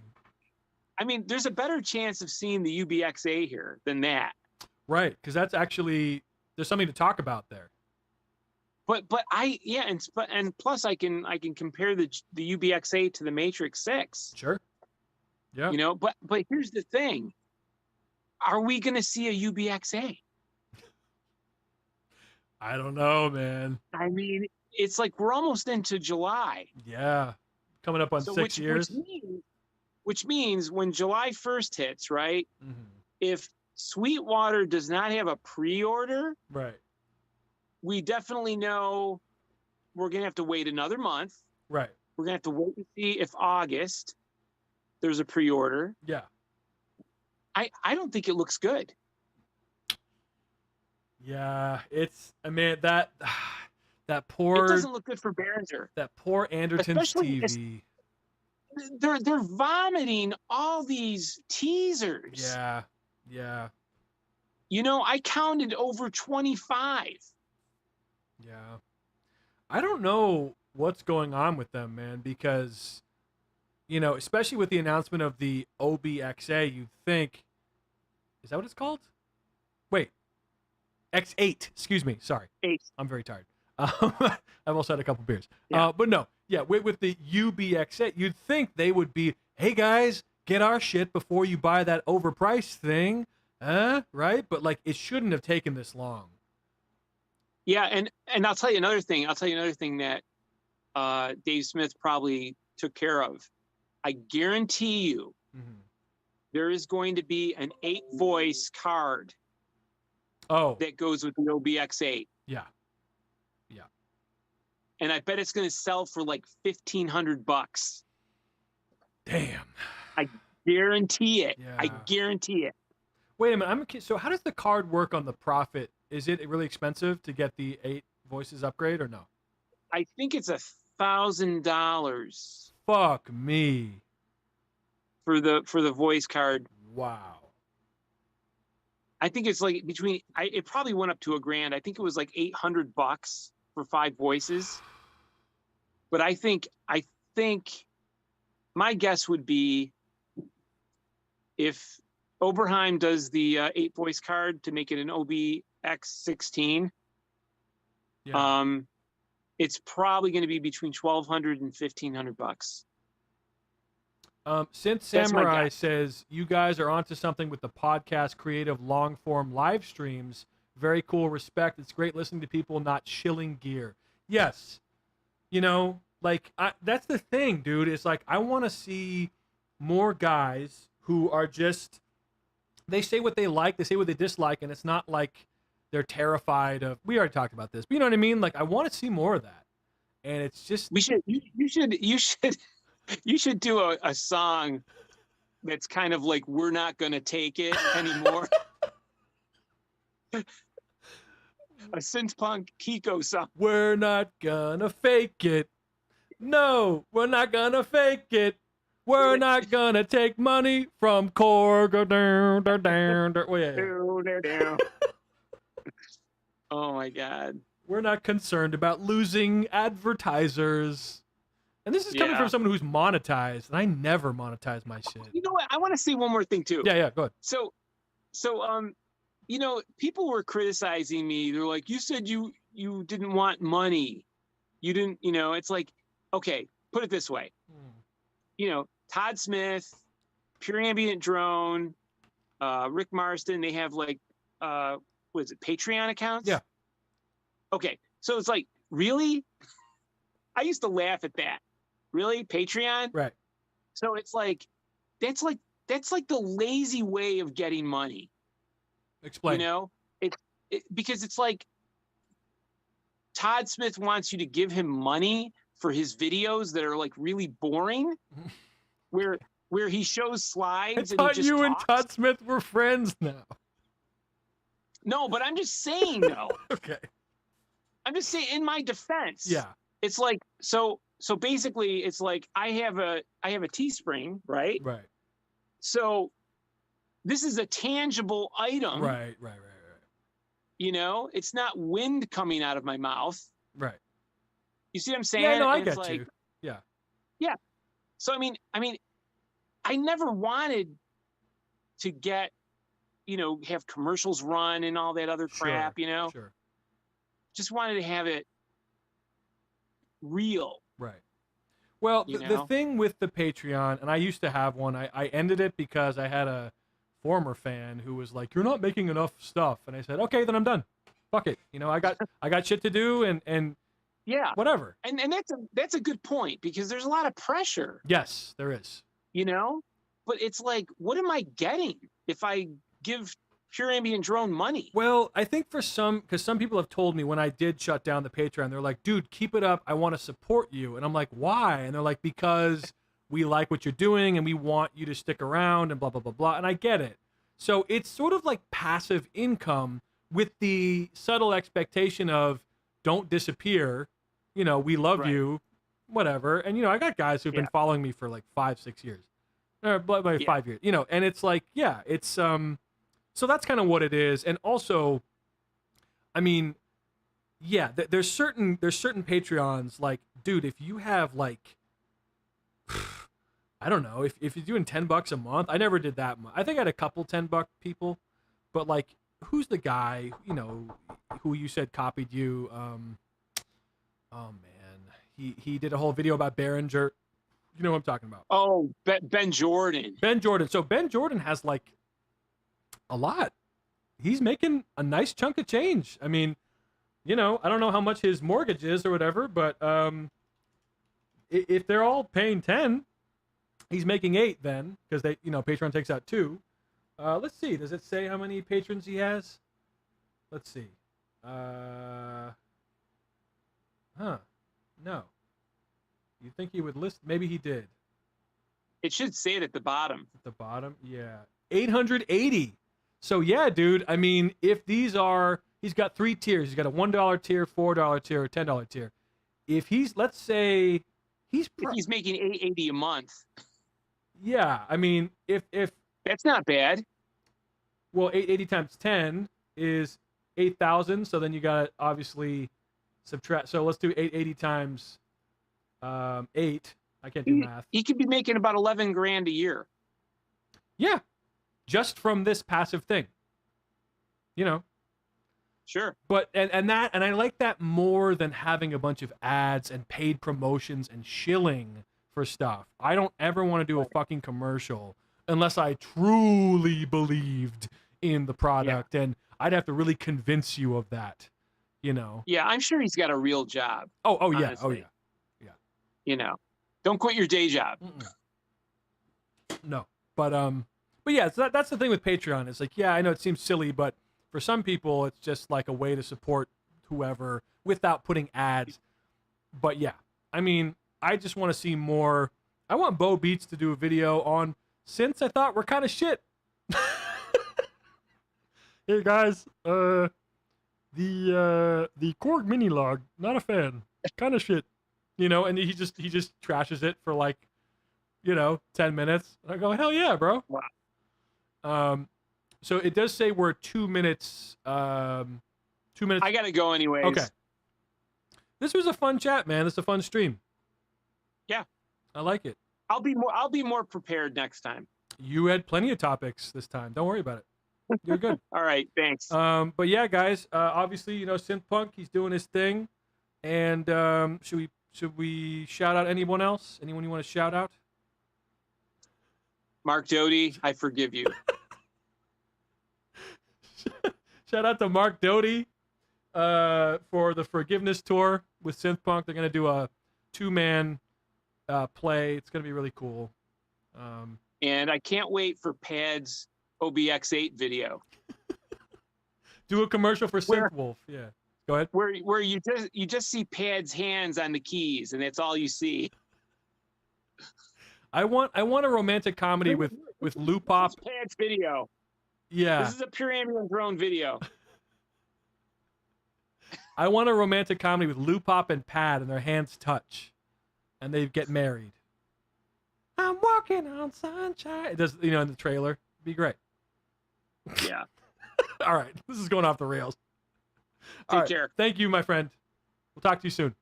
I mean, there's a better chance of seeing the UBXA here than that. Right, because that's actually, there's something to talk about there. But and plus I can compare the UBXA to the Matrix 6. Sure. Yeah. But here's the thing. Are we going to see a UBXA? I don't know, man. I mean, it's like we're almost into July. Yeah. Coming up on 6 years. Which means when July 1st hits, right? Mm-hmm. If Sweetwater does not have a pre-order, right, we definitely know we're going to have to wait another month. Right. We're going to have to wait and see if August there's a pre-order. Yeah. I don't think it looks good. Yeah, that poor. It doesn't look good for Behringer. That poor Anderton's TV. They're vomiting all these teasers. Yeah. Yeah. I counted over 25. Yeah. I don't know what's going on with them, man, because, especially with the announcement of the OBXA, you'd think, is that what it's called? Wait. X8. Excuse me. Sorry. 8. I'm very tired. I've also had a couple beers. Yeah. But no. Yeah, with the UBXA, you'd think they would be, hey, guys, get our shit before you buy that overpriced thing. Right? But, it shouldn't have taken this long. Yeah, and I'll tell you another thing. That Dave Smith probably took care of. I guarantee you there is going to be an 8-voice card that goes with the OBX8. Yeah. And I bet it's going to sell for like $1,500. Damn. I guarantee it. Yeah. I guarantee it. Wait a minute. So how does the card work on the Prophet? Is it really expensive to get the 8 voices upgrade or no? I think it's $1,000. Fuck me. For the voice card. Wow. I think it's like it probably went up to $1,000. I think it was like $800 for 5 voices. But I think my guess would be if Oberheim does the 8-voice card to make it an OBX16. Yeah. It's probably going to be between $1,200 and $1,500. Since That's my Samurai guess. says you guys are onto something with the podcast creative long form live streams. Very cool. Respect. It's great listening to people not shilling gear. Yes. You know, like that's the thing, dude. It's like I want to see more guys who are just, they say what they like, they say what they dislike, and it's not like they're terrified of, we already talked about this, but you know what I mean? Like I want to see more of that. And it's just, You should do a song that's kind of like, we're not going to take it anymore. A synth punk Kiko song. we're not gonna fake it. No, we're not gonna fake it. We're not gonna take money from Korg. Well, yeah. Oh my God. We're not concerned about losing advertisers. And this is coming Yeah. from someone who's monetized, and I never monetize my shit. You know what? I want to say one more thing too. Yeah, go ahead. So, you know, people were criticizing me. They're like, you said you didn't want money. You didn't, you know, it's like, okay, put it this way. You know, Todd Smith, Pure Ambient Drone, Rick Marston, they have like, what is it, Patreon accounts? Yeah. Okay. So it's like, really? I used to laugh at that. Really? Patreon? Right. So it's like, that's like the lazy way of getting money. Explain. You know, because it's like Todd Smith wants you to give him money for his videos that are like really boring, where he shows slides I and he thought just you and talks. Todd Smith were friends now. No, but I'm just saying though. Okay. I'm just saying in my defense. Yeah. It's like so basically it's like I have a Teespring, right? Right. So this is a tangible item. Right. You know, it's not wind coming out of my mouth. Right. You see what I'm saying? Yeah, no, I And it's get like, you. Yeah. Yeah. So I mean, I never wanted to get, you know, have commercials run and all that other crap, Sure, you know? Sure. Just wanted to have it real. Right. Well, You the know? thing with the Patreon, and I used to have one, I ended it because I had a former fan who was like, "You're not making enough stuff," and I said, "Okay, then I'm done. Fuck it. You know, I got shit to do, and Yeah. whatever." And that's a good point because there's a lot of pressure, Yes, there is. you know? But it's like, what am I getting if I give Pure Ambient Drone money? Well, I think because some people have told me when I did shut down the Patreon, they're like, "Dude, keep it up. I want to support you," and I'm like, "Why?" And they're like, "Because we like what you're doing and we want you to stick around and blah blah blah blah." And I get it. So it's sort of like passive income with the subtle expectation of don't disappear. You know, we love Right. you, whatever. And you know, I got guys who've been Yeah. following me for like 5-6 years, or like Yeah. 5 years. You know, and it's like, yeah, it's So that's kind of what it is. And also, I mean, yeah, there's certain Patreons, like, dude, if you have like, I don't know, if you're doing $10 a month, I never did that much. I think I had a couple $10 people, but like, who's the guy, you know, who you said copied you? Oh man, he did a whole video about Behringer. You know what I'm talking about? Oh, Ben Jordan. Ben Jordan. So Ben Jordan has like a lot. He's making a nice chunk of change. I mean, you know, I don't know how much his mortgage is or whatever, but if they're all paying 10, he's making 8 then, because they, you know, Patreon takes out 2. Let's see. Does it say how many patrons he has? Let's see. No. You'd think he would list. Maybe he did. It should say it at the bottom. At the bottom, yeah. 880. So yeah, dude. I mean, if these are, he's got 3 tiers. He's got a $1 tier, $4 tier, or $10 tier. If he's, let's say, If he's making $880 a month, yeah. I mean, if that's not bad. well, 880 times 10 is 8,000. So then you got to obviously subtract. So let's do 880 times 8. I can't do math. He could be making about 11 grand a year. Yeah. just from this passive thing. You know. Sure. But and I like that more than having a bunch of ads and paid promotions and shilling for stuff. I don't ever want to do a fucking commercial unless I truly believed in the product, and I'd have to really convince you of that, you know. Yeah, I'm sure he's got a real job. Oh yeah, honestly. yeah. You know, don't quit your day job. No, but yeah, so that's the thing with Patreon. It's like, yeah, I know it seems silly, but for some people, it's just like a way to support whoever without putting ads. But yeah, I mean, I just want to see more. I want Bo Beats to do a video on synths I thought were kind of shit. Hey guys, the Korg mini log, not a fan, kind of shit, you know. And he just trashes it for like, 10 minutes. And I go, hell yeah, bro. Wow. So it does say we're 2 minutes. 2 minutes. I gotta go anyways. Okay. This was a fun chat, man. This is a fun stream. Yeah. I like it. I'll be more prepared next time. You had plenty of topics this time. Don't worry about it. You're good. All right, thanks. But yeah, guys, obviously, Synth Punk, he's doing his thing. And should we shout out anyone else? Anyone you want to shout out? Mark Doty, I forgive you. Shout out to Mark Doty for the Forgiveness Tour with Synth Punk. They're going to do a 2-man play. It's going to be really cool. And I can't wait for Pad's OBX8 video. Do a commercial for Synth Wolf. Yeah. Go ahead. Where you just see Pad's hands on the keys, and that's all you see. I want a romantic comedy with Lou Pop. This is Pad's video. Yeah. This is a pure ambulance drone video. I want a romantic comedy with Lou Pop and Pad, and their hands touch, and they get married. I'm walking on sunshine. It does, in the trailer. It'd be great. Yeah. All right. This is going off the rails. Take care. Thank you, my friend. We'll talk to you soon.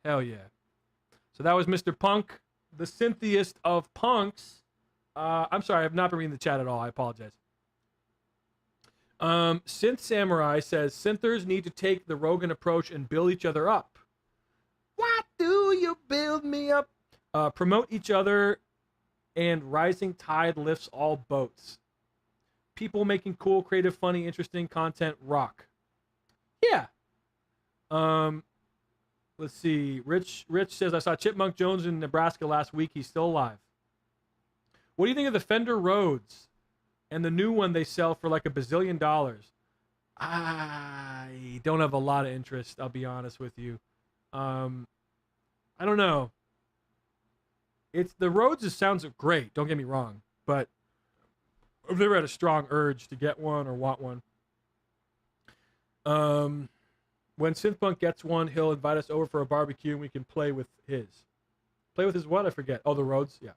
Hell yeah. So that was Mr. Punk, the synthiest of punks. I'm sorry, I've not been reading the chat at all. I apologize. Synth Samurai says, synthers need to take the Rogan approach and build each other up. Why do you build me up? Promote each other, and rising tide lifts all boats. People making cool, creative, funny, interesting content rock. Yeah. Let's see. Rich says, I saw Chipmunk Jones in Nebraska last week. He's still alive. What do you think of the Fender Rhodes and the new one they sell for like $1 bazillion? I don't have a lot of interest, I'll be honest with you. I don't know. The Rhodes sounds great, don't get me wrong, but I've never had a strong urge to get one or want one. When Synthpunk gets one, he'll invite us over for a barbecue and we can play with his. Play with his what? I forget. Oh, the Rhodes? Yeah.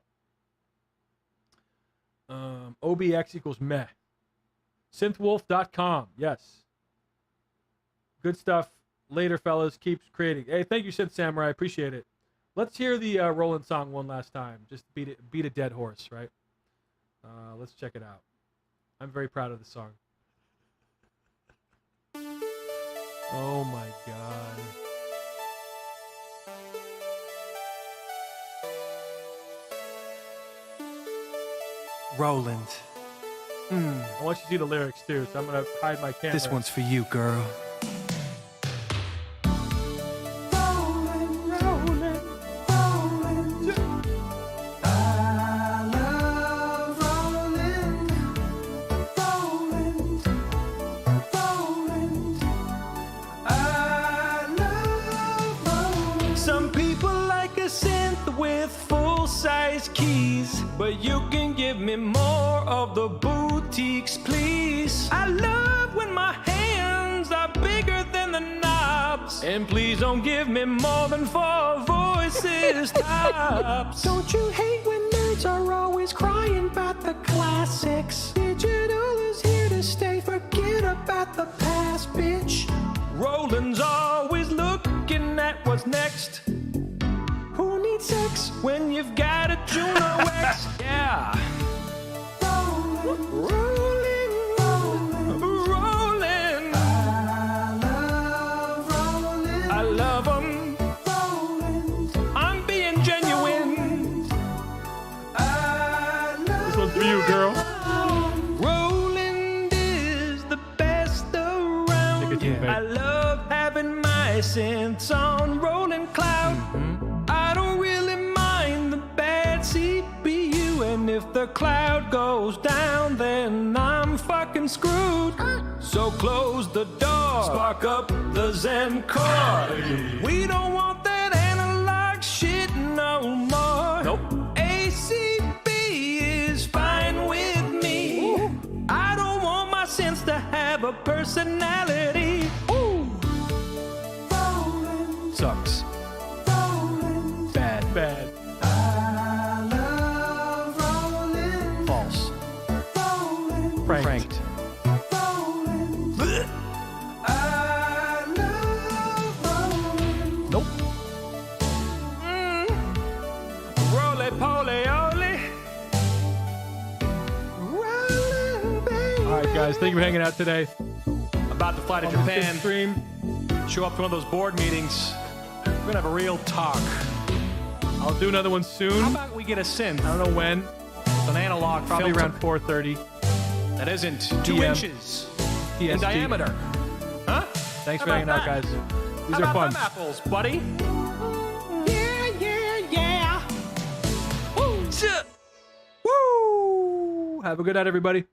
OBX equals meh. Synthwolf.com. Yes. Good stuff. Later, fellas. Keeps creating. Hey, thank you, Synth Samurai. I appreciate it. Let's hear the Roland song one last time. Just beat a dead horse, right? Let's check it out. I'm very proud of the song. Oh my God. Roland, I want you to see the lyrics too, so I'm gonna hide my camera. this one's for you, girl. Some people like a synth with full-size keys, but you can give me more of the boutiques, please. I love when my hands are bigger than the knobs, and please don't give me more than 4 voices tops. Don't you hate when nerds are always crying about the classics? Digital is here to stay, forget about the past, bitch. Roland's always looking at what's next. Who needs sex? When you've got a juno-x, yeah. Roland. I love having my synths on rolling cloud. I don't really mind the bad CPU, and if the cloud goes down, then I'm fucking screwed. So close the door, spark up the Zen core. We don't want that analog shit no more. Nope. ACB is fine with me. I don't want my synths to have a personality. Ooh. Sucks. Bad. Bad. I love rolling, False. rolling, Pranked. rolling. I love rolling. Nope. Roly poly oly. Rolling, baby. All right, guys. Thank you for hanging out today. About to fly to On the fifth Japan. stream. Show up to one of those board meetings. We're gonna have a real talk. I'll do another one soon. How I about we get a synth? don't know when. It's an analog Probably filter around 4:30. that isn't 2 PM. inches in PST. diameter. Huh? Thanks How for hanging about out, that? guys. These How are about fun. them apples, buddy? Yeah. Woo! Have a good night, everybody.